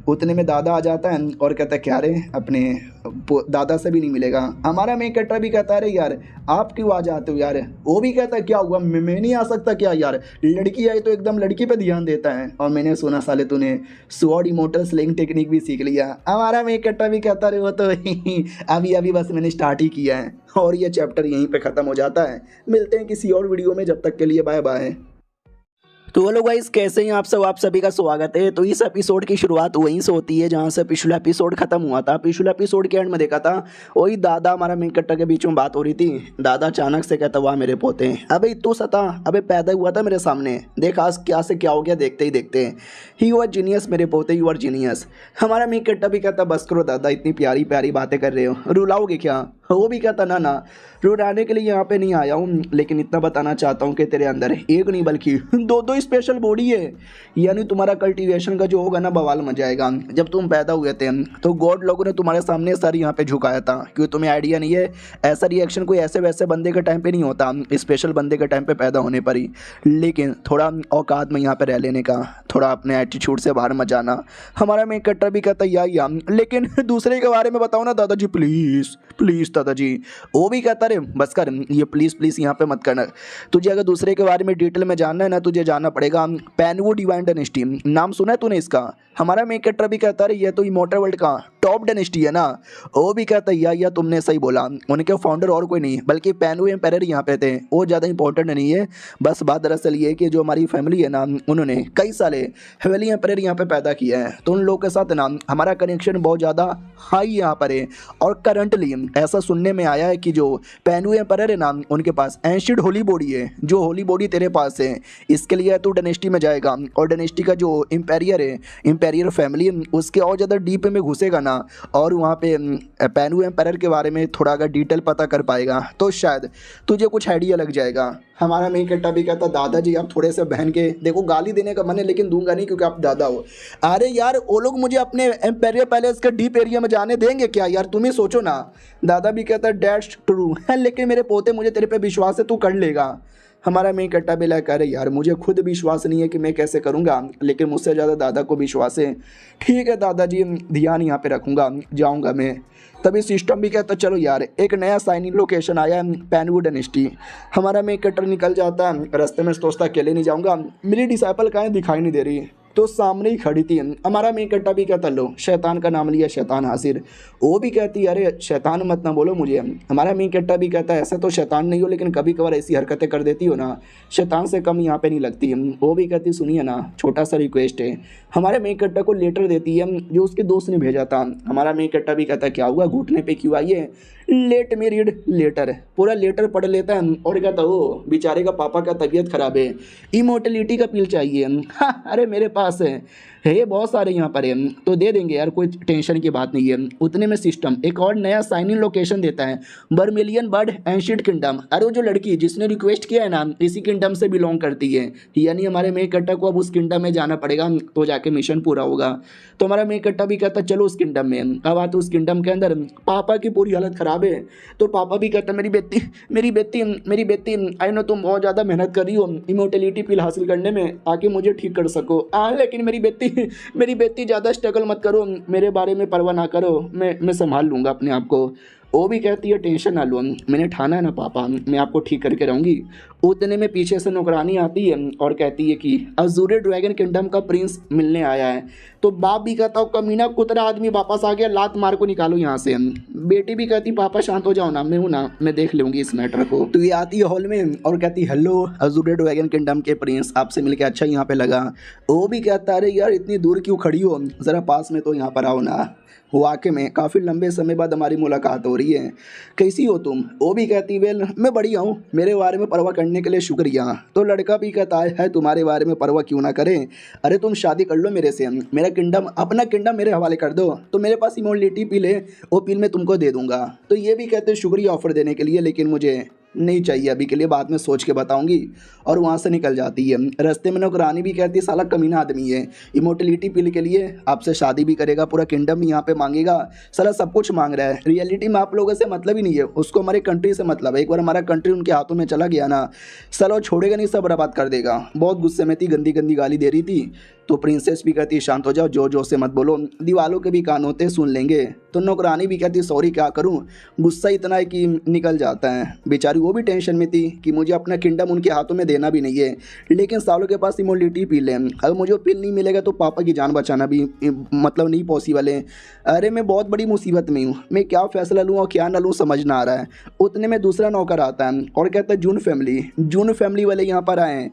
उतने में दादा आ जाता है और कहता है क्या रे अपने दादा से भी नहीं मिलेगा। हमारा मेन कैरेक्टर भी कहता है अरे यार आप क्यों आ जाते हो यार। वो भी कहता है क्या हुआ, मैं नहीं आ सकता क्या यार, लड़की आई तो एकदम लड़की पे ध्यान देता है, और मैंने सुना साले तूने स्वॉर्ड इमोर्टल स्लेइंग टेक्निक भी सीख लिया। हमारा मेन कैरेक्टर भी कहता है वो तो अभी अभी बस मैंने स्टार्ट ही किया है। और ये चैप्टर यहीं पे ख़त्म हो जाता है। मिलते हैं किसी और वीडियो में, जब तक के लिए बाय बाय। तो हेलो गाइस कैसे हैं आप सभी का स्वागत है। तो इस एपिसोड की शुरुआत वहीं से होती है जहां से पिछला एपिसोड खत्म हुआ था। पिछला एपिसोड के एंड में देखा था वही दादा हमारा मेन कैरेक्टर के बीच में बात हो रही थी। दादा अचानक से कहता वाह मेरे पोते, अबे तू सता, अबे पैदा हुआ था मेरे सामने, देख आज क्या से क्या हो गया देखते ही देखते। ही यू आर जीनियस मेरे पोते, यू आर जीनियस। हमारा मेन कैरेक्टर भी कहता बस करो दादा, इतनी प्यारी प्यारी बातें कर रहे हो, रुलाओगे क्या। वो भी कहता ना ना रुलाने के लिए यहाँ पे नहीं आया हूँ, लेकिन इतना बताना चाहता हूँ कि तेरे अंदर एक नहीं बल्कि दो स्पेशल बॉडी है। यानी तुम्हारा कल्टीवेशन का जो होगा ना बवाल मच जाएगा। जब तुम पैदा हुए थे तो गॉड लोगों ने तुम्हारे सामने सर यहाँ पे झुकाया था, क्योंकि तुम्हें आइडिया नहीं है ऐसा रिएक्शन कोई ऐसे वैसे बंदे के टाइम पे नहीं होता, स्पेशल बंदे के टाइम पे पैदा होने पर ही। लेकिन थोड़ा औकात में यहाँ पे रह लेने का, थोड़ा अपने एटीट्यूड से बाहर मत जाना। हमारा मेन कैरेक्टर भी कहता या लेकिन दूसरे के बारे में बताओ ना दादाजी प्लीज़ प्लीज़ दादाजी। वो भी कहता रे बस कर, ये प्लीज़ प्लीज़ यहाँ पे मत करना। तुझे अगर दूसरे के बारे में डिटेल में जानना है ना, तुझे जानना पड़ेगा पेनवुड डिवाइन डायनेस्टी, नाम सुना है तूने इसका। हमारा मेन कैरेक्टर भी कहता है ये तो इमॉर्टल वर्ल्ड का टॉप डायनेस्टी है ना। वो भी कहता है या तुमने सही बोला, उनके फाउंडर और कोई नहीं बल्कि पेनवू एम्पायर यहाँ पे थे। वो ज़्यादा इंपॉर्टेंट नहीं है, बस बात दरअसल ये है कि जो हमारी फैमिली है ना, उन्होंने कई साले हवेली एम्पायर यहाँ पे पैदा किया है, तो उन लोगों के साथ ना हमारा कनेक्शन बहुत ज़्यादा हाई यहाँ पर है। और करंटली ऐसा सुनने में आया है कि जो पेनवू एम्पायर है ना, उनके पास एंशिएंट होली बॉडी है, जो होली बॉडी तेरे पास है। इसके लिए तू डायनेस्टी में जाएगा और डायनेस्टी का जो एम्पायर है, एम्पायर फैमिली, उसके और ज़्यादा डीप में घुसेगा ना, और वहाँ पे पेनवू एम्पायर के बारे में थोड़ा अगर डिटेल पता कर पाएगा तो शायद तुझे कुछ आइडिया लग जाएगा। हमारा मेन कैरेक्टर भी कहता दादाजी आप थोड़े से बहन के देखो, गाली देने का मन है लेकिन दूंगा नहीं क्योंकि आप दादा हो। अरे यार वो लोग मुझे अपने एम्पायर पैलेस के डीप एरिया में जाने देंगे क्या यार, तुम ही सोचो ना। दादा भी कहता डैट्स ट्रू है, लेकिन मेरे पोते मुझे तेरे पे विश्वास है, तू कर लेगा। हमारा मेन कट्टा भी लगा अरे यार मुझे खुद विश्वास नहीं है कि मैं कैसे करूँगा, लेकिन मुझसे ज़्यादा दादा को विश्वास है। ठीक है दादाजी ध्यान यहाँ पे रखूँगा, जाऊँगा मैं। तभी सिस्टम भी कहता चलो यार एक नया साइनिंग लोकेशन आया है पेनवुड डायनेस्टी। हमारा मेन कट्टर निकल जाता है, रास्ते में सोचता अकेले नहीं जाऊँगा, मेरी डिसाइपल कहाँ दिखाई नहीं दे रही। तो सामने ही खड़ी थी। हमारा मेन कट्टा भी कहता लो शैतान का नाम लिया शैतान हासिर। वो भी कहती अरे शैतान मत ना बोलो मुझे। हमारा मेन कट्टा भी कहता है ऐसा तो शैतान नहीं हो, लेकिन कभी कभार ऐसी हरकतें कर देती हो ना, शैतान से कम यहाँ पे नहीं लगती। वो भी कहती सुनिए ना छोटा सा रिक्वेस्ट है। हमारे मेन कट्टा को लेटर देती है जो उसके दोस्त ने भेजा था। हमारा मेन कट्टा भी कहता क्या हुआ, घुटने पे क्यों आई है? Let me read letter. पूरा लेटर पढ़ लेता है और कहता ओ बेचारे का पापा का तबीयत खराब है, इमोर्टलिटी का पिल चाहिए। हाँ अरे मेरे पास है बहुत सारे यहाँ पर है, तो दे देंगे यार, कोई टेंशन की बात नहीं है। उतने में सिस्टम एक और नया साइन इन लोकेशन देता है, बर्मिलियन बर्ड एंशिएंट किंगडम। अरे वो जो लड़की जिसने रिक्वेस्ट किया है ना इसी किंगडम से बिलोंग करती है, यानी हमारे मेन कट्टा को अब उस किंगडम में जाना पड़ेगा तो जाके मिशन पूरा होगा। तो हमारा मेन कट्टा भी कहता चलो उस किंगडम में। अब आते उस किंगडम के अंदर पापा की पूरी हालत खराब है। तो पापा भी कहता मेरी बेटी मेरी बेटी मेरी बेटी, आई नो तुम बहुत ज़्यादा मेहनत कर रही हो इमोर्टलिटी पिल हासिल करने में आके मुझे ठीक कर सको, लेकिन मेरी बेटी ज़्यादा स्ट्रगल मत करो, मेरे बारे में परवाह ना करो, मैं संभाल लूँगा अपने आप को। वो भी कहती है टेंशन ना लो, मैंने ठाना है ना पापा, मैं आपको ठीक करके रहूँगी। उतने में पीछे से नौकरानी आती है और कहती है कि अजूरे ड्रैगन किंगडम का प्रिंस मिलने आया है। तो बाप भी कहता हूँ कमीना कुतरा आदमी वापस आ गया, लात मार को निकालो यहाँ से। बेटी भी कहती पापा शांत हो जाओ ना, मैं हूँ ना, मैं देख लूँगी इस मैटर को। तो ये आती है हॉल में और कहती हेलो अजूरे ड्रैगन किंगडम के प्रिंस, आपसे मिलकर अच्छा यहाँ पे लगा। वो भी कहता अरे यार इतनी दूर क्यों खड़ी हो, ज़रा पास में तो यहाँ पर आओ ना। वाकई में काफ़ी लंबे समय बाद हमारी मुलाकात हो रही है, कैसी हो तुम? वो भी कहती वेल मैं बढ़िया हूँ, मेरे बारे में परवाह करने के लिए शुक्रिया। तो लड़का भी कहता है तुम्हारे बारे में परवाह क्यों ना करें, अरे तुम शादी कर लो मेरे से, मेरा किंगडम अपना किंगडम मेरे हवाले कर दो, तो मेरे पास इमोर्टलिटी पिल है, वो पिल मैं तुमको दे दूंगा। तो ये भी कहते शुक्रिया ऑफर देने के लिए, लेकिन मुझे नहीं चाहिए अभी के लिए, बाद में सोच के बताऊंगी। और वहाँ से निकल जाती है। रास्ते में नौकरानी भी कहती है साला कमीना आदमी है, इमोर्टलिटी पिल के लिए आपसे शादी भी करेगा, पूरा किंगडम यहाँ पे मांगेगा, साला सब कुछ मांग रहा है। रियलिटी में आप लोगों से मतलब ही नहीं है, उसको हमारे कंट्री से मतलब है। एक बार हमारा कंट्री उनके हाथों में चला गया ना, साला वो छोड़ेगा नहीं, सब बर्बाद कर देगा। बहुत गुस्से में थी, गंदी गंदी गाली दे रही थी। तो प्रिंसेस भी कहती शांत हो जाओ, जोर जोर से मत बोलो, दीवालों के भी कान होते सुन लेंगे। तो नौकरानी भी कहती सॉरी क्या करूं, गुस्सा इतना है कि निकल जाता है। बेचारी वो भी टेंशन में थी कि मुझे अपना किंगडम उनके हाथों में देना भी नहीं है, लेकिन सालों के पास इमोर्टलिटी पिल है, अगर मुझे वो पिल नहीं मिलेगा तो पापा की जान बचाना भी मतलब नहीं पॉसिबल है। अरे मैं बहुत बड़ी मुसीबत में हूँ, मैं क्या फ़ैसला लूँ और क्या ना लूँ समझ ना आ रहा है। उतने में दूसरा नौकर आता है और कहता है जून फैमिली वाले यहाँ पर आए हैं,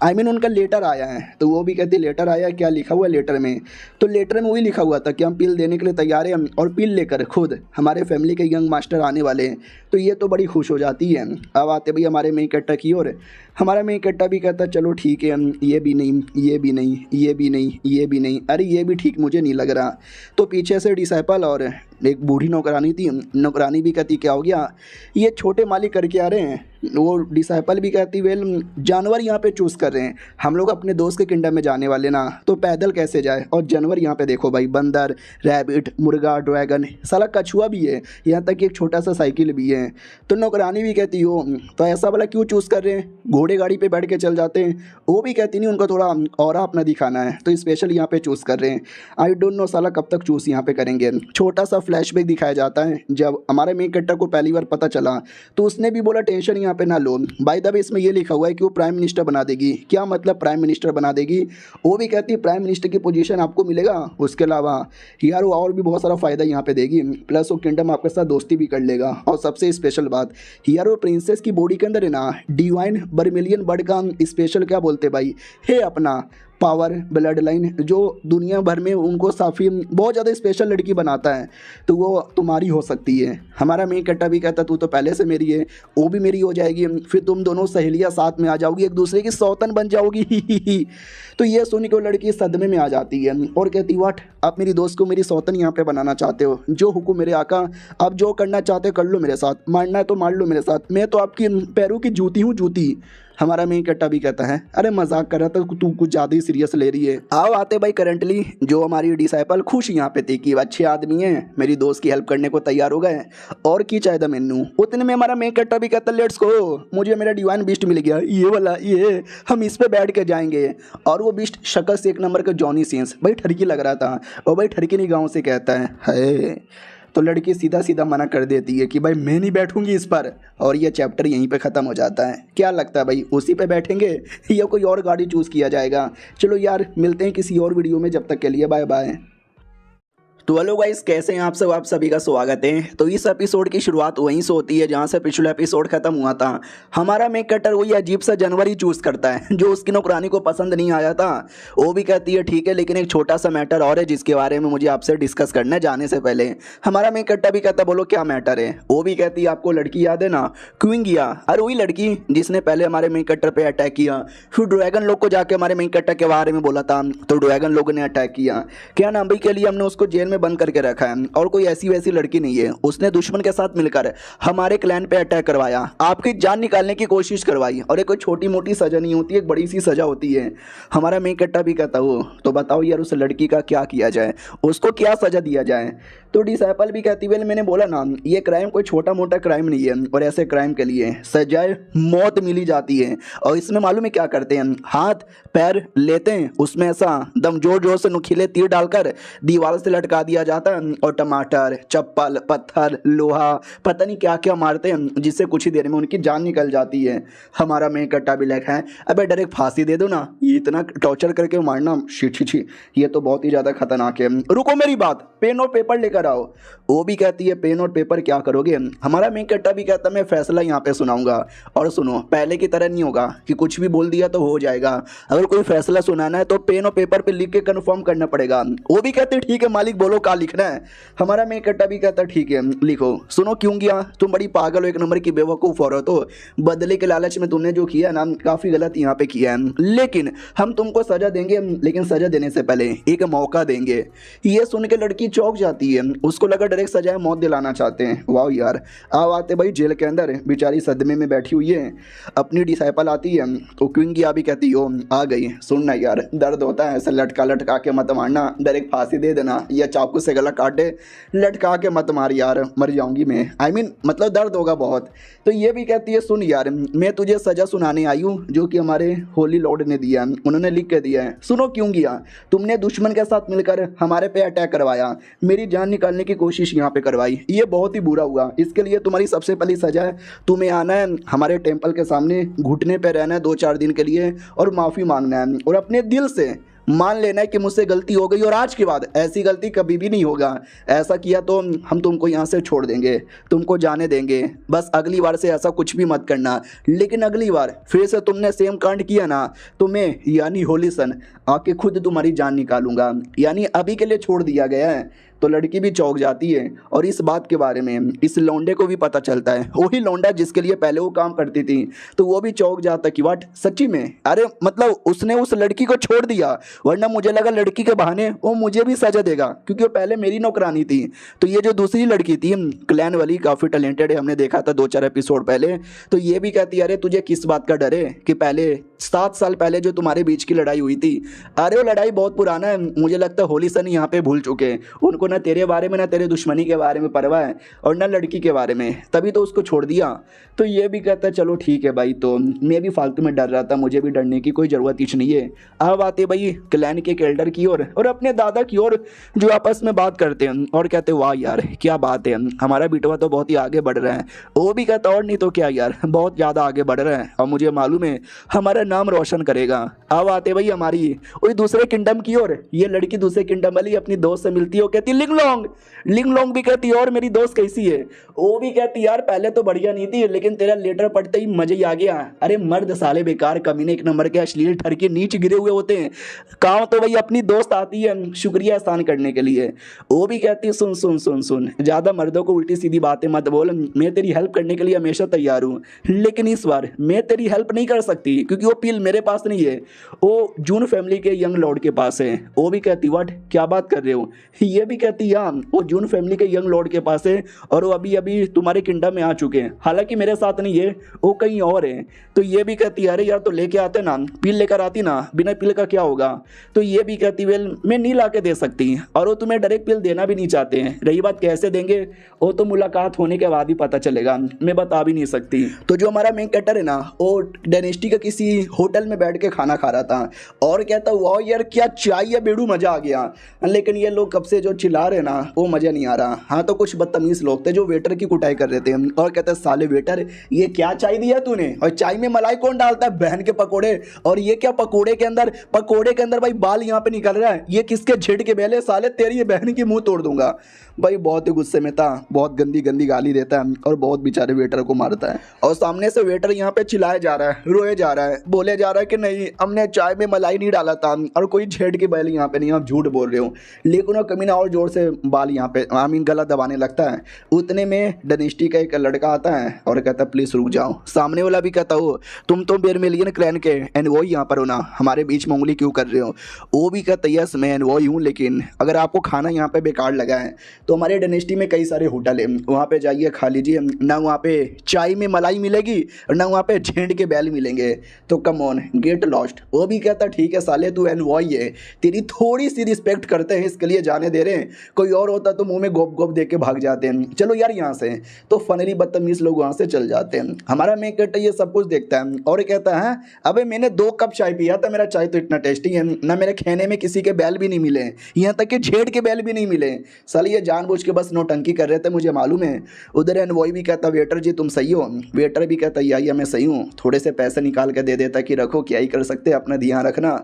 आई मीन उनका लेटर आया है। तो वो भी कहती लेटर आया, क्या लिखा हुआ है लेटर में? तो लेटर में वही लिखा हुआ था कि हम पिल देने के लिए तैयार हैं और पिल लेकर खुद हमारे फैमिली के यंग मास्टर आने वाले हैं। तो ये तो बड़ी खुश हो जाती है। अब आते भाई हमारे मेन कट्टा की ओर। हमारा मेन कट्टा भी कहता चलो ठीक है, ये भी नहीं, ये भी नहीं, ये भी नहीं, ये भी नहीं, अरे ये भी ठीक मुझे नहीं लग रहा। तो पीछे से डिसाइपल और एक बूढ़ी नौकरानी थी, नौकरानी भी कहती क्या हो गया, ये छोटे मालिक करके आ रहे हैं। वो डिसाइपल भी कहती वेल जानवर यहाँ पे चूज़ कर रहे हैं, हम लोग अपने दोस्त के किंगडम में जाने वाले ना, तो पैदल कैसे जाए, और जानवर यहाँ पे देखो भाई, बंदर, रैबिट, मुर्गा, ड्रैगन, साला कछुआ भी है, यहाँ तक कि एक छोटा सा साइकिल भी है। तो नौकरानी भी कहती हो तो ऐसा वाला क्यों चूज़ कर रहे हैं, घोड़े गाड़ी पे बैठ के चल जाते हैं। वो भी कहती नहीं उनको थोड़ा और अपना दिखाना है, तो स्पेशल यहाँ पे चूज़ कर रहे हैं। आई डोंट नो साला कब तक चूज़ यहाँ पे करेंगे। छोटा सा फ्लैशबैक दिखाया जाता है, जब हमारे मेन कट्टा को पहली बार पता चला तो उसने भी बोला टेंशन यहाँ पे ना लो। बाय द वे इसमें ये लिखा हुआ है कि वो प्राइम मिनिस्टर बना देगी। क्या मतलब प्राइम मिनिस्टर बना देगी? वो भी कहती है प्राइम मिनिस्टर की पोजीशन आपको मिलेगा, उसके अलावा यार वो और भी बहुत सारा फ़ायदा यहाँ पे देगी, प्लस वो किंगडम आपके साथ दोस्ती भी कर लेगा। और सबसे स्पेशल बात यार वो प्रिंसेस की बॉडी के अंदर है ना डिवाइन बर्मिलियन बर्ड का स्पेशल क्या बोलते भाई है अपना पावर ब्लड लाइन, जो दुनिया भर में उनको काफ़ी बहुत ज़्यादा स्पेशल लड़की बनाता है, तो वो तुम्हारी हो सकती है। हमारा मेन कट्टा भी कहता तू तो पहले से मेरी है, वो भी मेरी हो जाएगी, फिर तुम दोनों सहेलियाँ साथ में आ जाओगी, एक दूसरे की सौतन बन जाओगी। तो ये सुन के वो लड़की सदमे में आ जाती है और कहती वाट आप मेरी दोस्त को मेरी सौतन यहाँ पे बनाना चाहते हो, जो हुक्म मेरे आका, आप जो करना चाहते कर लो मेरे साथ, मारना है तो मार लो मेरे साथ, मैं तो आपकी पैरों की जूती हूँ जूती। हमारा मेन कट्टा भी कहता है अरे मजाक कर रहा था, तू कुछ ज़्यादा ही सीरियस ले रही है। आओ आते भाई करंटली जो हमारी डिसाइपल खुश यहाँ पे थी कि अच्छे आदमी हैं, मेरी दोस्त की हेल्प करने को तैयार हो गए और की चाहे था मैनू। उतने में हमारा मेन कट्टा भी कहता लेट्स गो, मुझे मेरा डिवाइन बीस्ट मिल गया, ये वाला, ये हम इस पे बैठ के जाएंगे। और वो बीस्ट शक्ल से एक नंबर का जॉनी सीन्स, भाई ठरकी लग रहा था, और भाई ठरकी नहीं गाँव से कहता है। तो लड़की सीधा सीधा मना कर देती है कि भाई मैं नहीं बैठूंगी इस पर, और ये चैप्टर यहीं पे ख़त्म हो जाता है। क्या लगता है भाई, उसी पे बैठेंगे या कोई और गाड़ी चूज़ किया जाएगा? चलो यार, मिलते हैं किसी और वीडियो में, जब तक के लिए बाय बाय। तो हेलो गाइस, कैसे हैं आप सब? आप सभी का स्वागत है। तो इस एपिसोड की शुरुआत वहीं से होती है जहां से पिछला एपिसोड खत्म हुआ था। हमारा मेक कटर वही अजीब सा जानवर ही चूज करता है जो उसकी नौकरानी को पसंद नहीं आया था। वो भी कहती है ठीक है, लेकिन एक छोटा सा मैटर और है जिसके बारे में मुझे आपसे डिस्कस करना है जाने से पहले। हमारा मेक कट्टा भी कहता बोलो क्या मैटर है। वो भी कहती है आपको लड़की याद है ना, क्विंगिया, अरे वही लड़की जिसने पहले हमारे मेक कट्टर पे अटैक किया, फिर ड्रैगन लोग को जाके हमारे मेक कट्टा के बारे में बोला था, तो ड्रैगन लोगों ने अटैक किया। क्या नाम भाई के लिए हमने उसको जेल में बंद करके रखा है, और कोई ऐसी वैसी लड़की नहीं है। उसने दुश्मन के साथ मिलकर हमारे क्लैन पे अटैक करवाया, आपकी जान निकालने की कोशिश करवाई, और ये कोई छोटी मोटी सजा नहीं होती, एक बड़ी सी सजा होती है। हमारा मेक कट्टा भी कहता हो तो बताओ यार उस लड़की का क्या किया जाए, उसको क्या सजा दिया जाए। तो डिसाइपल भी कहती वेल मैंने बोला ना, ये क्राइम कोई छोटा मोटा क्राइम नहीं है, और ऐसे क्राइम के लिए सजाए मौत मिली जाती है। और इसमें मालूम है क्या करते हैं, हाथ पैर लेते हैं, उसमें ऐसा दम जोर जोर से नुकीले तीर डालकर दीवार से लटका दिया जाता है, और टमाटर, चप्पल, पत्थर, लोहा, पता नहीं क्या क्या मारते हैं, जिससे कुछ ही देर में उनकी जान निकल जाती है। हमारा मेक कट्टा भी लिखा है अबे डायरेक्ट फांसी दे दो ना, ये इतना टॉर्चर करके मारना, छी छी छी, ये तो बहुत ही ज़्यादा खतरनाक है। रुको मेरी बात, पेन और पेपर लेकर आओ। वो भी कहती है पेन और पेपर क्या करोगे। हमारा मेक कट्टा भी कहता मैं फैसला यहाँ पे सुनाऊंगा, और सुनो पहले की तरह नहीं होगा कि कुछ भी बोल दिया तो हो जाएगा। अगर कोई फैसला सुनाना है तो पेन और पेपर पे लिख के कन्फर्म करना पड़ेगा। वो भी कहते ठीक है मालिक बोलो क्या लिखना है। हमारा मेक कट्टा भी कहता ठीक है लिखो। सुनो क्यों गया, तुम बड़ी पागल हो, एक नंबर की बेवकूफ़ औरत हो, बदले के लालच में तुमने जो किया ना काफ़ी गलत यहाँ पे किया है, लेकिन हम तुमको सजा देंगे, लेकिन सजा देने से पहले एक मौका देंगे। ये सुन के लड़की चौंक जाती है, उसको लगा डायरेक्ट सजाए मौत दिलाना चाहते हैं। वाह यार, अब आते भाई जेल के अंदर बेचारी सदमे में बैठी हुई है। अपनी डिसाइपल आती है तो क्विंगी भी कहती हो आ गई, सुनना यार दर्द होता है, ऐसे लटका लटका के मत मारना, डायरेक्ट फांसी दे देना या चाकू से गला काटे, लटका के मत मार यार, मर जाऊंगी मैं, मतलब दर्द होगा बहुत। तो ये भी कहती है सुन यार मैं तुझे सजा सुनाने आई हूँ जो कि हमारे होली लॉर्ड ने दिया, उन्होंने लिख के दिया है। सुनो क्यों गया, तुमने दुश्मन के साथ मिलकर हमारे पे अटैक करवाया, मेरी जान निकालने की कोशिश यहाँ पे करवाई, ये बहुत ही बुरा हुआ। इसके लिए तुम्हारी सबसे पहली सजा है तुम्हें आना है हमारे टेंपल के सामने, घुटने पे रहना है 2-4 दिन के लिए, और माफ़ी मांगना है, और अपने दिल से मान लेना है कि मुझसे गलती हो गई और आज के बाद ऐसी गलती कभी भी नहीं होगा। ऐसा किया तो हम तुमको यहाँ से छोड़ देंगे, तुमको जाने देंगे, बस अगली बार से ऐसा कुछ भी मत करना। लेकिन अगली बार फिर से तुमने सेम कांड किया ना तो मैं यानी होली सन आके खुद तुम्हारी जान निकालूंगा। यानी अभी के लिए छोड़ दिया गया है। तो लड़की भी चौंक जाती है, और इस बात के बारे में इस लौंडे को भी पता चलता है, वही लौंडा जिसके लिए पहले वो काम करती थी। तो वो भी चौंक जाता कि वाट सच्ची में, अरे मतलब उसने उस लड़की को छोड़ दिया, वरना मुझे लगा लड़की के बहाने वो मुझे भी सजा देगा क्योंकि वो पहले मेरी नौकरानी थी। तो ये जो दूसरी लड़की थी क्लैन वाली काफ़ी टैलेंटेड है, हमने देखा था 2-4 एपिसोड पहले। तो ये भी कहती है अरे तुझे किस बात का डर है कि पहले 7 साल पहले जो तुम्हारे बीच की लड़ाई हुई थी, अरे वो लड़ाई बहुत पुराना है, मुझे लगता है होली सन यहाँ पे भूल चुके, उनको ना तेरे बारे में ना तेरे दुश्मनी के बारे में परवाह है और ना लड़की के बारे में, तभी तो उसको छोड़ दिया। तो ये भी कहता है चलो ठीक है भाई, तो मैं भी फालतू में डर रहा था, मुझे भी डरने की कोई ज़रूरत ही नहीं है। अब आते भाई क्लैन के एल्डर की ओर और अपने दादा की ओर, जो आपस में बात करते हैं और कहते हैं वाह यार क्या बात है, हमारा बेटवा तो बहुत ही आगे बढ़ रहा है। वो भी कहता और नहीं तो क्या यार, बहुत ज़्यादा आगे बढ़ रहा है और मुझे मालूम है हमारा नाम रोशन करेगा। अब आते भाई हमारी वही दूसरे किंगडम की ओर, ये लड़की दूसरे किंगडम वाली अपनी दोस्त से मिलती है, वो कहती लिंग लोंग भी कहती है और मेरी दोस्त कैसी है। वो भी कहती यार पहले तो बढ़िया नहीं थी, लेकिन तेरा लेटर पढ़ते ही मजे ही आ गया। अरे मर्द साले बेकार कमीने एक नंबर के अश्लील ठर के नीच गिरे हुए होते हैं, काम तो भाई अपनी दोस्त आती है शुक्रिया एहसान करने के लिए। वो भी कहती है सुन सुन सुन सुन, ज़्यादा मर्दों को उल्टी सीधी बातें मत बोल, मैं तेरी हेल्प करने के लिए हमेशा तैयार हूँ, लेकिन इस बार मैं तेरी हेल्प नहीं कर सकती क्योंकि वो पील मेरे पास नहीं है, वो जून फैमिली के यंग लॉर्ड के पास है। वो भी कहती व्हाट क्या बात कर रहे हो। ये भी कहती हाँ वो जून फैमिली के यंग लॉर्ड के पास है और वो अभी अभी तुम्हारे किंगडम में आ चुके हैं, हालांकि मेरे साथ नहीं है, वो कहीं और है। तो ये भी कहती अरे यार तो लेके आते ना, पील लेकर आती ना, बिना पील का क्या होगा। तो ये भी कहती वेल मैं नहीं ला के दे सकती, और वो तुम्हें डायरेक्ट पील देना भी नहीं चाहते हैं। रही बात कैसे देंगे, वो तो मुलाकात होने के बाद ही पता चलेगा, मैं बता भी नहीं सकती। तो जो हमारा मेन कैरेक्टर है ना, वो डायनेस्टी का किसी होटल में बैठ के खाना खा रहा था और कहता वाह यार क्या चाय या बेड़ू, मज़ा आ गया। लेकिन ये लोग कब से जो चिल्ला रहे ना वो मज़ा नहीं आ रहा। हाँ तो कुछ बदतमीज़ लोग थे जो वेटर की कुटाई कर रहे थे और कहते साले वेटर ये क्या चाय दिया तूने, और चाय में मलाई कौन डालता है, बहन के पकोड़े, और ये क्या पकोड़े के अंदर भाई बाल यहाँ पे निकल रहा है, ये किसके झिड़ के बेले, साले तेरी ये बहन की मुंह तोड़ दूंगा। भाई बहुत ही गुस्से में था, बहुत गंदी गंदी गाली देता है और बहुत बेचारे वेटर को मारता है। और सामने से वेटर यहाँ पे चिल्लाया जा रहा है, रोए जा रहा है, बोले जा रहा है कि नहीं हमने चाय में मलाई नहीं डाला था और कोई झेड़ के बैल यहाँ पे नहीं, आप झूठ बोल रहे हो। लेकिन वो कमीना और जोर से बाल यहाँ पे गला दबाने लगता है। उतने में डनेस्टी का एक लड़का आता है और कहता है प्लीज़ रुक जाओ। सामने वाला भी कहता हो तुम तो बेरमेलियन क्लैन के एनवॉय यहाँ पर हो ना, हमारे बीच में उंगली क्यों कर रहे हो। वो भी कहता यस मैं एनवॉय हूँ, लेकिन अगर आपको खाना यहाँ पे बेकार लगा है तो हमारे डायनेस्टी में कई सारे होटल हैं, वहाँ पे जाइए खा लीजिए, ना वहाँ पे चाय में मलाई मिलेगी और ना वहाँ पे झेंड के बैल मिलेंगे, तो कम ऑन गेट लॉस्ट। वो भी कहता ठीक है साले तू एनवॉय है, तेरी थोड़ी सी रिस्पेक्ट करते हैं इसके लिए जाने दे रहे हैं, कोई और होता तो मुंह में गोप गोप दे के भाग जाते हैं, चलो यार यहाँ से। तो फनली बदतमीज लोग वहाँ से चल जाते हैं। हमारा मेन कैरेक्टर ये सब कुछ देखता है और कहता है अबे मैंने 2 कप चाय पिया था, मेरा चाय तो इतना टेस्टी है ना, मेरे खाने में किसी के बैल भी नहीं मिले, यहाँ तक कि झेड़ के बैल भी नहीं मिले, साले ये जानबूझ के बस नौटंकी कर रहे थे, मुझे मालूम है। उधर एनवॉय भी कहता वेटर जी तुम सही हो, वेटर भी कहता या मैं सही हूँ, थोड़े से पैसे निकाल के दे देता कि रखो क्या ही कर सकते अपना ध्यान रखना।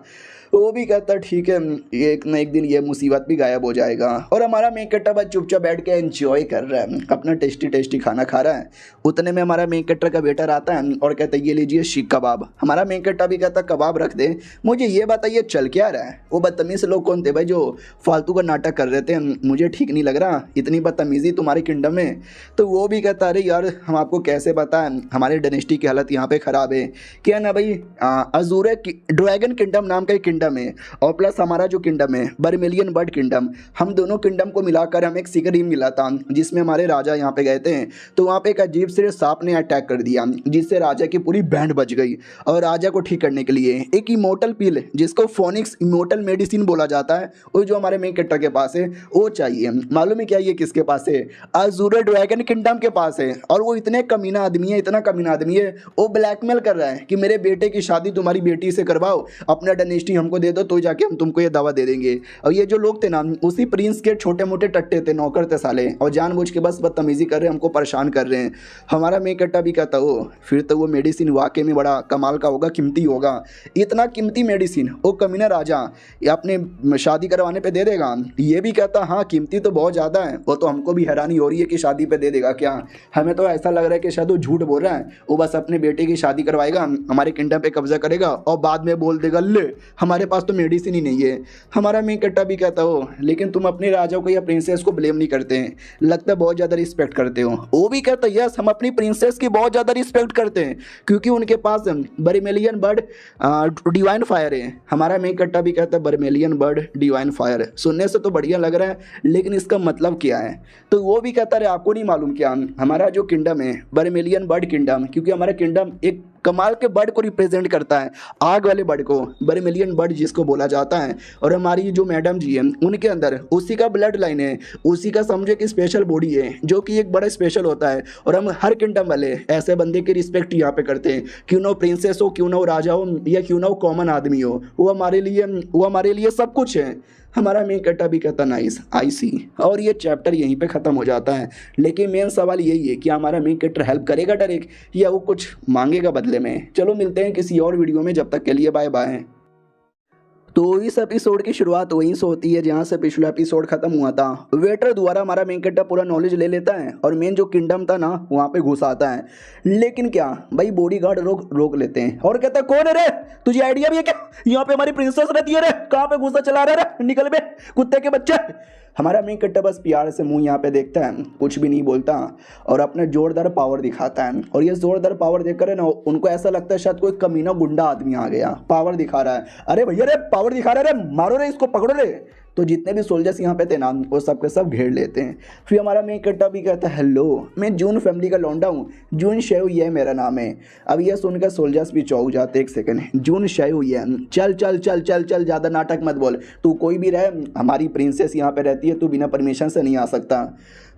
वो भी कहता ठीक है एक न एक दिन ये मुसीबत भी गायब हो जाएगा। और हमारा मेन कैरेक्टर बस चुपचाप बैठ के एंजॉय कर रहा है, अपना टेस्टी टेस्टी खाना खा रहा है। उतने में हमारा मेन कैरेक्टर का वेटर आता है और कहता है ये लीजिए शीख कबाब। हमारा मेन कैरेक्टर भी कहता कबाब रख दे, मुझे ये बताइए चल क्या रहा है। वो बदतमीज़ लोग कौन थे भाई जो फालतू का नाटक कर रहे थे, मुझे ठीक नहीं लग रहा इतनी बदतमीज़ी तुम्हारे किंगडम में। तो वो भी कहता अरे यार हम आपको कैसे बताएं, हमारे डायनेस्टी की हालत यहाँ पे ख़राब है क्या ना भाई। अजूरे ड्रैगन किंगडम नाम का एक किंगडम है और प्लस हमारा जो किंगडम है बर्मेलियन बर्ड किंगडम, हम दोनों किंगडम को मिलाकर हमें एक सीक्रेट मिला था जिसमें हमारे राजा यहाँ पे गए थे, तो वहाँ पे एक अजीब से सांप ने अटैक कर दिया जिससे राजा की पूरी बैंड बच गई। और राजा को ठीक करने के लिए एक इमोर्टल पिल जिसको फोनिक्स इमोर्टल मेडिसिन बोला जाता है, वो जो हमारे मेन कैरेक्टर के पास है वो चाहिए। मालूम है क्या ये किसके पास है, अजूरे ड्रैगन किंगडम के पास है। और वो इतने कमीना आदमी है, इतना कमीना आदमी है, वो ब्लैकमेल कर रहा है कि मेरे बेटे की शादी तुम्हारी बेटी से करवाओ, अपना डायनेस्टी हमको दे दो तो जाके हम तुमको ये दावा दे देंगे। और ये जो लोग थे ना उसी प्रिंस के छोटे मोटे टट्टे थे, नौकर थे साले, और जानबूझ के बस बदतमीजी कर रहे हैं, हमको परेशान कर रहे हैं। हमारा मेन कैरेक्टर भी कहता हो फिर तो वो मेडिसिन वाकई में बड़ा कमाल का होगा, कीमती होगा, इतना कीमती मेडिसिन वो कमीना राजा ये अपने शादी करवाने पे दे देगा। ये भी कहता हाँ कीमती तो बहुत ज़्यादा है, वो तो हमको भी हैरानी हो रही है कि शादी पे दे देगा क्या, हमें तो ऐसा लग रहा है कि शायद वो झूठ बोल रहा है, वो बस अपने बेटे की शादी करवाएगा, हमारे किंगडम पे कब्जा करेगा और बाद में बोल देगा ले हमारे पास तो मेडिसिन ही नहीं है। हमारा मेन कैरेक्टर भी कहता हो लेकिन तुम अपने राजा को या प्रिंसेस को ब्लेम नहीं करते हैं, लगता है बहुत ज़्यादा रिस्पेक्ट करते हो। वो भी कहता है यस हम अपनी प्रिंसेस की बहुत ज़्यादा रिस्पेक्ट करते हैं क्योंकि उनके पास बर्मेलियन बर्ड डिवाइन फायर है। हमारा मेन कैरेक्टर भी कहता है बर्मेलियन बर्ड डिवाइन फायर, सुनने से तो बढ़िया लग रहा है लेकिन इसका मतलब क्या है। तो वो भी कहता है आपको नहीं मालूम क्या, हमारा जो किंगडम है बर्मेलियन बर्ड किंगडम, क्योंकि हमारा किंगडम एक कमाल के बर्ड को रिप्रेजेंट करता है, आग वाले बर्ड को बर्मेलियन बर्ड जिसको बोला जाता है। और हमारी जो मैडम जी हैं उनके अंदर उसी का ब्लड लाइन है, उसी का समझे कि स्पेशल बॉडी है जो कि एक बड़ा स्पेशल होता है। और हम हर किंगडम वाले ऐसे बंदे की रिस्पेक्ट यहाँ पे करते हैं, क्यों ना वो प्रिंसेस हो, क्यों ना वो राजा हो, या क्यों ना वो कॉमन आदमी हो, वो हमारे लिए सब कुछ है। हमारा मेन कैरेक्टर भी कहता नाइस आई सी। और ये चैप्टर यहीं पे ख़त्म हो जाता है। लेकिन मेन सवाल यही है कि हमारा मेन कैरेक्टर हेल्प करेगा डायरेक्ट या वो कुछ मांगेगा बदले में। चलो मिलते हैं किसी और वीडियो में, जब तक के लिए बाय बाय। तो इस एपिसोड की शुरुआत वहीं से होती है जहाँ से पिछला एपिसोड खत्म हुआ था। वेटर द्वारा हमारा मेन कैरेक्टर पूरा नॉलेज ले लेता है और मेन जो किंगडम था ना वहाँ पे घुस आता है। लेकिन क्या भाई बॉडीगार्ड रोक लेते हैं और कहता है कौन है रे, तुझे आइडिया भी है क्या यहाँ पे हमारी प्रिंसेस रहती है रे, कहाँ पे घुसा चला रहा रे, निकल बे कुत्ते के बच्चे। हमारा मेन कैरेक्टर बस प्यार से मुंह यहाँ पे देखता है, कुछ भी नहीं बोलता और अपने जोरदार पावर दिखाता है। और ये जोरदार पावर देखकर है ना उनको ऐसा लगता है शायद कोई कमीना गुंडा आदमी आ गया, पावर दिखा रहा है, अरे भैया रे पावर दिखा रहा है रे, मारो रे इसको, पकड़ो रे। तो जितने भी सोल्जर्स यहाँ पे थे ना वो सब के सब घेर लेते हैं। फिर हमारा मेन कैरेक्टर भी कहता है हेलो मैं जून फैमिली का लौंडा हूँ, जून शेव ये मेरा नाम है। अब ये सुनकर सोल्जर्स भी चौंक जाते, एक सेकंड जून शेव ये, चल चल चल चल चल ज़्यादा नाटक मत बोल, तू कोई भी रहे हमारी प्रिंसेस यहाँ पे रहती है, तू बिना परमिशन से नहीं आ सकता।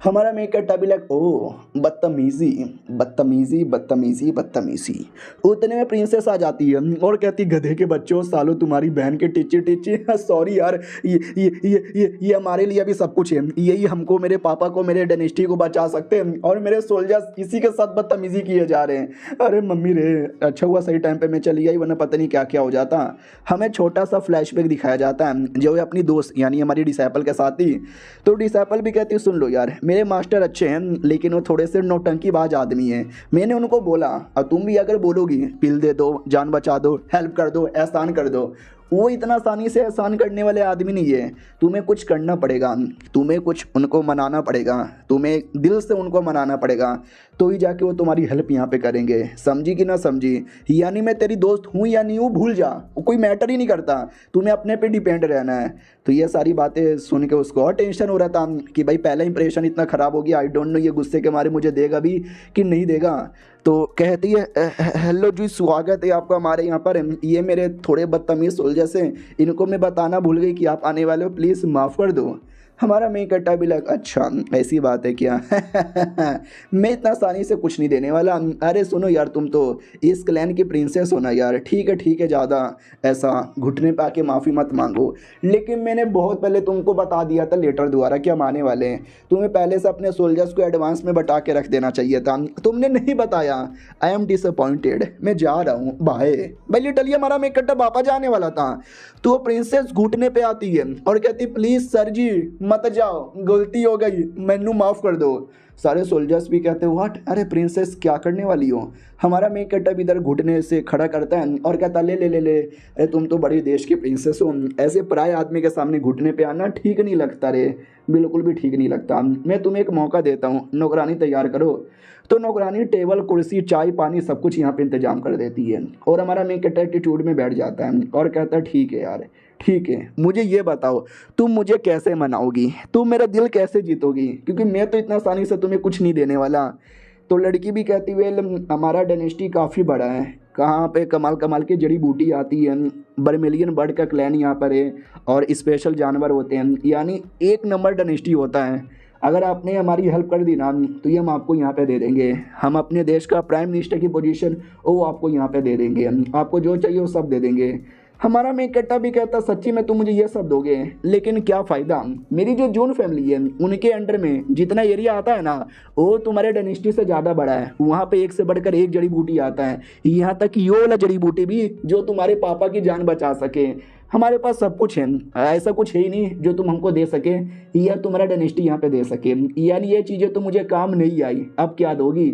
हमारा मेक कट्टा भी लग ओ बदतमीजी बदतमीजी बदतमीजी बदतमीजी। उतने में प्रिंसेस आ जाती है और कहती गधे के बच्चों सालो तुम्हारी बहन के टीचे टीचे सॉरी यार ये हमारे लिए भी सब कुछ है, यही हमको मेरे पापा को मेरे डायनेस्टी को बचा सकते हैं और मेरे सोल्जर्स इसी के साथ बदतमीजी किए जा रहे हैं। अरे मम्मी रे अच्छा हुआ सही टाइम पे मैं चली आई वरना पता नहीं क्या क्या हो जाता। हमें छोटा सा फ्लैशबैक दिखाया जाता है जो है अपनी दोस्त यानी हमारी डिसाइपल के साथ ही। तो डिसाइपल भी कहती सुन लो यार मेरे मास्टर अच्छे हैं लेकिन वो थोड़े से नौटंकीबाज आदमी हैं। मैंने उनको बोला और तुम भी अगर बोलोगी पिल दे दो जान बचा दो हेल्प कर दो एहसान कर दो, वो इतना आसानी से एहसान करने वाले आदमी नहीं है। तुम्हें कुछ करना पड़ेगा, तुम्हें कुछ उनको मनाना पड़ेगा, तुम्हें दिल से उनको मनाना पड़ेगा तो ही जाके वो तुम्हारी हेल्प यहाँ पे करेंगे। समझी कि ना समझी? यानी मैं तेरी दोस्त हूँ या नहीं हूँ भूल जा, कोई मैटर ही नहीं करता, तुम्हें अपने पे डिपेंड रहना है। तो ये सारी बातें सुन के उसको और टेंशन हो रहा था कि भाई पहला इंप्रेशन इतना ख़राब हो गया, आई डोंट नो ये गुस्से के मारे मुझे देगा भी कि नहीं देगा। तो कहती है हेलो जी स्वागत है आपका हमारे यहाँ पर, ये मेरे थोड़े बदतमीज़ सोल्जर्स हैं, इनको मैं बताना भूल गई कि आप आने वाले हो, प्लीज़ माफ़ कर दो। हमारा मेक कट्टा भी लगा अच्छा ऐसी बात है क्या मैं इतना आसानी से कुछ नहीं देने वाला। अरे सुनो यार तुम तो इस क्लैन की प्रिंसेस हो ना यार, ठीक है ज़्यादा ऐसा घुटने पे आके माफ़ी मत मांगो, लेकिन मैंने बहुत पहले तुमको बता दिया था लेटर द्वारा कि हम आने वाले हैं, तुम्हें पहले से अपने सोल्जर्स को एडवांस में बता के रख देना चाहिए था, तुमने नहीं बताया। आई एम डिसअपॉइंटेड, मैं जा रहा हूँ बाय। भाई लिटरली हमारा मेक कट्टा वापस जाने वाला था तो वो प्रिंसेस घुटने पे आती है और कहती प्लीज़ सर जी मत जाओ, गलती हो गई, मैनू माफ़ कर दो। सारे सोल्जर्स भी कहते हैं व्हाट, अरे प्रिंसेस क्या करने वाली हो? हमारा मेक कट्टा भी इधर घुटने से खड़ा करता है और कहता ले ले ले ले, अरे तुम तो बड़ी देश की प्रिंसेस हो, ऐसे पराये आदमी के सामने घुटने पे आना ठीक नहीं लगता रे, बिल्कुल भी ठीक नहीं लगता। मैं तुम्हें एक मौका देता हूँ, नौकरानी तैयार करो। तो नौकरानी टेबल कुर्सी चाय पानी सब कुछ यहाँ पे इंतजाम कर देती है और हमारा मेक कट्टा एटीट्यूड में बैठ जाता है और कहता है ठीक है यार ठीक है, मुझे ये बताओ तुम मुझे कैसे मनाओगी, तुम मेरा दिल कैसे जीतोगी, क्योंकि मैं तो इतना आसानी से तुम्हें कुछ नहीं देने वाला। तो लड़की भी कहती वेल हमारा डायनेस्टी काफ़ी बड़ा है, कहाँ पे कमाल कमाल की जड़ी बूटी आती है, बर्मेलियन बर्ड का क्लैन यहाँ पर है और स्पेशल जानवर होते हैं, यानी एक नंबर डायनेस्टी होता है। अगर आपने हमारी हेल्प कर दी ना तो ये हम आपको यहाँ पे दे देंगे, हम अपने देश का प्राइम मिनिस्टर की पोजीशन वो आपको यहाँ पे दे देंगे, आपको जो चाहिए वो सब दे देंगे। हमारा मेक कट्टा भी कहता सच्ची में तुम मुझे ये सब दोगे लेकिन क्या फ़ायदा, मेरी जो जून फैमिली है उनके अंडर में जितना एरिया आता है ना वो तुम्हारे डायनेस्टी से ज़्यादा बड़ा है, वहाँ पे एक से बढ़कर एक जड़ी बूटी आता है, यहाँ तक ये वाला जड़ी बूटी भी जो तुम्हारे पापा की जान बचा सके। हमारे पास सब कुछ है, ऐसा कुछ है ही नहीं जो तुम हमको दे सके या तुम्हारा डायनेस्टी यहाँ पे दे सके, यानी ये चीज़ें तो मुझे काम नहीं आई, अब क्या दोगी?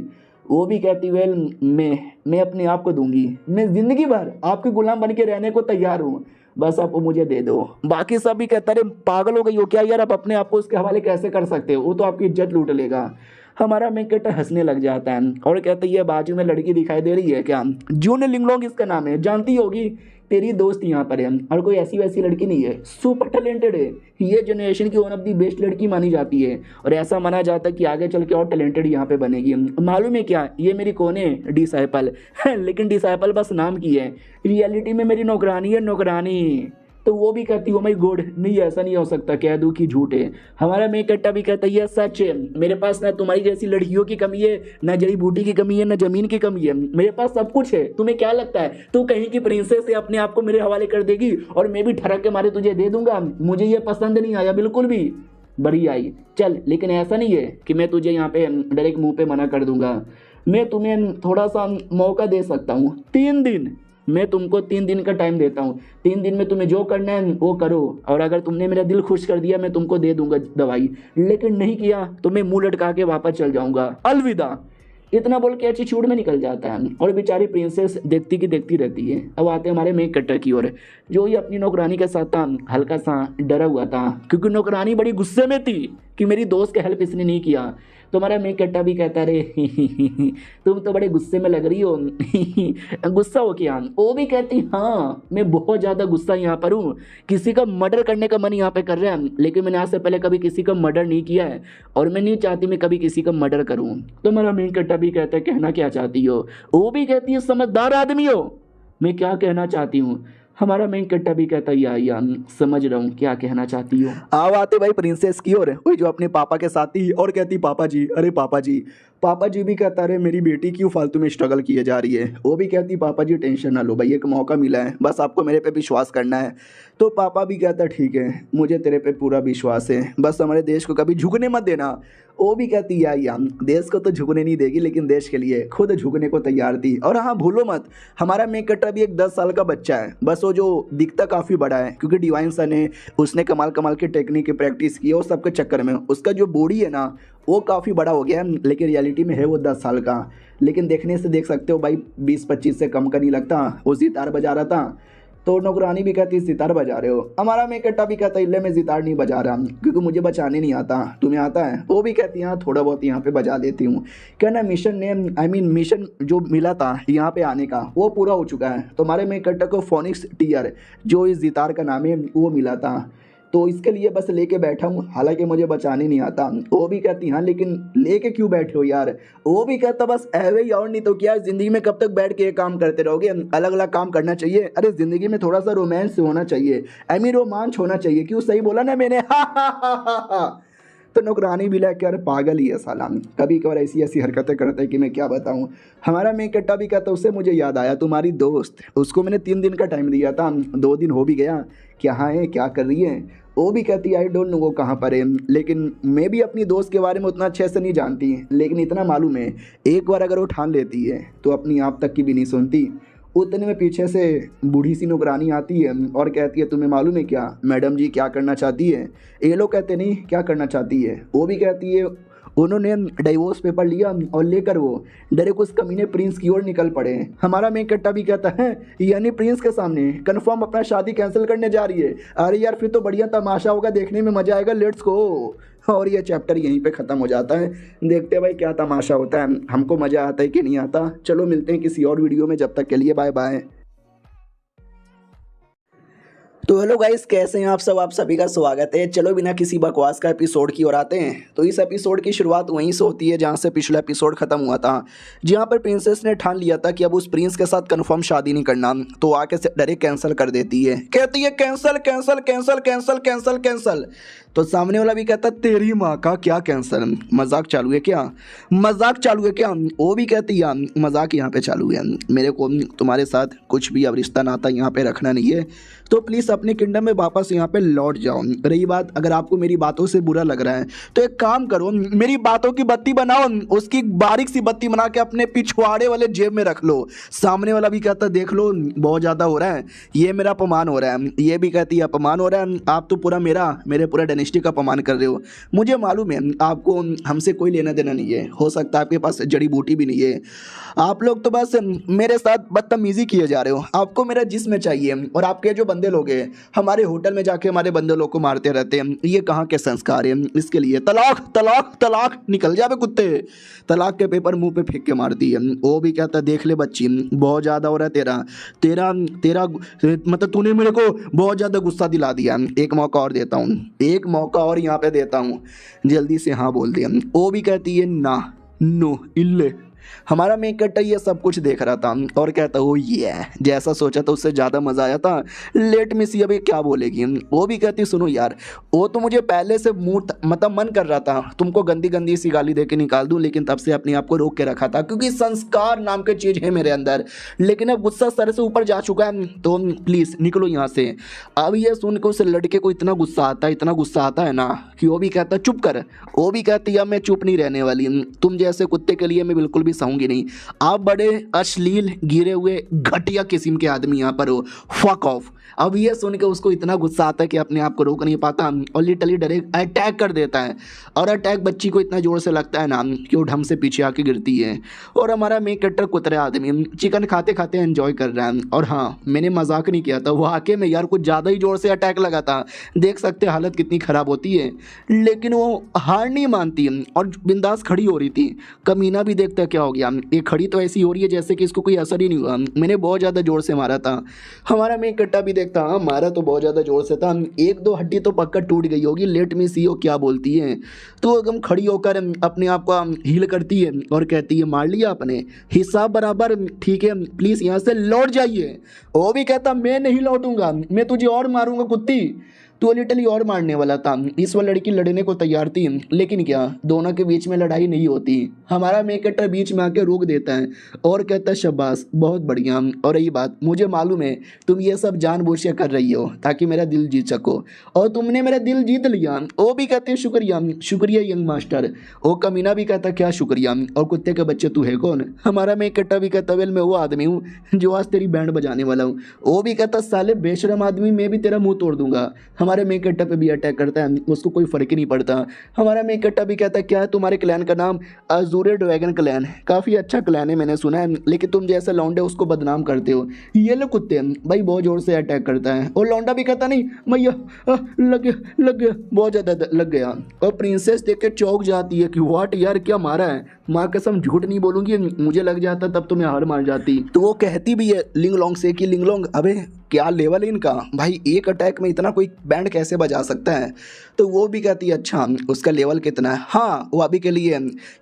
वो भी कहती वेल मैं अपने आप को दूंगी, मैं ज़िंदगी भर आपके गुलाम बन के रहने को तैयार हूँ, बस आप वो मुझे दे दो। बाकी सब भी कहता अरे पागल हो गई हो क्या यार, आप अपने आप को उसके हवाले कैसे कर सकते हो, वो तो आपकी इज्जत लूट लेगा। हमारा मेक कट्टा हंसने लग जाता है और कहता है ये बाजू में लड़की दिखाई दे रही है क्या, जून लिंगलोंग इसका नाम है, जानती होगी, तेरी दोस्त यहाँ पर है और कोई ऐसी वैसी लड़की नहीं है, सुपर टैलेंटेड है, ये जनरेशन की वन ऑफ दी बेस्ट लड़की मानी जाती है और ऐसा माना जाता है कि आगे चल के और टैलेंटेड यहाँ पे बनेगी। मालूम है क्या ये मेरी कौन है? डिसाइपल लेकिन डिसाइपल बस नाम की है, रियलिटी में मेरी नौकरानी है, नौकरानी। तो वो भी कहती हो माई गॉड नहीं ऐसा नहीं हो सकता, कह दूँ कि झूठ है। हमारा मेक कट्टा भी कहता है ये सच है, मेरे पास ना तुम्हारी जैसी लड़कियों की कमी है, ना जड़ी बूटी की कमी है, ना जमीन की कमी है, मेरे पास सब कुछ है। तुम्हें क्या लगता है तू कहीं की प्रिंसेस से अपने आप को मेरे हवाले कर देगी और मैं भी ठरक के मारे तुझे दे दूंगा? मुझे ये पसंद नहीं आया बिल्कुल भी, बड़ी आई चल, लेकिन ऐसा नहीं है कि मैं तुझे यहाँ पे डायरेक्ट मुँह पे मना कर दूंगा, मैं तुम्हें थोड़ा सा मौका दे सकता हूँ, 3 दिन, मैं तुमको 3 दिन का टाइम देता हूँ, 3 दिन में तुम्हें जो करना है वो करो और अगर तुमने मेरा दिल खुश कर दिया मैं तुमको दे दूंगा दवाई, लेकिन नहीं किया तो मैं मुंह लटका के वापस चल जाऊंगा, अलविदा। इतना बोल के एटीट्यूड में निकल जाता है और बेचारी प्रिंसेस देखती की देखती रहती है। अब आते हैं हमारे मेक कट्टर की ओर, जो ही अपनी नौकरानी के साथ था हल्का सा डरा हुआ था क्योंकि नौकरानी बड़ी गुस्से में थी कि मेरी दोस्त का हेल्प इसने नहीं किया। तो हमारा मेक कट्टा भी कहता रे तुम तो बड़े गुस्से में लग रही हो गुस्सा हो क्या? वो भी कहती हाँ मैं बहुत ज़्यादा गुस्सा यहाँ पर हूँ, किसी का मर्डर करने का मन यहाँ पे कर रहा है, लेकिन मैंने आज से पहले कभी किसी का मर्डर नहीं किया है और मैं नहीं चाहती मैं कभी किसी का मर्डर करूँ। तो हमारा मेक कट्टा भी कहता है कहना क्या चाहती हो? वो भी कहती है समझदार आदमी हो, मैं क्या कहना चाहती हूँ, हमारा मेन कट्टा भी कहता है या समझ रहा हूँ क्या कहना चाहती हो। अब आते भाई प्रिंसेस की ओर, वही जो अपने पापा के साथ थी और कहती पापा जी, अरे पापा जी। पापा जी भी कहता अरे मेरी बेटी क्यों फालतू में स्ट्रगल किए जा रही है। वो भी कहती पापा जी टेंशन ना लो भाई, एक मौका मिला है, बस आपको मेरे पे विश्वास करना है। तो पापा भी कहता ठीक है, मुझे तेरे पे पूरा विश्वास है, बस हमारे देश को कभी झुकने मत देना। वो भी कहती या देश को तो झुकने नहीं देगी, लेकिन देश के लिए खुद झुकने को तैयार थी। और हाँ भूलो मत, हमारा मेक कट्टा भी एक 10 साल का बच्चा है, बस वो जो दिखता काफ़ी बड़ा है क्योंकि डिवाइन सन है, उसने कमाल कमाल की टेक्निक की प्रैक्टिस की है, वो सबके चक्कर में उसका जो बॉडी है ना वो काफ़ी बड़ा हो गया है, लेकिन रियलिटी में है वो 10 साल का। लेकिन देखने से देख सकते हो भाई 20-25 से कम का नहीं लगता। वो सितार बजा रहा था तो नौकरानी भी कहती सितार बजा रहे हो। हमारा मेक कट्टा भी कहता इल्ले मैं सितार नहीं बजा रहा क्योंकि मुझे बचाने नहीं आता, तुम्हें आता है। वो भी कहती हाँ थोड़ा बहुत यहाँ पे बजा देती हूँ। कहना मिशन ने मिशन जो मिला था यहाँ पे आने का वो पूरा हो चुका है। तो हमारे मेक कट्टा को फोनिक्स टीयर जो इस सितार का नाम है वो मिला था, तो इसके लिए बस लेके बैठा हूँ, हालांकि मुझे बचाने नहीं आता। वो भी कहती हाँ लेकिन लेके क्यों बैठे हो यार। वो भी कहता बस ऐवे ही, और नहीं तो क्या, ज़िंदगी में कब तक बैठ के ये काम करते रहोगे, अलग अलग काम करना चाहिए। अरे ज़िंदगी में थोड़ा सा रोमांस होना चाहिए, रोमांच होना चाहिए। क्यों, सही बोला ना मैंने। हा। तो नौकरानी भी लग यार पागल ही है साला, कभी कभार ऐसी ऐसी हरकतें करते हैं कि मैं क्या बताऊं। हमारा मेक कट्टा भी कहता उससे मुझे याद आया तुम्हारी दोस्त, उसको मैंने 3 दिन का टाइम दिया था, 2 दिन हो भी गया, कहाँ है क्या कर रही है। वो भी कहती आई डोंट नो वो कहाँ पर है, लेकिन मैं भी अपनी दोस्त के बारे में उतना अच्छे से नहीं जानती, लेकिन इतना मालूम है एक बार अगर वो ठान लेती है तो अपनी आप तक की भी नहीं सुनती। उतने में पीछे से बूढ़ी सी नौकरानी आती है और कहती है तुम्हें मालूम है क्या मैडम जी क्या करना चाहती है। ये लोग कहते नहीं क्या करना चाहती है। वो भी कहती है उन्होंने डाइवोर्स पेपर लिया और लेकर वो डायरेक्ट उस कमीने प्रिंस की ओर निकल पड़े। हमारा मेक कट्टा भी कहता है यानी प्रिंस के सामने कंफर्म अपना शादी कैंसिल करने जा रही है। अरे यार फिर तो बढ़िया तमाशा होगा, देखने में मजा आएगा, लेट्स गो। और ये चैप्टर यहीं पे ख़त्म हो जाता है। देखते हैं भाई क्या तमाशा होता है, हमको मज़ा आता है कि नहीं आता। चलो मिलते हैं किसी और वीडियो में, जब तक के लिए बाय बाय। तो हेलो गाइस, कैसे हैं आप सब, आप सभी का स्वागत है। चलो बिना किसी बकवास का एपिसोड की ओर आते हैं। तो इस एपिसोड की शुरुआत वहीं से होती है जहां से पिछला एपिसोड खत्म हुआ था, जहां पर प्रिंसेस ने ठान लिया था कि अब उस प्रिंस के साथ कंफर्म शादी नहीं करना, तो आके से डायरेक्ट कैंसिल कर देती है, कहती है cancel cancel cancel cancel cancel cancel. तो सामने वाला भी कहता तेरी माँ का क्या कैंसिल, मजाक चालू है क्या, मजाक चालू है क्या। वो भी कहती है मजाक यहाँ पे चालू है, मेरे को तुम्हारे साथ कुछ भी अब रिश्ता नाता यहाँ पे रखना नहीं है, तो प्लीज़ अपने किंगडम में वापस यहाँ पे लौट जाओ। रही बात अगर आपको मेरी बातों से बुरा लग रहा है तो एक काम करो, मेरी बातों की बत्ती बनाओ, उसकी बारीक सी बत्ती बना के अपने पिछवाड़े वाले जेब में रख लो। सामने वाला भी कहता देख लो बहुत ज़्यादा हो रहा है, ये मेरा अपमान हो रहा है। ये भी कहती है अपमान हो रहा है, आप तो पूरा मेरे पूरा डायनेस्टी का अपमान कर रहे हो। मुझे मालूम है आपको हमसे कोई लेना देना नहीं है, हो सकता है आपके पास जड़ी बूटी भी नहीं है, आप लोग तो बस मेरे साथ बदतमीजी किए जा रहे हो। आपको मेरा जिस्म चाहिए और आपके जो बंदे लोग हैं हमारे होटल में जाके हमारे बंदे लोग को मारते रहते हैं, ये कहाँ के संस्कार है। इसके लिए तलाक तलाक तलाक, निकल जावे कुत्ते। तलाक के पेपर मुंह पे फेंक के मारती है। वो भी कहता देख ले बच्ची बहुत ज़्यादा हो रहा है तेरा तेरा तेरा मतलब तूने मेरे को बहुत ज़्यादा गुस्सा दिला दिया, एक मौका और देता हूँ, एक मौका और यहाँ पे देता हूँ, जल्दी से हाँ बोल दिया। वो भी कहती है ना नो इल्ले। हमारा मेक कट्टा ये सब कुछ देख रहा था और कहता हो ये जैसा सोचा था उससे ज़्यादा मज़ा आया था, लेट मी सी अभी क्या बोलेगी। वो भी कहती सुनो यार, वो तो मुझे पहले से मतलब मन कर रहा था तुमको गंदी गंदी सी गाली दे के निकाल दूं, लेकिन तब से अपने आप को रोक के रखा था क्योंकि संस्कार नाम की चीज़ है मेरे अंदर, लेकिन अब गुस्सा सर से ऊपर जा चुका है, तो प्लीज़ निकलो यहाँ से। अब ये सुन के उस लड़के को इतना गुस्सा आता है, इतना गुस्सा आता है ना कि वो भी कहता चुप कर। वो भी कहती है मैं चुप नहीं रहने वाली, तुम जैसे कुत्ते के लिए मैं बिल्कुल भी सहूँगी नहीं, आप बड़े अश्लील गिरे हुए घटिया किस्म के आदमी यहाँ पर हो, फक ऑफ। अब ये सुन के उसको इतना गुस्सा आता है कि अपने आप को रोक नहीं पाता और लिटरली डायरेक्ट अटैक कर देता है। और अटैक बच्ची को इतना जोर से लगता है ना कि वो ढम से पीछे आके गिरती है। और हमारा मेक कट्टर कुतरे आदमी चिकन खाते खाते एंजॉय कर रहा है। और हाँ मैंने मजाक नहीं किया था, वो आके में यार कुछ ज़्यादा ही जोर से अटैक लगा था, देख सकते हालत कितनी ख़राब होती है, लेकिन वो हार नहीं मानती और बिंदास खड़ी हो रही थी। कमीना भी देखता क्या क्या हो गया, ये खड़ी तो ऐसी हो रही है जैसे कि इसको कोई असर ही नहीं हुआ, मैंने बहुत ज़्यादा ज़ोर से मारा था। हमारा मेन कट्टा भी देखता, हाँ मारा तो बहुत ज़्यादा ज़ोर से था, एक दो हड्डी तो पक्का टूट गई होगी, लेट मी सी, वो क्या बोलती है। तो एकदम खड़ी होकर अपने आप को हील करती है और कहती है मार लिया आपने, हिसाब बराबर, ठीक है प्लीज़ यहाँ से लौट जाइए। वो भी कहता मैं नहीं लौटूंगा, मैं तुझे और मारूंगा कुत्ती। तो लिटरली और मारने वाला था, इस वाली लड़की लड़ने को तैयार थी, लेकिन क्या दोनों के बीच में लड़ाई नहीं होती। हमारा मेकटर बीच में आके रोक देता है और कहता है शाबाश बहुत बढ़िया, और यही बात मुझे मालूम है तुम ये सब जानबूझ के कर रही हो ताकि मेरा दिल जीत सको, और तुमने मेरा दिल जीत लिया। वो भी कहते हैं शुक्रिया शुक्रिया यंग मास्टर। वो कमीना भी कहता क्या शुक्रिया, और कुत्ते के बच्चे तू है कौन। हमारा मेकट्टा भी कहता वेल मैं वो आदमी हूँ जो आज तेरी बैंड बजाने वाला हूँ। वो भी कहता साले बेशरम आदमी, मैं भी तेरा मुंह तोड़ दूंगा। हमारे मेन कट्टा पे भी अटैक करता है, उसको कोई फर्क ही नहीं पड़ता। हमारा मेन कट्टा भी कहता है क्या है तुम्हारे क्लैन का नाम, अजूरे ड्रैगन क्लैन, काफ़ी अच्छा क्लैन है मैंने सुना है, लेकिन तुम जैसे लौंडे उसको बदनाम करते हो। ये लो कुत्ते भाई बहुत जोर से अटैक करता है, और लौंडा भी कहता नहीं भैया लग गया बहुत ज़्यादा लग गया। और प्रिंसेस देख के चौंक जाती है कि व्हाट यार क्या मारा है। माँ कसम झूठ नहीं बोलूंगी, मुझे लग जाता तब तो मैं हार मान जाती। तो वो कहती भी है लिंगलोंग से कि लिंगलोंग अबे क्या लेवल है इनका, भाई एक अटैक में इतना कोई बैंड कैसे बजा सकता है। तो वो भी कहती है अच्छा उसका लेवल कितना है। हाँ वो अभी के लिए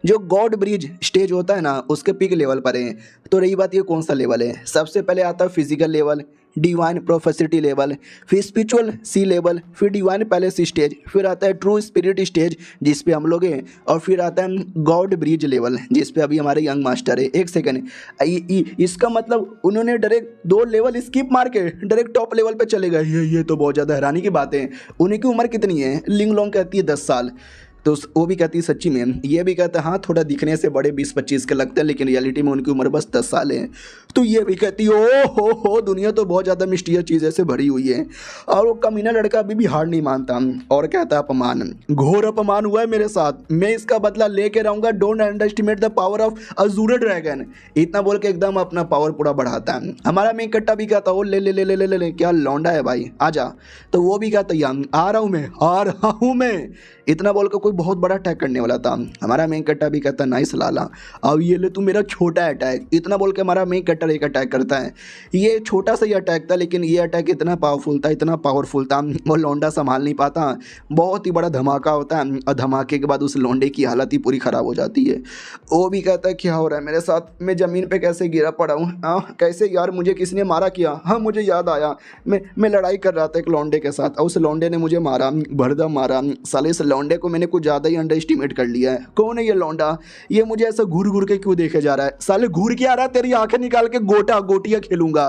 जो गॉड ब्रिज स्टेज होता है ना उसके पीक लेवल पर है। तो रही बात ये कौन सा लेवल है, सबसे पहले आता है फिजिकल लेवल, डिवाइन प्रोफेसिटी लेवल, फिर स्पिरिचुअल सी लेवल, फिर डिवाइन पैलेस स्टेज, फिर आता है ट्रू स्पिरिट स्टेज जिस पे हम लोग हैं, और फिर आता है गॉड ब्रिज लेवल जिस पे अभी हमारे यंग मास्टर है। एक सेकंड, इसका मतलब उन्होंने डायरेक्ट 2 लेवल स्किप मार के डायरेक्ट टॉप लेवल पे चले गए। ये तो बहुत ज़्यादा हैरानी की बात है। उन्हीं की उम्र कितनी है, लिंगलोंग कहती है 10 साल। तो वो भी कहती है सच्ची में, ये भी कहता है हाँ थोड़ा दिखने से बड़े 20-25 के लगते हैं, लेकिन रियलिटी में उनकी उम्र बस 10 साल है। तो ये भी कहती है ओ हो दुनिया तो बहुत ज़्यादा मिस्टीरियस चीज़ें से भरी हुई है। और वो कमीना लड़का अभी भी हार नहीं मानता और कहता है अपमान, घोर अपमान हुआ है मेरे साथ, मैं इसका बदला लेके रहूँगा, don't under estimate the power of अजूरे dragon. इतना बोल के एकदम अपना पावर पूरा बढ़ाता है। हमारा मेन कट्टा भी कहता हो ले ले ले ले ले ले ले क्या लौंडा है भाई आजा। तो वो भी कहता है आ रहा हूँ मैं। इतना बोल कर कोई बहुत बड़ा अटैक करने वाला था। हमारा मेन कट्टा भी कहता नाइस लाला, अब ये ले तू मेरा छोटा अटैक। इतना बोल के हमारा मेन कट्टर एक अटैक करता है। ये छोटा सा ही अटैक था, लेकिन ये अटैक इतना पावरफुल था वो लौंडा संभाल नहीं पाता। बहुत ही बड़ा धमाका होता है, और धमाके के बाद उस लौंडे की हालत ही पूरी ख़राब हो जाती है। वो भी कहता है क्या हो रहा है मेरे साथ, मैं ज़मीन पर कैसे गिरा पड़ा हूँ, हाँ कैसे यार मुझे किसने मारा किया। हाँ मुझे याद आया, मैं लड़ाई कर रहा था एक लौंडे के साथ, और उस लौंडे ने मुझे मारा, भरदम मारा। साले इस लौंडे को मैंने कुछ ज़्यादा ही अंडर एस्टिमेट कर लिया है। कौन है ये लौंडा, ये मुझे ऐसा घूर घूर के क्यों देखे जा रहा है। साले घूर के आ रहा है, तेरी आंखें निकाल के गोटियाँ खेलूंगा।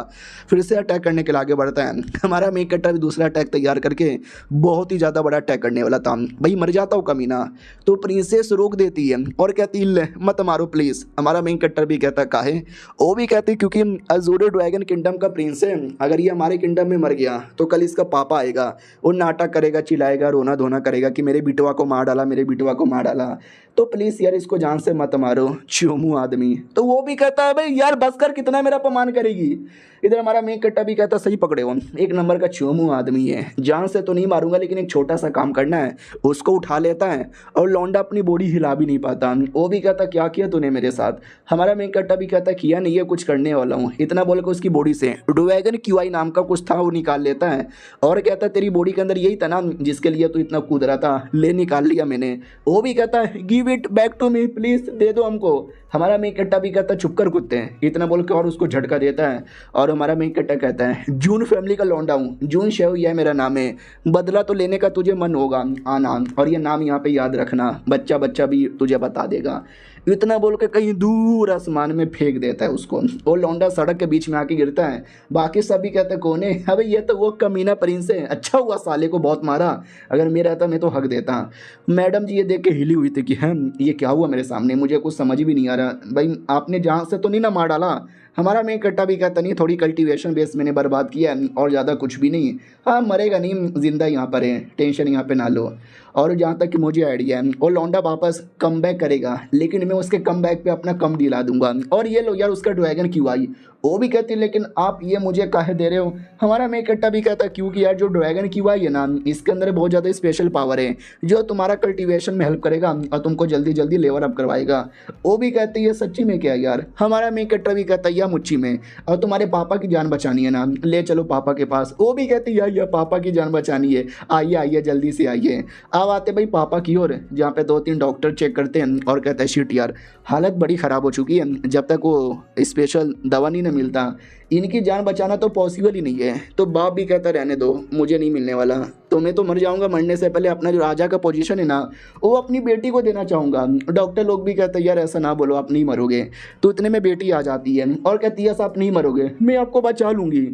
फिर से अटैक करने के लिए आगे बढ़ता है। हमारा मेन कट्टर भी दूसरा अटैक तैयार करके बहुत ही ज़्यादा बड़ा अटैक करने वाला था। भाई मर जाता हूँ कमीना। तो प्रिंसेस रोक देती है और कहती ले मत मारो प्लीज़। हमारा मेन कट्टर भी कहता काहे, वो भी कहती क्योंकि अजूरे ड्रैगन किंगडम का प्रिंस है, अगर ये हमारे किंगडम में मर गया तो कल इसका पापा आएगा, वो नाटक करेगा, चिल्लाएगा, रोना धोना करेगा कि मेरे बिटवा को मार डाला, मेरे बिटवा को मार डाला। तो प्लीज़ यार इसको जान से मत मारो चोमू आदमी। तो वो भी कहता है भाई यार बस कर, कितना मेरा अपमान करेगी। इधर हमारा मेन कट्टा भी कहता सही पकड़े हो, एक नंबर का चोमू आदमी है, जान से तो नहीं मारूंगा लेकिन एक छोटा सा काम करना है। उसको उठा लेता है और लौंडा अपनी बॉडी हिला भी नहीं पाता। वो भी कहता क्या किया तूने मेरे साथ। हमारा मेन कट्टा भी कहता किया नहीं है, कुछ करने वाला हूँ। इतना बोल के उसकी बॉडी से ड्रैगन क्यूआई नाम का कुछ था वो निकाल लेता है और कहता तेरी बॉडी के अंदर यही था ना जिसके लिए तू इतना कूद रहा था, ले निकाल लिया मैंने। वो भी कहता है give it back to me please, दे दो हमको। हमारा मेन कट्टा भी कहता चुप कर कुत्ते हैं, इतना बोल के और उसको झटका देता है। और हमारा मेन कट्टा कहता है जून फैमिली का लौंडा हूँ, जून शेव यह मेरा नाम है, बदला तो लेने का तुझे मन होगा आना, और ये नाम यहाँ पे याद रखना, बच्चा बच्चा भी तुझे बता देगा। इतना बोल के कहीं दूर आसमान में फेंक देता है उसको। वो लौंडा सड़क के बीच में आके गिरता है। बाकी सभी कहते कौन है, अबे ये तो वो कमीना प्रिंस है, अच्छा हुआ साले को बहुत मारा, अगर मेरा था मैं तो हक देता। मैडम जी ये देख के हिली हुई थी कि हम ये क्या हुआ मेरे सामने, मुझे कुछ समझ भी नहीं आ रहा। भाई आपने जहाँ से तो नहीं ना मार डाला, हमारा मेन कट्टा भी कहता नहीं थोड़ी कल्टीवेशन बेस मैंने बर्बाद किया है और ज़्यादा कुछ भी नहीं। हाँ मरेगा नहीं, जिंदा यहाँ पर है, टेंशन यहाँ पे ना लो। और जहाँ तक कि मुझे आइडिया है वो लौंडा वापस कम बैक करेगा, लेकिन मैं उसके कम बैक पे अपना कम दिला दूंगा। और ये लो यार उसका ड्रैगन क्यों आई, वो भी कहती लेकिन आप ये मुझे काहे दे रहे हो। हमारा मेन कट्टा भी कहता क्योंकि यार जो ड्रैगन क्यों आई है ना इसके अंदर बहुत ज़्यादा स्पेशल पावर है जो तुम्हारा कल्टीवेशन में हेल्प करेगा और तुमको जल्दी जल्दी लेवल अप करवाएगा। वो भी कहती है सच्ची में क्या यार। हमारा मेन कट्टा भी कहता है या मुच्छी में, और तुम्हारे पापा की जान बचानी है ना, ले चलो पापा के पास। वो भी कहती है या पापा की जान बचानी है, आइए आइए जल्दी से आइए। अब आते भाई पापा की ओर, जहाँ पे 2-3 डॉक्टर चेक करते हैं और कहते हैं शिट यार हालत बड़ी ख़राब हो चुकी है, जब तक वो स्पेशल दवा नहीं ना मिलता इनकी जान बचाना तो पॉसिबल ही नहीं है। तो बाप भी कहता रहने दो, मुझे नहीं मिलने वाला, तो मैं तो मर जाऊंगा, मरने से पहले अपना जो राजा का पोजीशन है ना वो अपनी बेटी को देना चाहूँगा। डॉक्टर लोग भी कहते हैं यार ऐसा ना बोलो, आप नहीं मरोगे। तो इतने में बेटी आ जाती है और कहती है आप नहीं मरोगे, मैं आपको बचा लूँगी।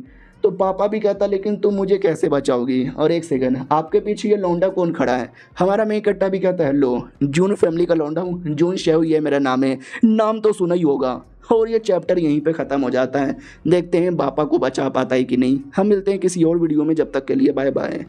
तो पापा भी कहता लेकिन तुम मुझे कैसे बचाओगी। और एक सेकंड, आपके पीछे ये लौंडा कौन खड़ा है। हमारा मेन कट्टा भी कहता है लो जून फैमिली का लौंडा हूँ, जून शेव ये मेरा नाम है, नाम तो सुना ही होगा। और ये चैप्टर यहीं पे ख़त्म हो जाता है। देखते हैं पापा को बचा पाता है कि नहीं। हम मिलते हैं किसी और वीडियो में, जब तक के लिए बाय बाय।